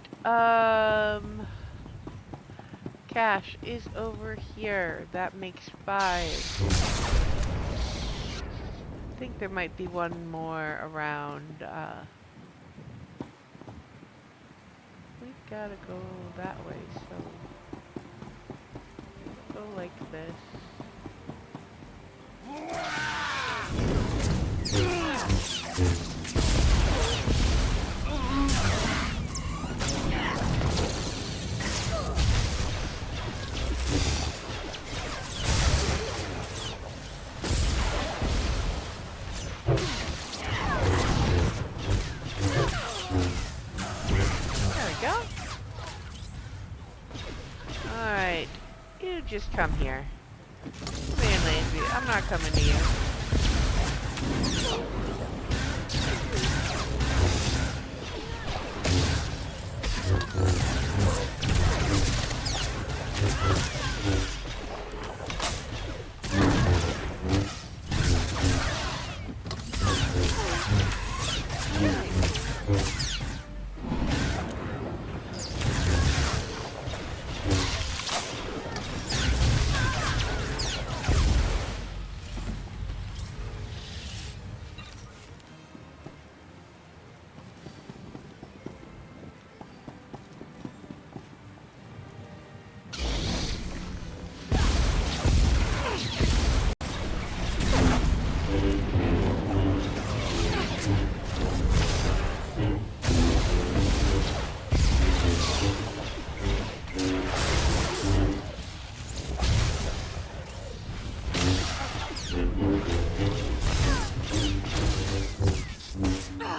Cash is over here. That makes 5. I think there might be one more around. We gotta go that way, so go like this. Alright, you just come here. Come in, Lazy. I'm not coming to you.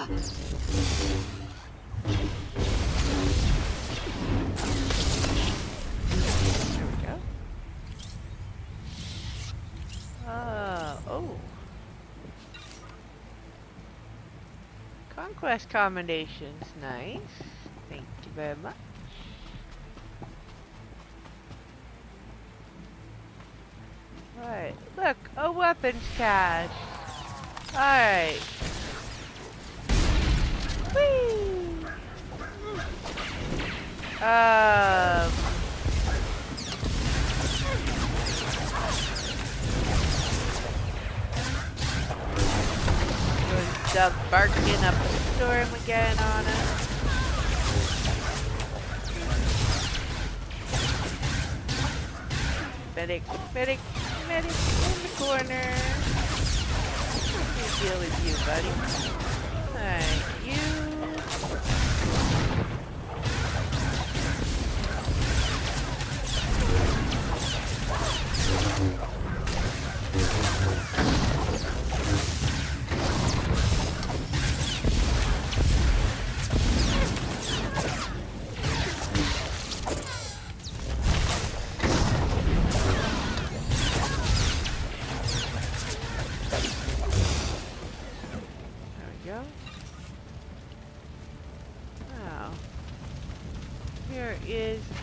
go. Oh. Conquest commendations, nice. Thank you very much. Right, look, a weapons cache. Alright. Whee! Was barking up a storm again on us. Medic in the corner. Let's deal with you, buddy. Alright, you.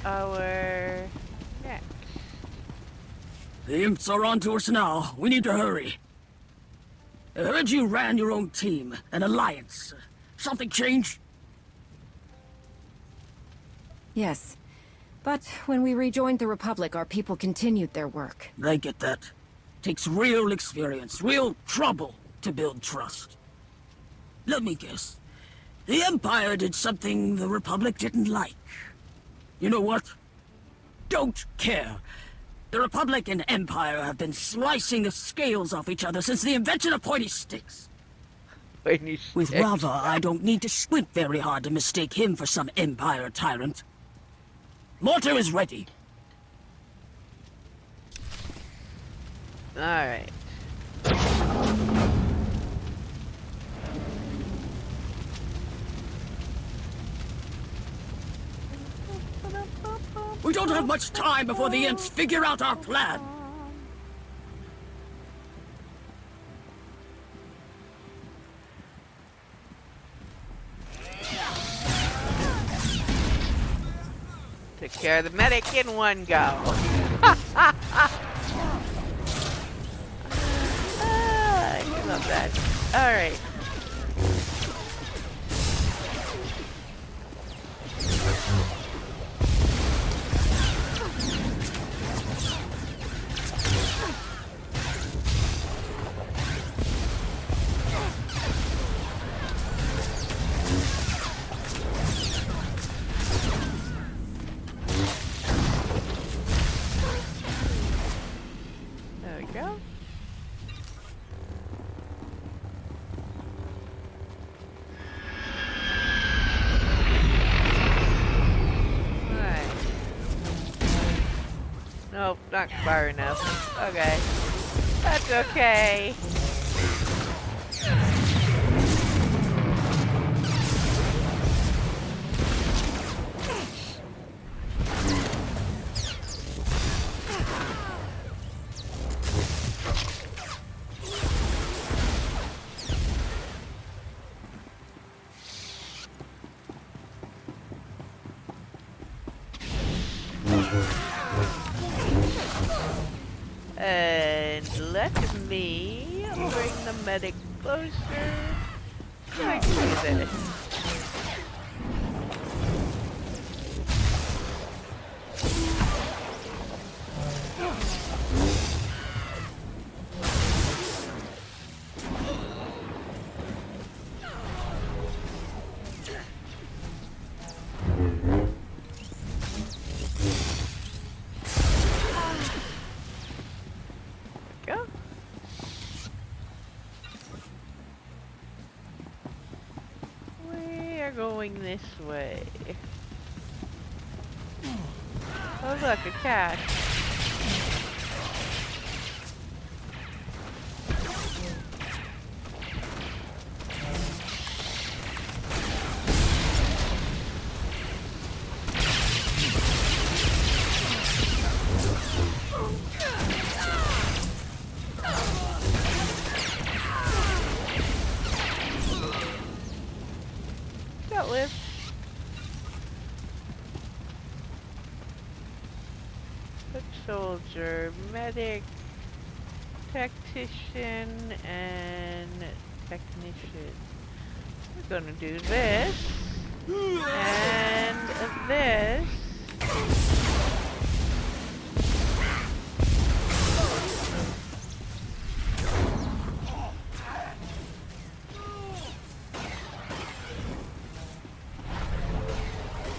Our next. The imps are on to us now. We need to hurry. I heard you ran your own team, an alliance. Something changed? Yes. But when we rejoined the Republic, our people continued their work. I get that. Takes real experience, real trouble to build trust. Let me guess. The Empire did something the Republic didn't like. You know what? Don't care. The Republic and Empire have been slicing the scales off each other since the invention of pointy sticks. With Rava, I don't need to squint very hard to mistake him for some Empire tyrant. Mortar is ready. Alright. We don't have much time before the imps figure out our plan. Took care of the medic in one go. I love that. Alright. Nope, not far enough. Okay. That's okay. And let me bring the medic closer. I can do this. Going this way. Oh look, a cat. got lifts. Foot soldier, medic, tactician, and technician. We're gonna do this. And this.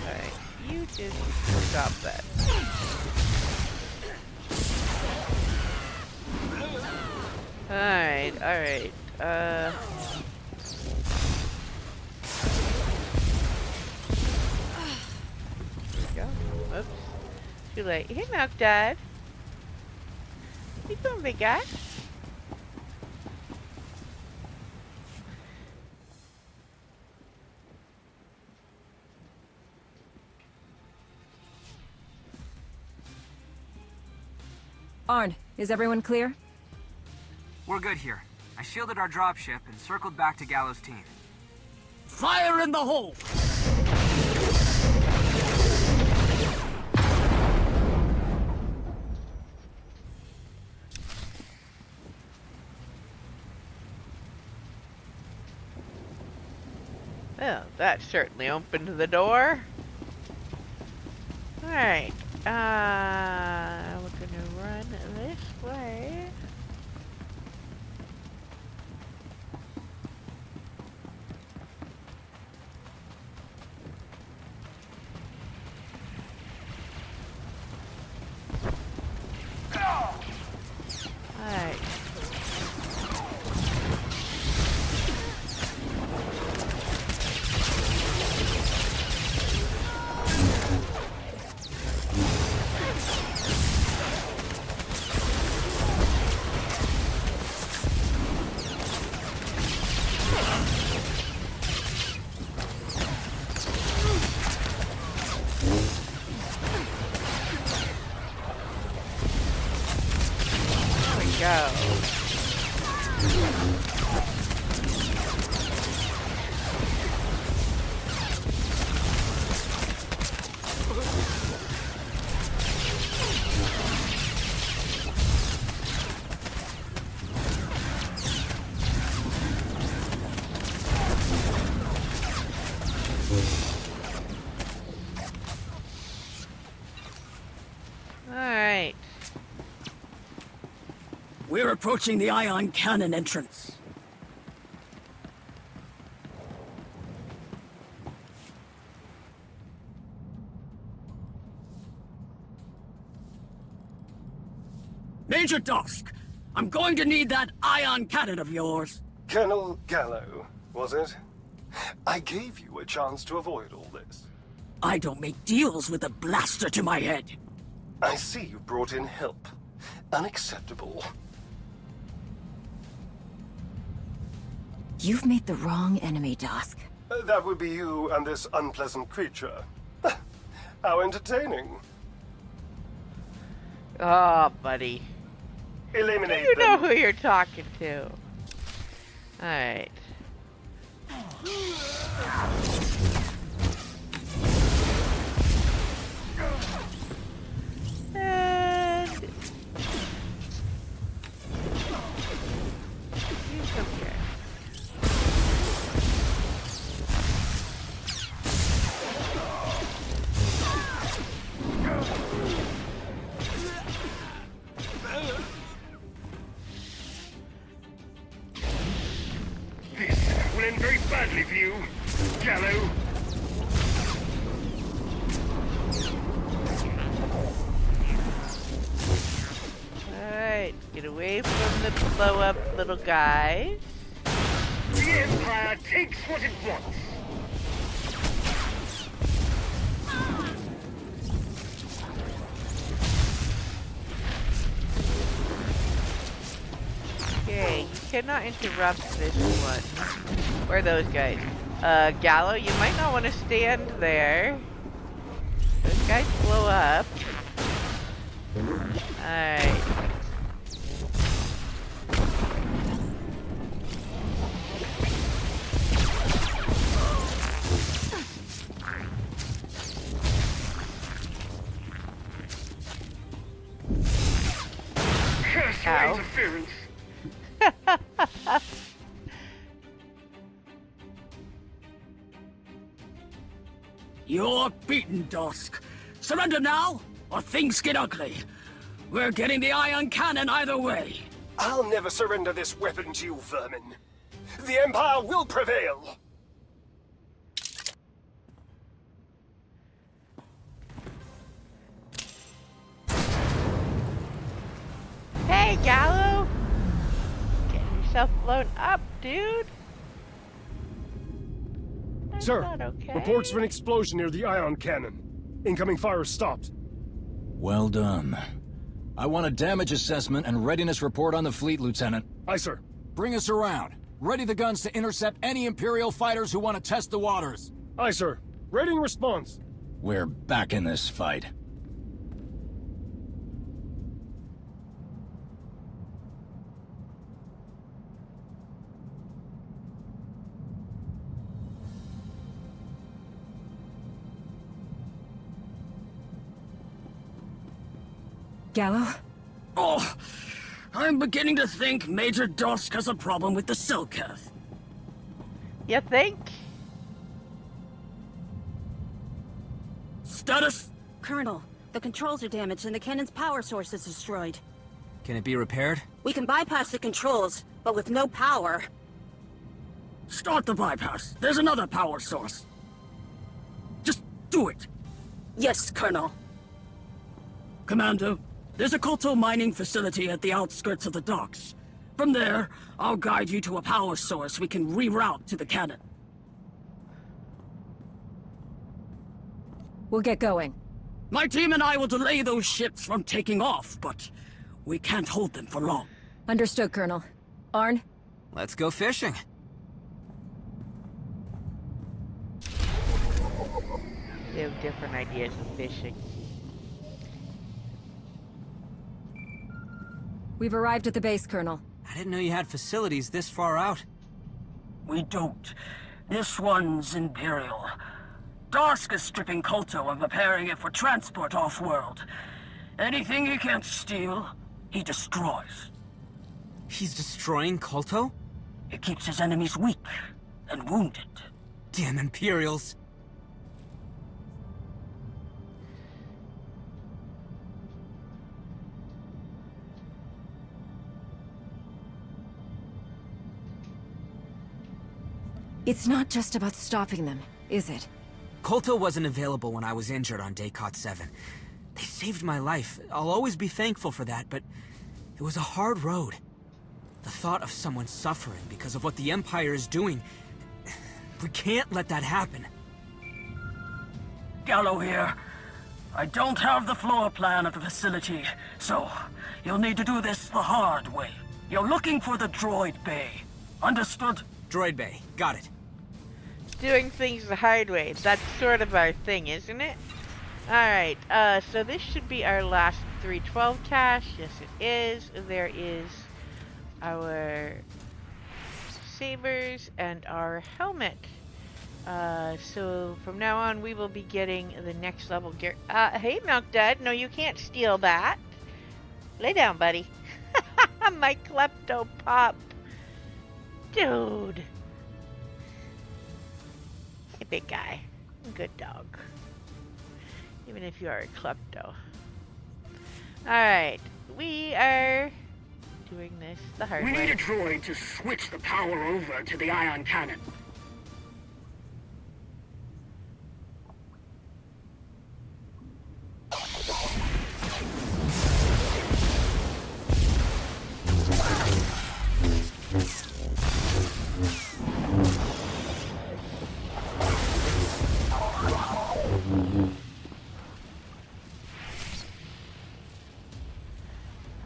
Alright, you just stop that. Alright. There we go. Oops. Too late. Hey, Milk Dad. What you doing, big guy? Arn, is everyone clear? We're good here. I shielded our dropship and circled back to Gallo's team. Fire in the hole! Well, that certainly opened the door. Alright, we're gonna run this way. Alright. Go. Alright. We're approaching the ion cannon entrance. Major Dusk, I'm going to need that ion cannon of yours. Colonel Gallo, was it? I gave you a chance to avoid all this. I don't make deals with a blaster to my head. I see you brought in help. Unacceptable. You've made the wrong enemy, Dusk. That would be you and this unpleasant creature. How entertaining. Oh, buddy. Eliminate You know them. who you're talking to. Alright. And you come here. This will end very badly for you, Gallo. Alright, get away from the blow up little guys. The Empire takes what it wants. Okay, you cannot interrupt this one. Or those guys. Gallo, you might not want to stand there. Those guys blow up. Alright. You're beaten, Dusk. Surrender now, or things get ugly. We're getting the ion cannon either way. I'll never surrender this weapon to you, vermin. The Empire will prevail! Hey, Gallo! Getting yourself blown up, dude. That's Sir, not okay. reports of an explosion near the ion cannon. Incoming fire is stopped. Well done. I want a damage assessment and readiness report on the fleet, Lieutenant. Aye, sir. Bring us around. Ready the guns to intercept any Imperial fighters who want to test the waters. Aye, sir. Rating response. We're back in this fight. Gallo? Oh, I'm beginning to think Major Dusk has a problem with the Silketh. You think? Status? Colonel, the controls are damaged and the cannon's power source is destroyed. Can it be repaired? We can bypass the controls, but with no power. Start the bypass. There's another power source. Just do it. Yes, Colonel. Commander, there's a Kolto mining facility at the outskirts of the docks. From there, I'll guide you to a power source we can reroute to the cannon. We'll get going. My team and I will delay those ships from taking off, but we can't hold them for long. Understood, Colonel. Arn? Let's go fishing. They have different ideas of fishing. We've arrived at the base, Colonel. I didn't know you had facilities this far out. We don't. This one's Imperial. Dusk is stripping Kolto and preparing it for transport off-world. Anything he can't steal, he destroys. He's destroying Kolto? It keeps his enemies weak and wounded. Damn Imperials. It's not just about stopping them, is it? Kolto wasn't available when I was injured on Daycott 7. They saved my life. I'll always be thankful for that, but it was a hard road. The thought of someone suffering because of what the Empire is doing... We can't let that happen. Gallo here. I don't have the floor plan of the facility, so you'll need to do this the hard way. You're looking for the droid bay. Understood? Droid bay. Got it. Doing things the hard way. That's sort of our thing, isn't it? Alright, so this should be our last 312 cache. Yes, it is. There is our sabers and our helmet. So from now on, we will be getting the next level gear. Hey, Milk Dud. No, you can't steal that. Lay down, buddy. My klepto pop. Dude. Hey, big guy. Good dog. Even if you are a klepto. Alright. We are doing this the hard way. We need a droid to switch the power over to the ion cannon.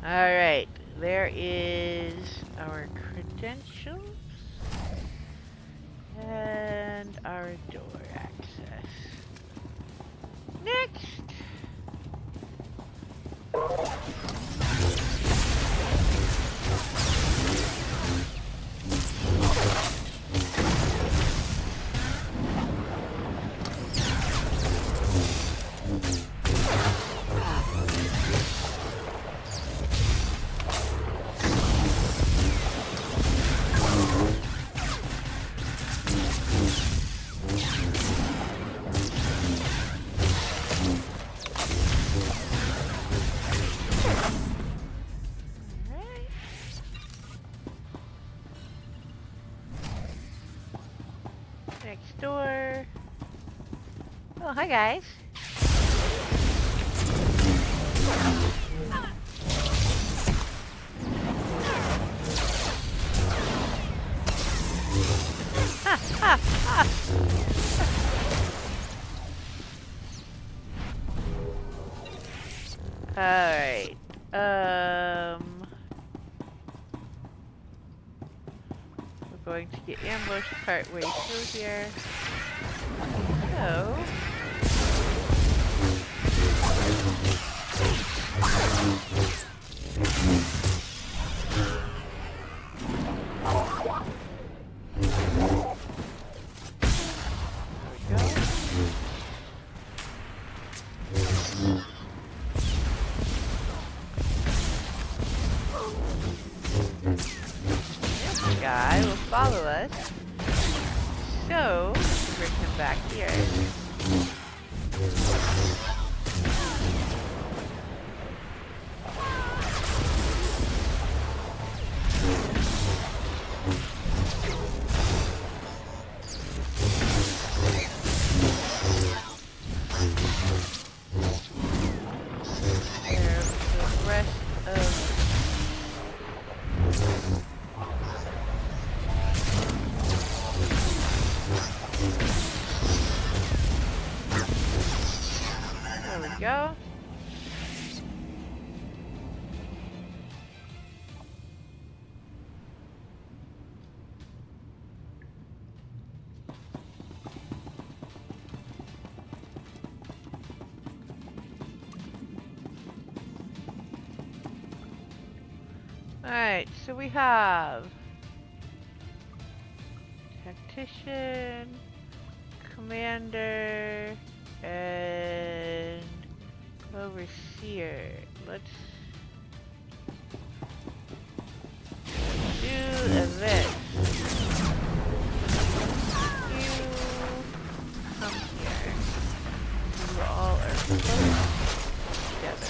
Alright, there is our credentials and our door access. Next! Next door. Oh, hi guys. Alright. We're going to get ambushed partway through here. So... guy will follow us, so bring him back here. Go. Alright, so we have tactician, commander, and overseer. Let's do this. You come here. You all are close together.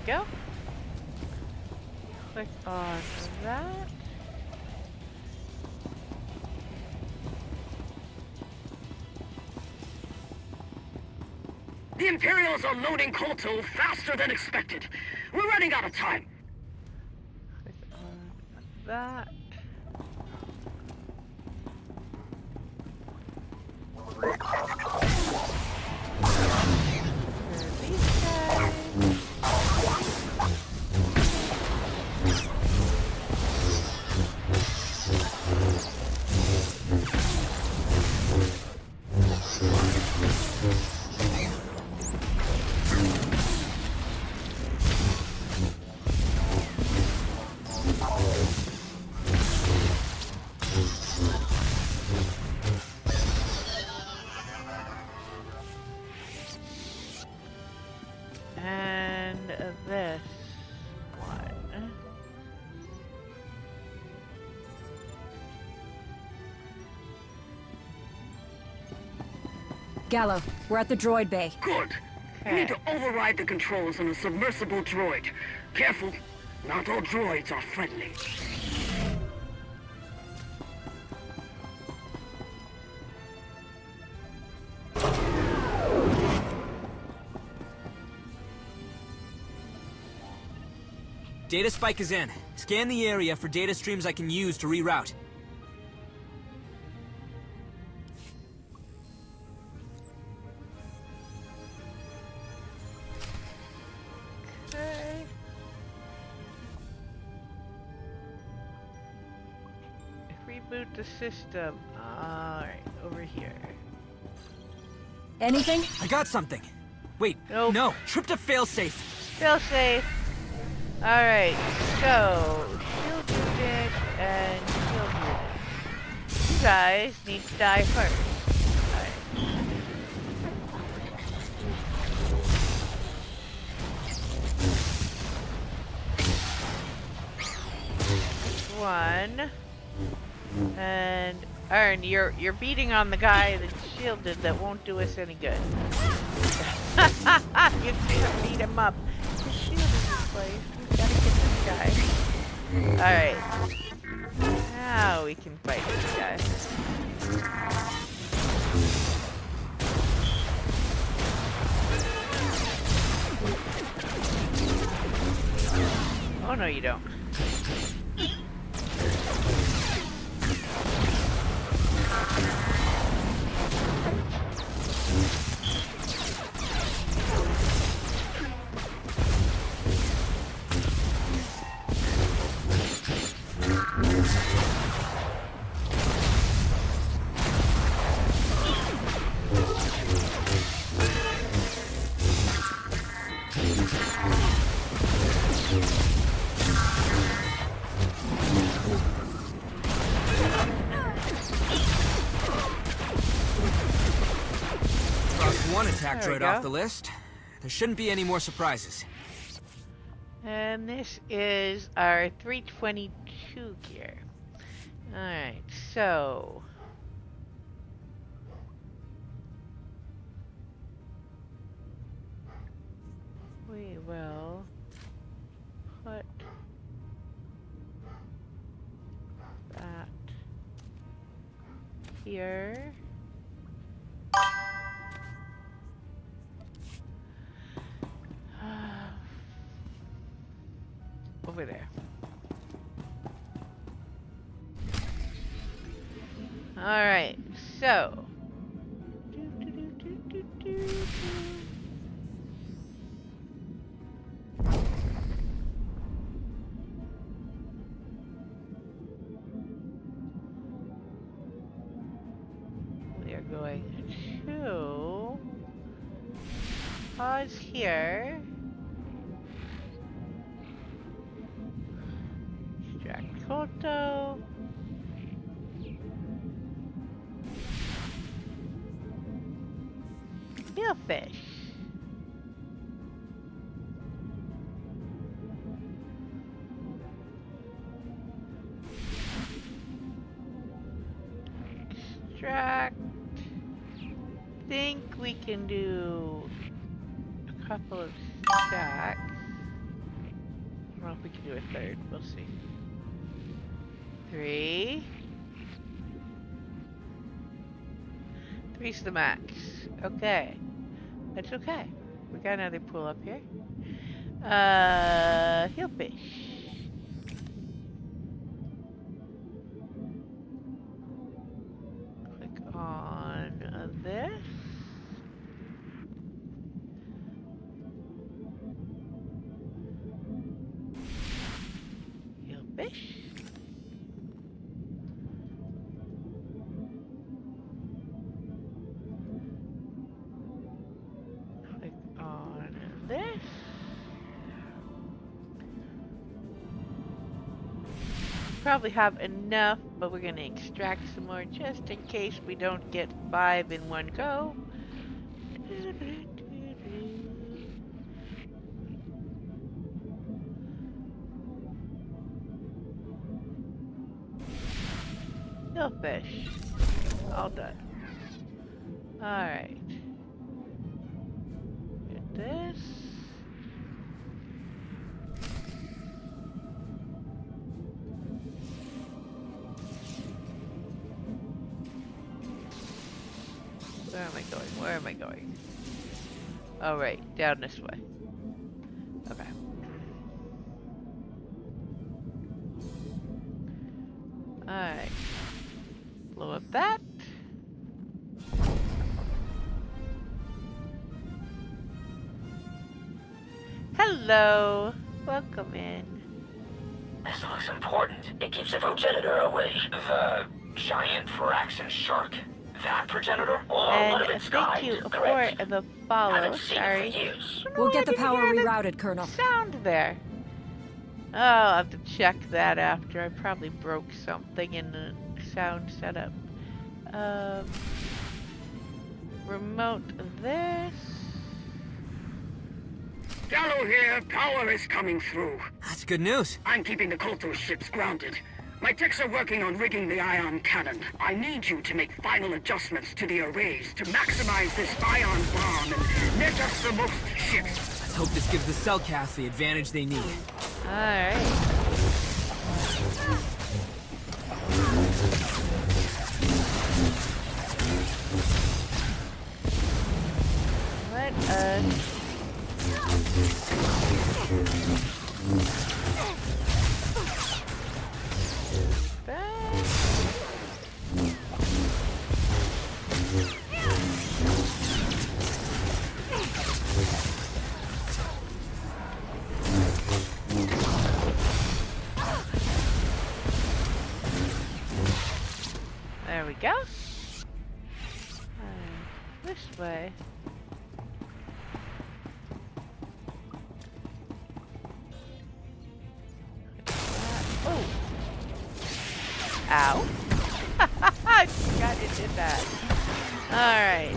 Go. Click on that. The Imperials are loading Kolto faster than expected. We're running out of time. Click on that. These guys. And this one. Gallo, we're at the droid bay. Good. You need to override the controls on a submersible droid. Careful, not all droids are friendly. Data spike is in. Scan the area for data streams I can use to reroute. Okay. Reboot the system. Alright, over here. Anything? I got something. Wait, nope. No, trip to failsafe. Failsafe. Alright, so shield unit and shield unit. You guys need to die first. One. And Aaron, you're beating on the guy that's shielded that won't do us any good. You can't beat him up. His shield is in place. We gotta get this guy. Alright. Now we can fight this guy. Oh no, you don't. One attack droid off the list. There shouldn't be any more surprises. And this is our 322 gear. Alright, so... we will put that here. Over there. Alright, so. We are going to pause here. Rakghouls. Fish. Extract. Think we can do a couple of stacks. I don't know if we can do a third. We'll see. 3. 3's the max. Okay. That's okay. We got another pool up here. Hillfish. Click on this. Hillfish. This. Probably have enough, but we're gonna extract some more just in case we don't get 5 in one go. No fish. All done. Alright. this. Where am I going? Where am I going? Oh, right. Down this way. Okay. Alright. Blow up that. Hello. Welcome in. This looks important. It keeps the progenitor away. The giant Faraxan shark. That progenitor? Or one of its Thank kind, you correct? for the follow. Haven't seen Sorry. it for years. We'll get the power rerouted, Colonel. Sound there. Oh, I'll have to check that after. I probably broke something in the sound setup. Remote this. Gallo here, power is coming through. That's good news. I'm keeping the Kolto ships grounded. My techs are working on rigging the ion cannon. I need you to make final adjustments to the arrays to maximize this ion bomb and net us the most ships. Let's hope this gives the Cellcast the advantage they need. Alright. Let us... There we go. This way. Oh! Ow. I forgot it did that. Alright,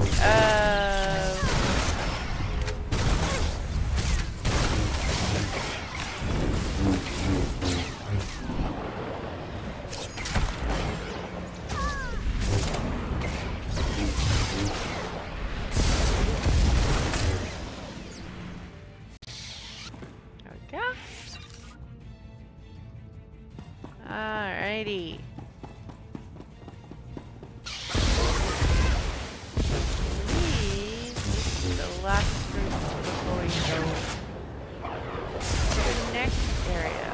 there we go. Alrighty. The last group before we go to the next area.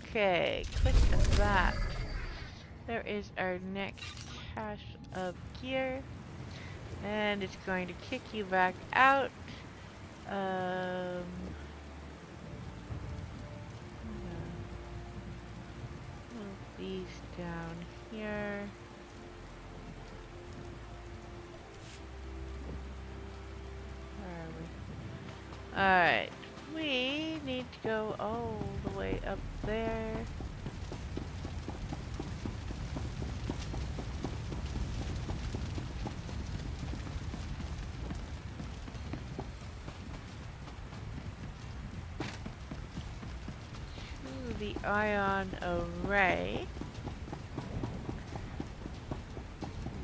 Okay, click that. There is our next cache of gear. And it's going to kick you back out. Move these down here. Where are we? Alright. We need to go all the way up there. To the ion array.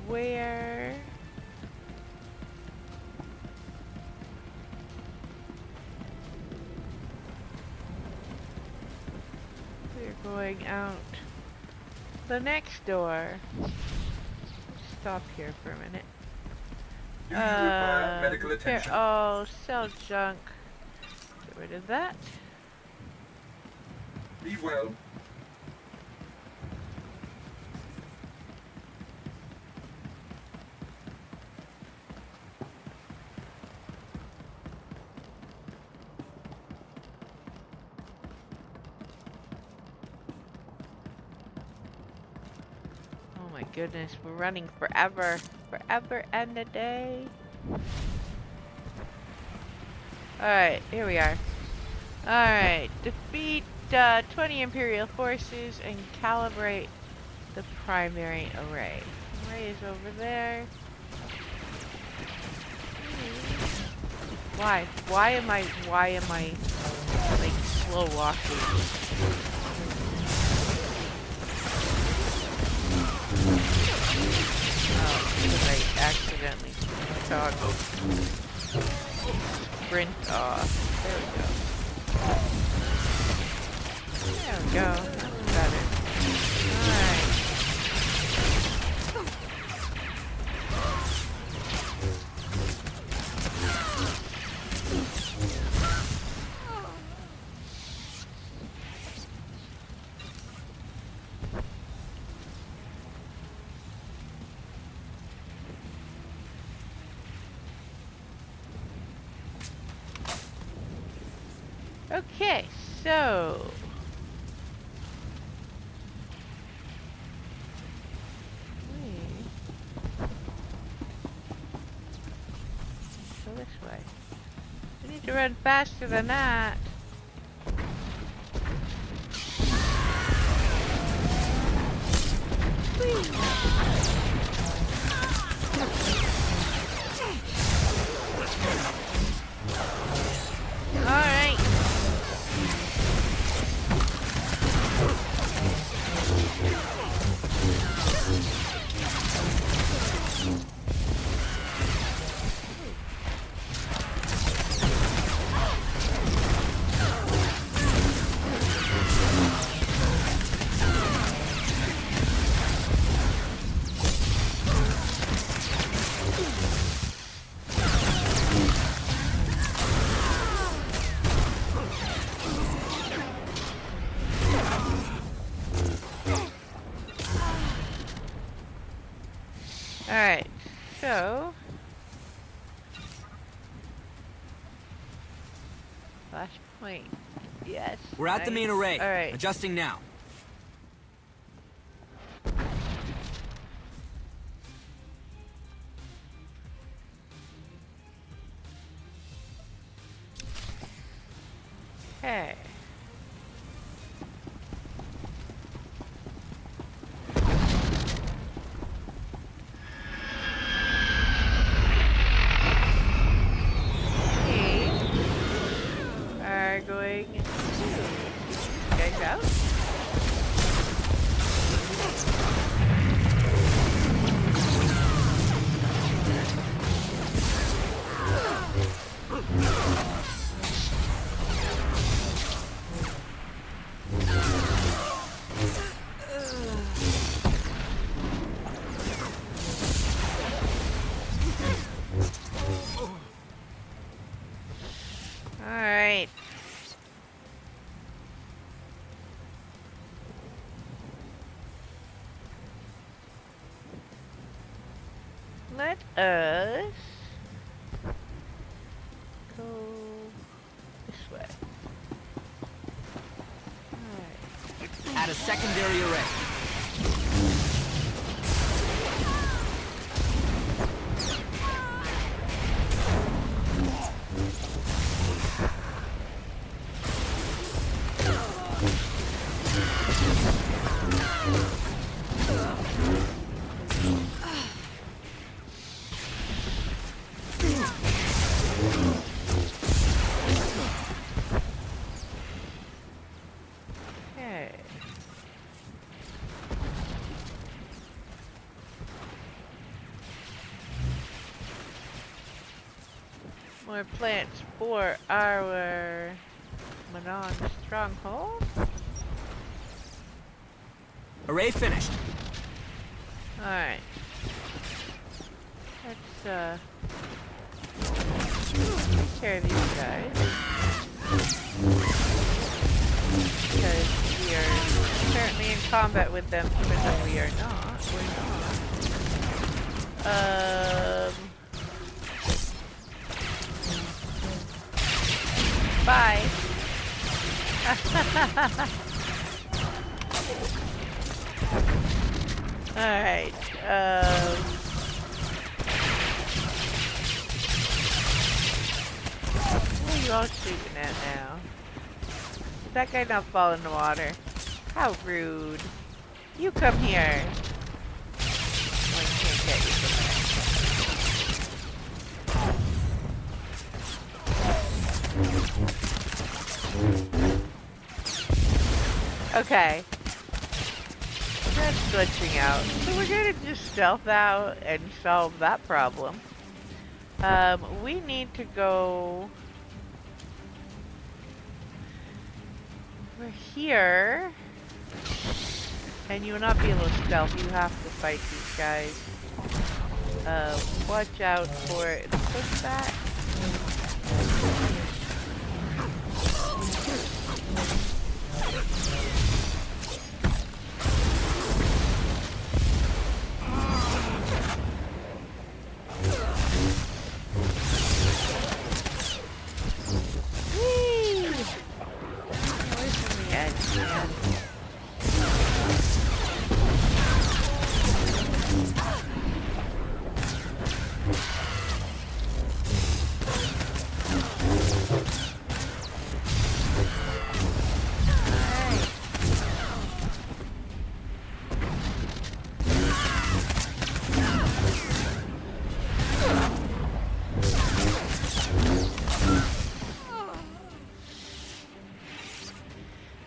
Where... going out the next door. Stop here for a minute. Do you require medical attention? Oh, sell junk. Get rid of that. Be well. goodness, we're running forever. Forever and a day. Alright, here we are. Alright, defeat 20 Imperial forces and calibrate the primary array. Array is over there. Why? Why am I like slow walking? Oh, because I accidentally toggled sprint off. There we go. There we go. That's better. Alright. Okay, so go this way. We need to run faster than that. Alright. Alright, so flashpoint. Yes. We're at the main array. Alright. Adjusting now. Okay. Going to guys out. All right. Let us go this way. Alright. Add a secondary array. More plants for our Manon stronghold. Array finished. Alright. Let's take care of these guys. Because we are currently in combat with them, even though we are not. We're not. Bye. Alright. What are you all shooting at now? Did that guy not fall in the water? How rude. You come here. Oh, I can't get you from there. Okay. That's glitching out. So we're gonna just stealth out and solve that problem. We need to go... We're here. And you will not be able to stealth. You have to fight these guys. Watch out for the pushback.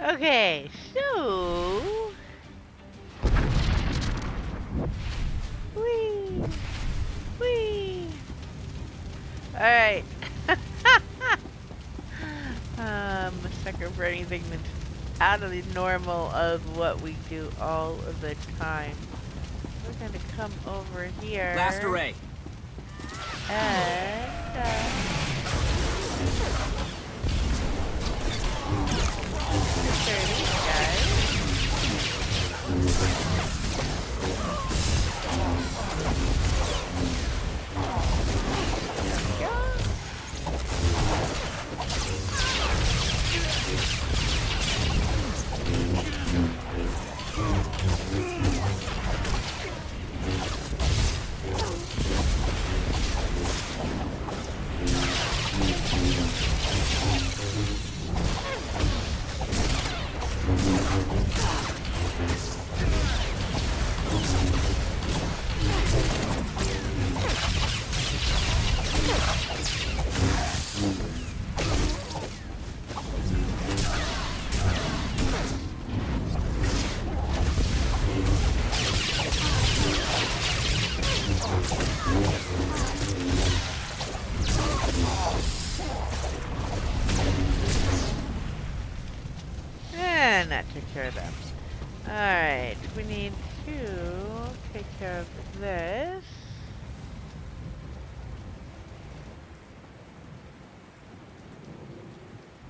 Okay, so... Whee! Whee! Alright. A sucker for anything that's out of the normal of what we do all of the time. We're gonna come over here. Blast array. And, these guys. And that took care of them. Alright, we need to take care of this.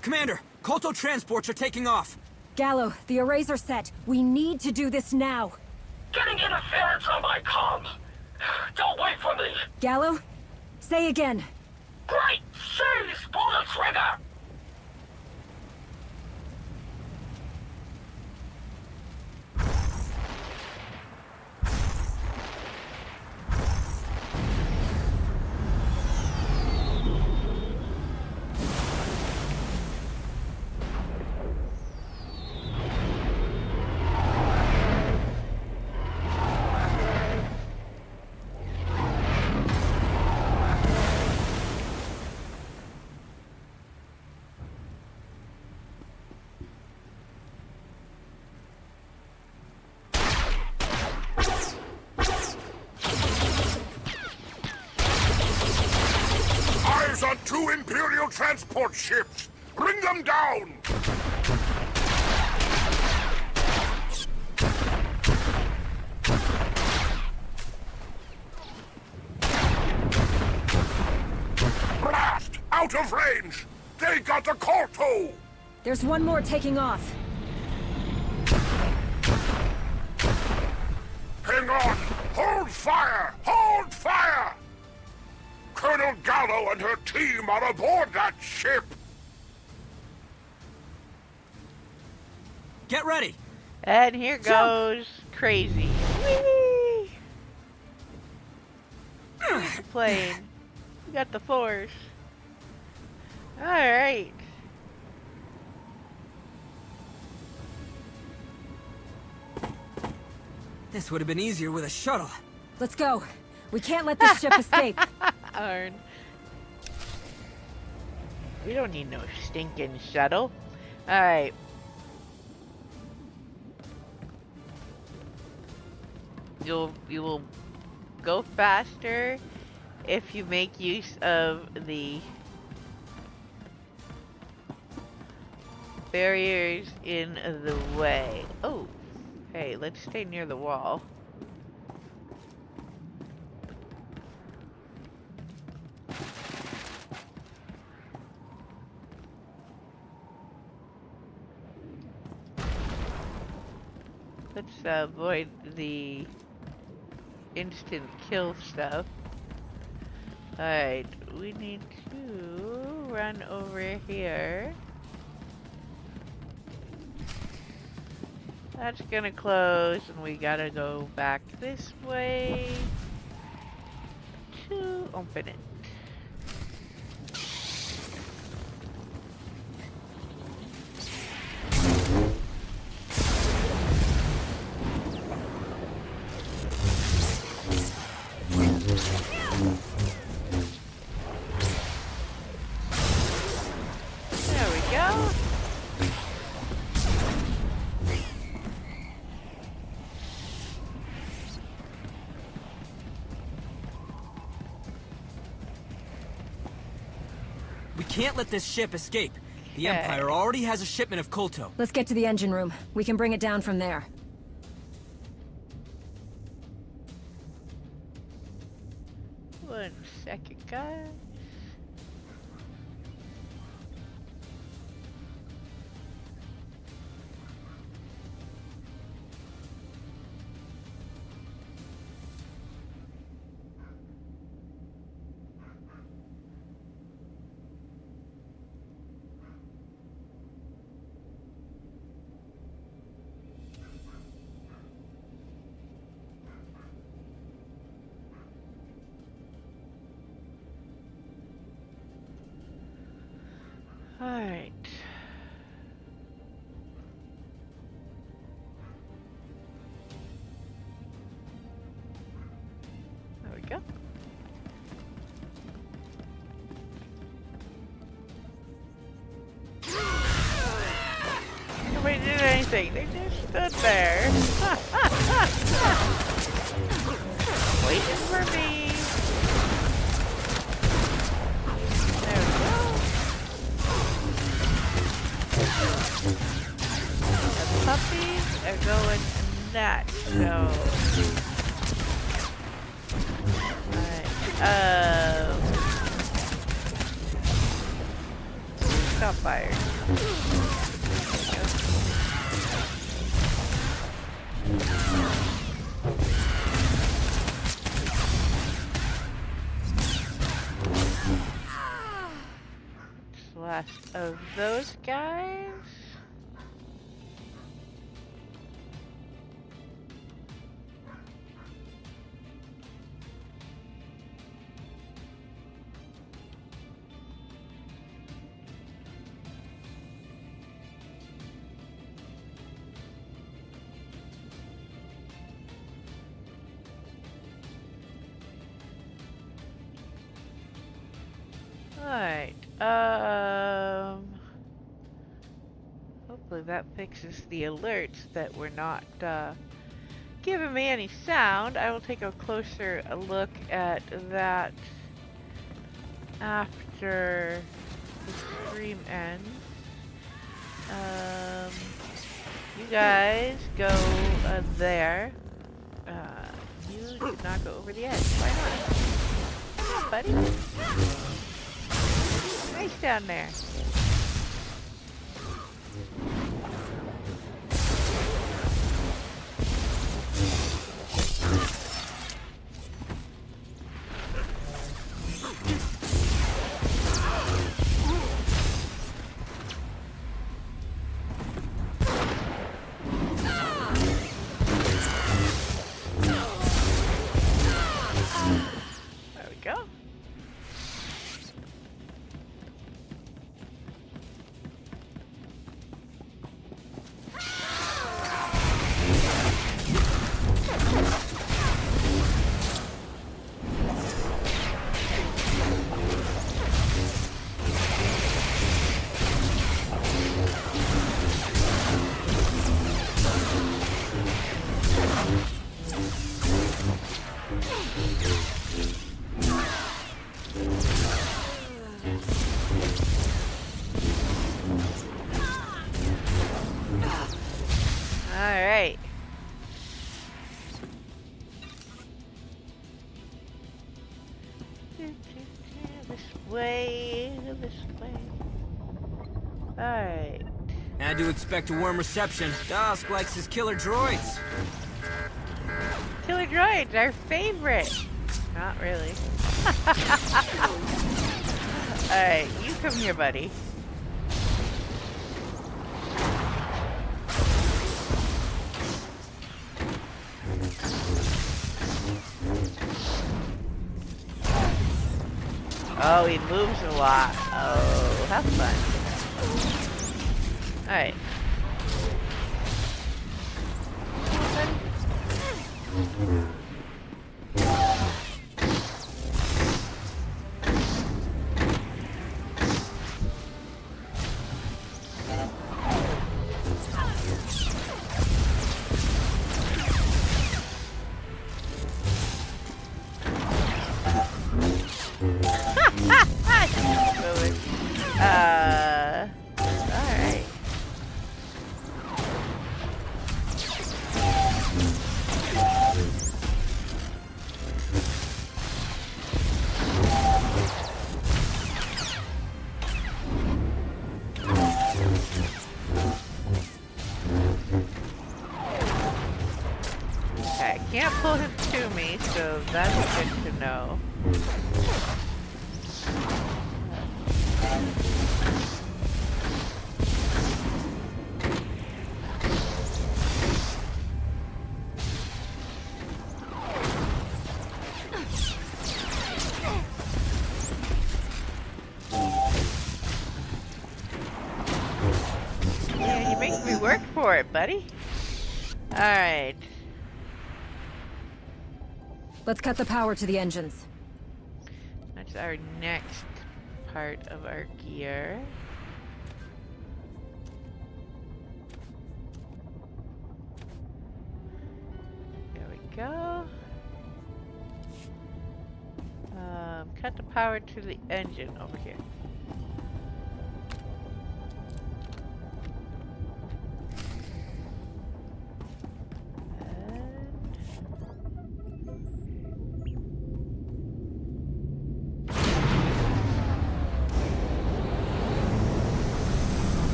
Commander, Kolto transports are taking off. Gallo, the arrays are set. We need to do this now. Getting interference on my comm. Don't wait for me. Gallo, say again. Great Seas, pull the trigger. On 2 Imperial transport ships! Bring them down! Blast! Out of range! They got the Kolto! There's one more taking off. Hang on! Hold fire! Hold fire! Colonel Gallo and her team are aboard that ship! Get ready! And here goes crazy. Whee! the plane. We got the Force. Alright. This would have been easier with a shuttle. Let's go. We can't let this ship escape. Arn. We don't need no stinking shuttle. Alright. You will go faster if you make use of the barriers in the way. Oh, hey, let's stay near the wall. Let's avoid the instant kill stuff. Alright, we need to run over here. That's gonna close, and we gotta go back this way to open it. There we go. We can't let this ship escape. The Empire already has a shipment of Kolto. Let's get to the engine room. We can bring it down from there. One second, guys. Alright. There we go. Nobody did anything. They just stood there. Waiting for me. There we go. The puppies are going nuts, so... Alright, stop fire. It's the last of those guys. Alright, hopefully that fixes the alerts that were not, giving me any sound. I will take a closer look at that after the stream ends. You guys go, there. You did not go over the edge. Why not? Come on, buddy. Nice down there. There we go. Alright. This way, this way. Alright. Had to expect a warm reception. Dusk likes his killer droids. Killer droids, our favorite. Not really. Alright, you come here, buddy. Oh, he moves a lot. Oh, have fun. Alright. Alright. Okay, I can't pull him to me, so that's good to know. Yeah, you make me work for it, buddy. Alright. Let's cut the power to the engines. That's our next part of our gear. There we go. Cut the power to the engine over here.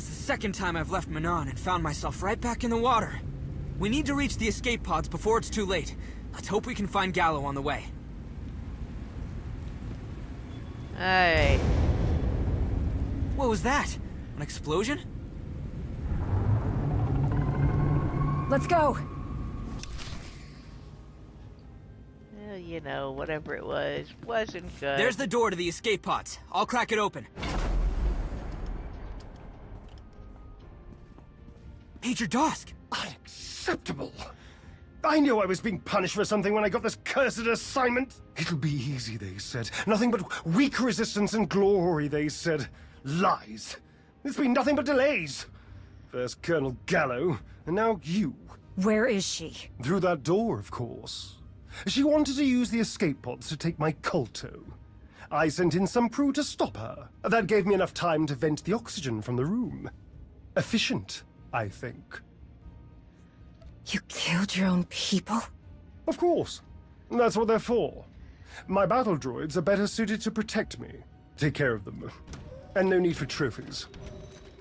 Second time I've left Manon and found myself right back in the water. We need to reach the escape pods before it's too late. Let's hope we can find Gallo on the way. Alright. What was that? An explosion? Let's go! Well, you know, whatever it was, wasn't good. There's the door to the escape pods. I'll crack it open. Major Dusk! Unacceptable! I knew I was being punished for something when I got this cursed assignment. It'll be easy, they said. Nothing but weak resistance and glory, they said. Lies. It's been nothing but delays. First Colonel Gallo, and now you. Where is she? Through that door, of course. She wanted to use the escape pods to take my Colto. I sent in some crew to stop her. That gave me enough time to vent the oxygen from the room. Efficient, I think. You killed your own people? Of course. That's what they're for. My battle droids are better suited to protect me. Take care of them. And no need for trophies.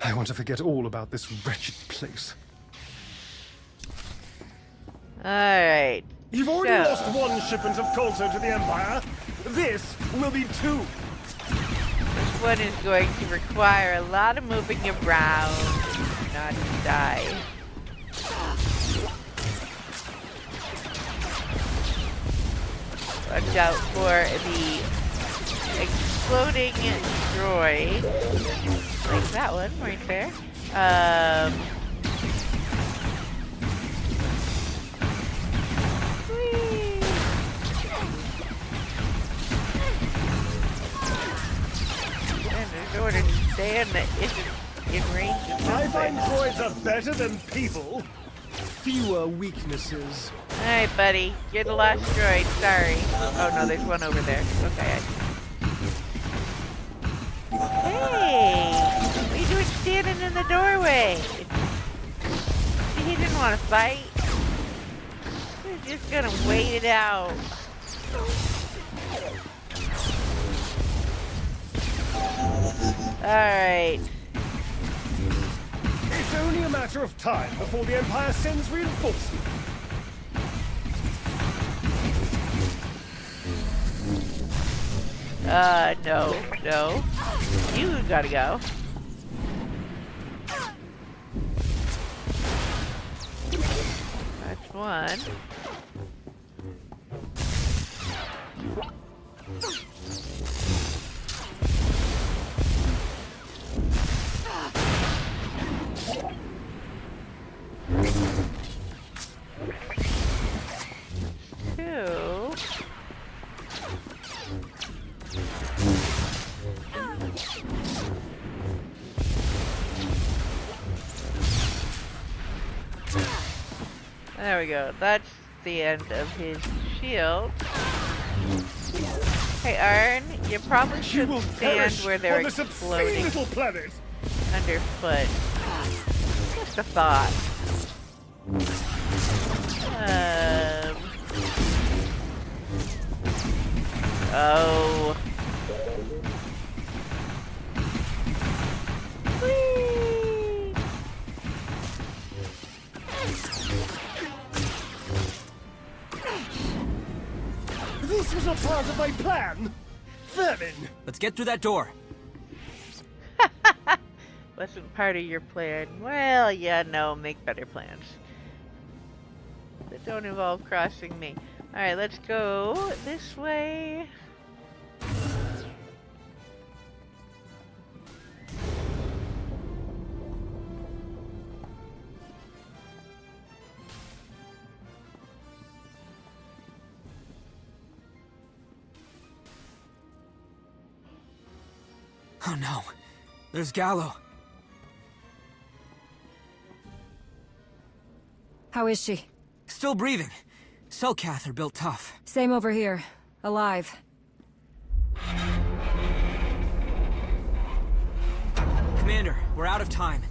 I want to forget all about this wretched place. Alright. You've already lost one shipment of Colto to the Empire. This will be 2. This one is going to require a lot of moving around not to die. watch out for the exploding droid. Like that one right there. Whee! And there's order to stay in range of I find droids are better than people. Fewer weaknesses. Alright, buddy. You're the last droid. Sorry. Oh, no, there's one over there. Okay. Hey! What are you doing standing in the doorway? He didn't want to fight. He's just gonna wait it out. Alright. It's only a matter of time before the Empire sends reinforcements. No. You gotta go. That's one. Two. There we go. That's the end of his shield. Hey, Arn, you probably should stand where they're exploding underfoot. Just a thought. Oh. Whee! This was not part of my plan. Vermin. Let's get through that door. Wasn't part of your plan. Well, yeah, no, make better plans. That don't involve crossing me. Alright, let's go this way. Oh no, there's Gallo. How is she? Still breathing. Cellcath are built tough. Same over here. Alive. Commander, we're out of time.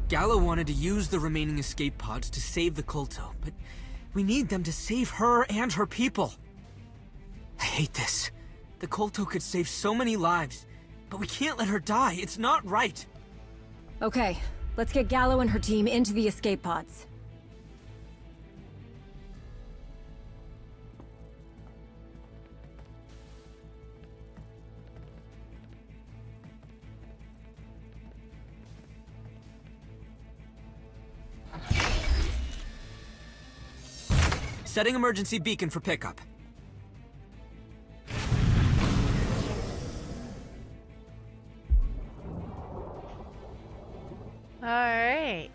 Gallo wanted to use the remaining escape pods to save the Kolto, but we need them to save her and her people. I hate this. The Kolto could save so many lives, but we can't let her die. It's not right. Okay, let's get Gallo and her team into the escape pods. Setting emergency beacon for pickup. Alright.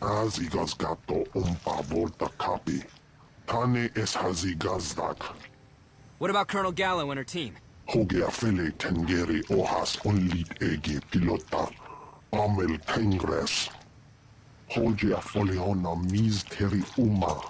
Hazigazgato volta copy. Tane es hazigazdak. What about Colonel Gallo and her team? Hoge afele tengeri ohas onlit ege pilota. Amel tengres. Hoge afoleona mis teri uma.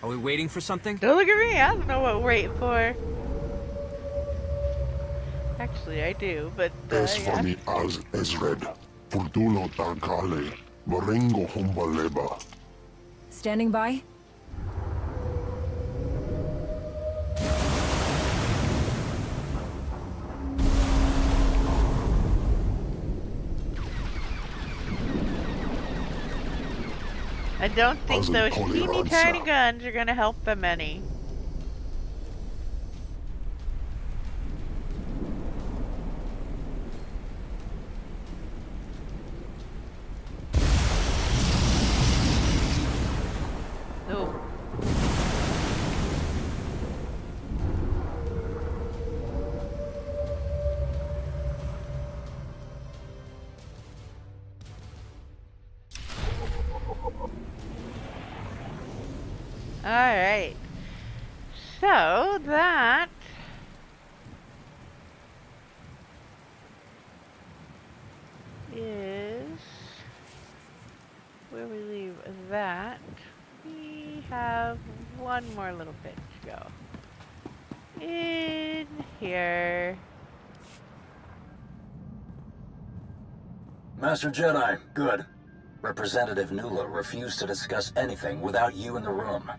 Are we waiting for something? Don't look at me. I don't know what we're waiting for. Actually, I do, but yeah. Esvani az Ezred. Purdulo tankale. Marengo humbaleba. Standing by? I don't think those teeny tiny guns are gonna help them any. Oh. Alright. So that is where we leave that. We have one more little bit to go. In here. Master Jedi, good. Representative Nula refused to discuss anything without you in the room.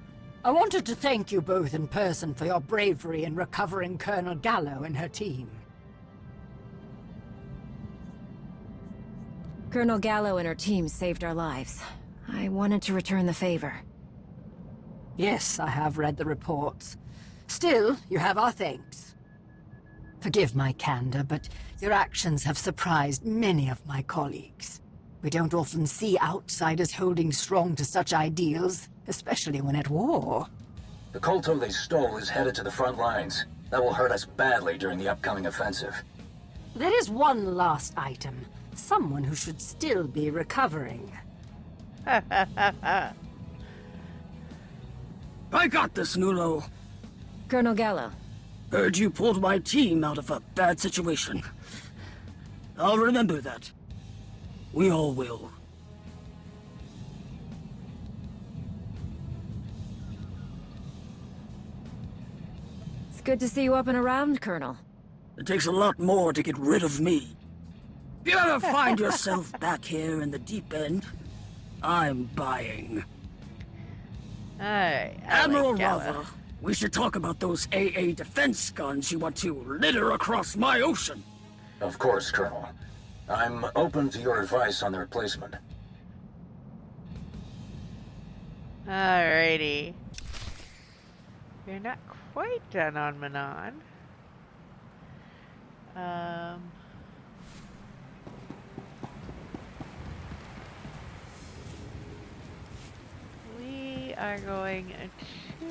I wanted to thank you both in person for your bravery in recovering Colonel Gallo and her team. Colonel Gallo and her team saved our lives. I wanted to return the favor. Yes, I have read the reports. Still, you have our thanks. Forgive my candor, but your actions have surprised many of my colleagues. We don't often see outsiders holding strong to such ideals, especially when at war. The Kolto they stole is headed to the front lines. That will hurt us badly during the upcoming offensive. There is one last item. Someone who should still be recovering. I got this, Nulo. Colonel Gallo. Heard you pulled my team out of a bad situation. I'll remember that. We all will. It's good to see you up and around, Colonel. It takes a lot more to get rid of me. If you ever find yourself back here in the deep end, I'm buying. Alright, Admiral Rava, we should talk about those AA defense guns you want to litter across my ocean. Of course, Colonel. I'm open to your advice on their placement. Alrighty. We're not quite done on Manon. We are going to...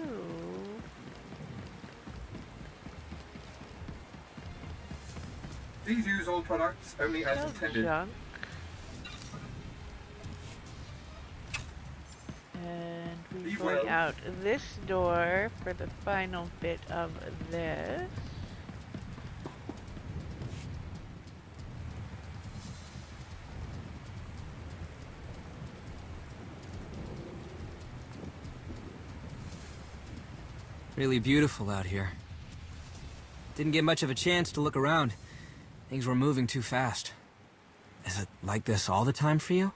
Please use all products only as intended. Junk. And we're going out this door for the final bit of this. Really beautiful out here. Didn't get much of a chance to look around. Things were moving too fast. Is it like this all the time for you?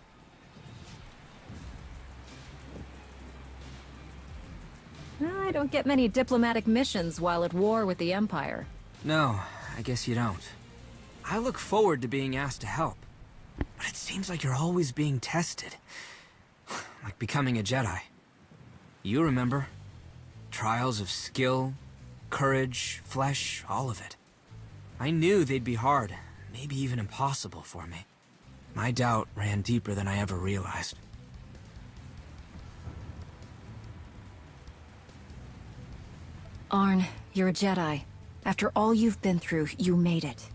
I don't get many diplomatic missions while at war with the Empire. No, I guess you don't. I look forward to being asked to help. But it seems like you're always being tested. Like becoming a Jedi. You remember? Trials of skill, courage, flesh, all of it. I knew they'd be hard, maybe even impossible for me. My doubt ran deeper than I ever realized. Arn, you're a Jedi. After all you've been through, you made it.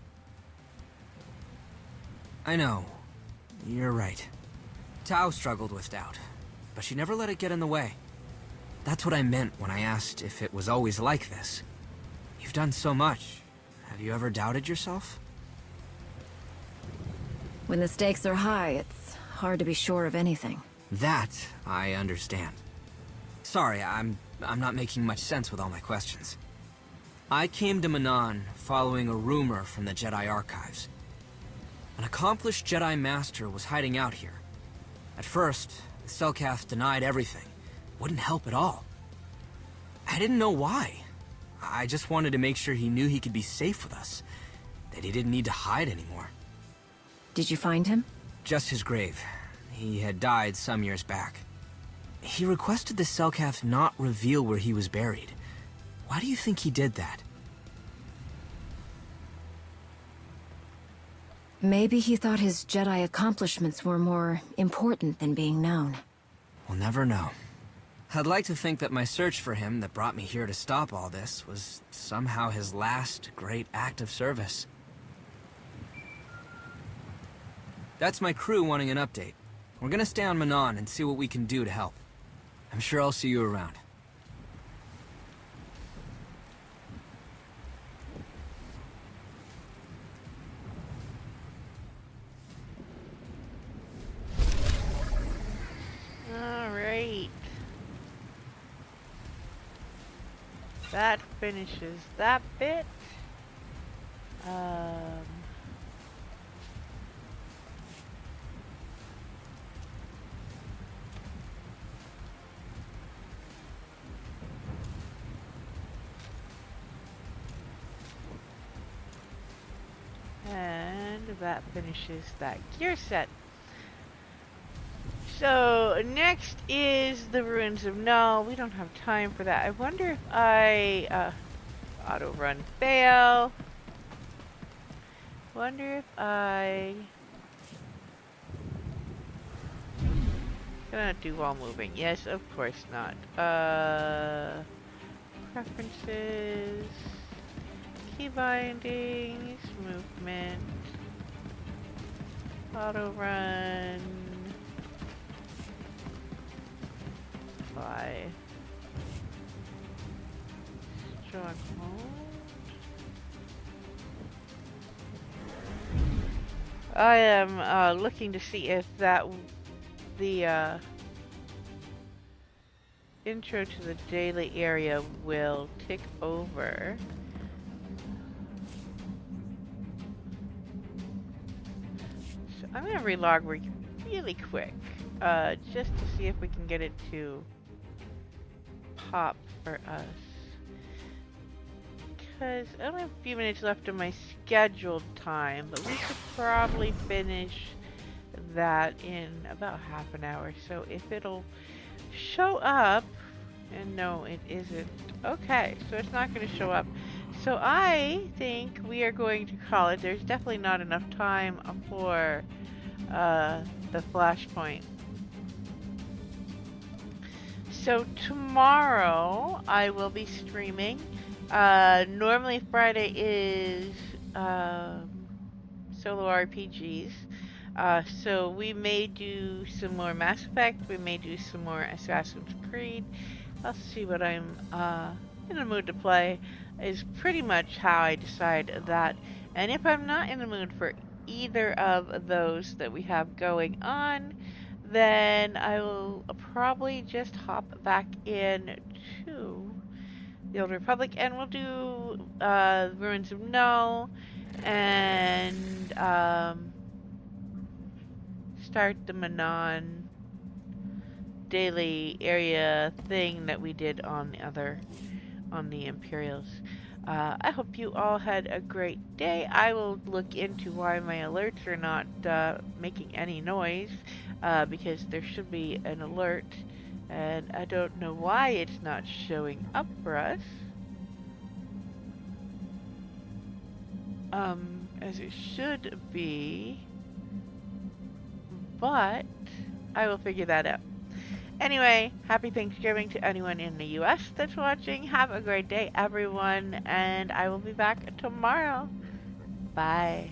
I know. You're right. Tao struggled with doubt, but she never let it get in the way. That's what I meant when I asked if it was always like this. You've done so much. Have you ever doubted yourself? When the stakes are high, it's hard to be sure of anything. That I understand. Sorry, I'm not making much sense with all my questions. I came to Manon following a rumor from the Jedi archives. An accomplished Jedi Master was hiding out here. At first, the Selkath denied everything. Wouldn't help at all. I didn't know why. I just wanted to make sure he knew he could be safe with us. That he didn't need to hide anymore. Did you find him? Just his grave. He had died some years back. He requested the Selkath not reveal where he was buried. Why do you think he did that? Maybe he thought his Jedi accomplishments were more important than being known. We'll never know. I'd like to think that my search for him that brought me here to stop all this was somehow his last great act of service. That's my crew wanting an update. We're gonna stay on Manon and see what we can do to help. I'm sure I'll see you around. Alright. That finishes that bit. And that finishes that gear set. So next is the Ruins of Null. We don't have time for that. I wonder if I auto run fail. Wonder if I gonna do while moving. Yes, of course not. Preferences, key bindings, movement, auto run. Stronghold. I am looking to see if the intro to the daily area will tick over. So I'm gonna relog really quick, just to see if we can get it to pop for us, because I only have a few minutes left of my scheduled time, but we could probably finish that in about half an hour. So if it'll show up, and no, it isn't. Okay, so it's not going to show up. So I think we are going to call it. There's definitely not enough time for the flashpoint. So tomorrow I will be streaming. Normally Friday is solo RPGs. So we may do some more Mass Effect. We may do some more Assassin's Creed. I'll see what I'm in the mood to play. Is pretty much how I decide that. And if I'm not in the mood for either of those that we have going on, then I will probably just hop back in to the Old Republic, and we'll do Ruins of Null and start the Manon daily area thing that we did on the Imperials. I hope you all had a great day. I will look into why my alerts are not making any noise, because there should be an alert, and I don't know why it's not showing up for us. As it should be, but I will figure that out. Anyway, happy Thanksgiving to anyone in the US that's watching. Have a great day, everyone, and I will be back tomorrow. Bye.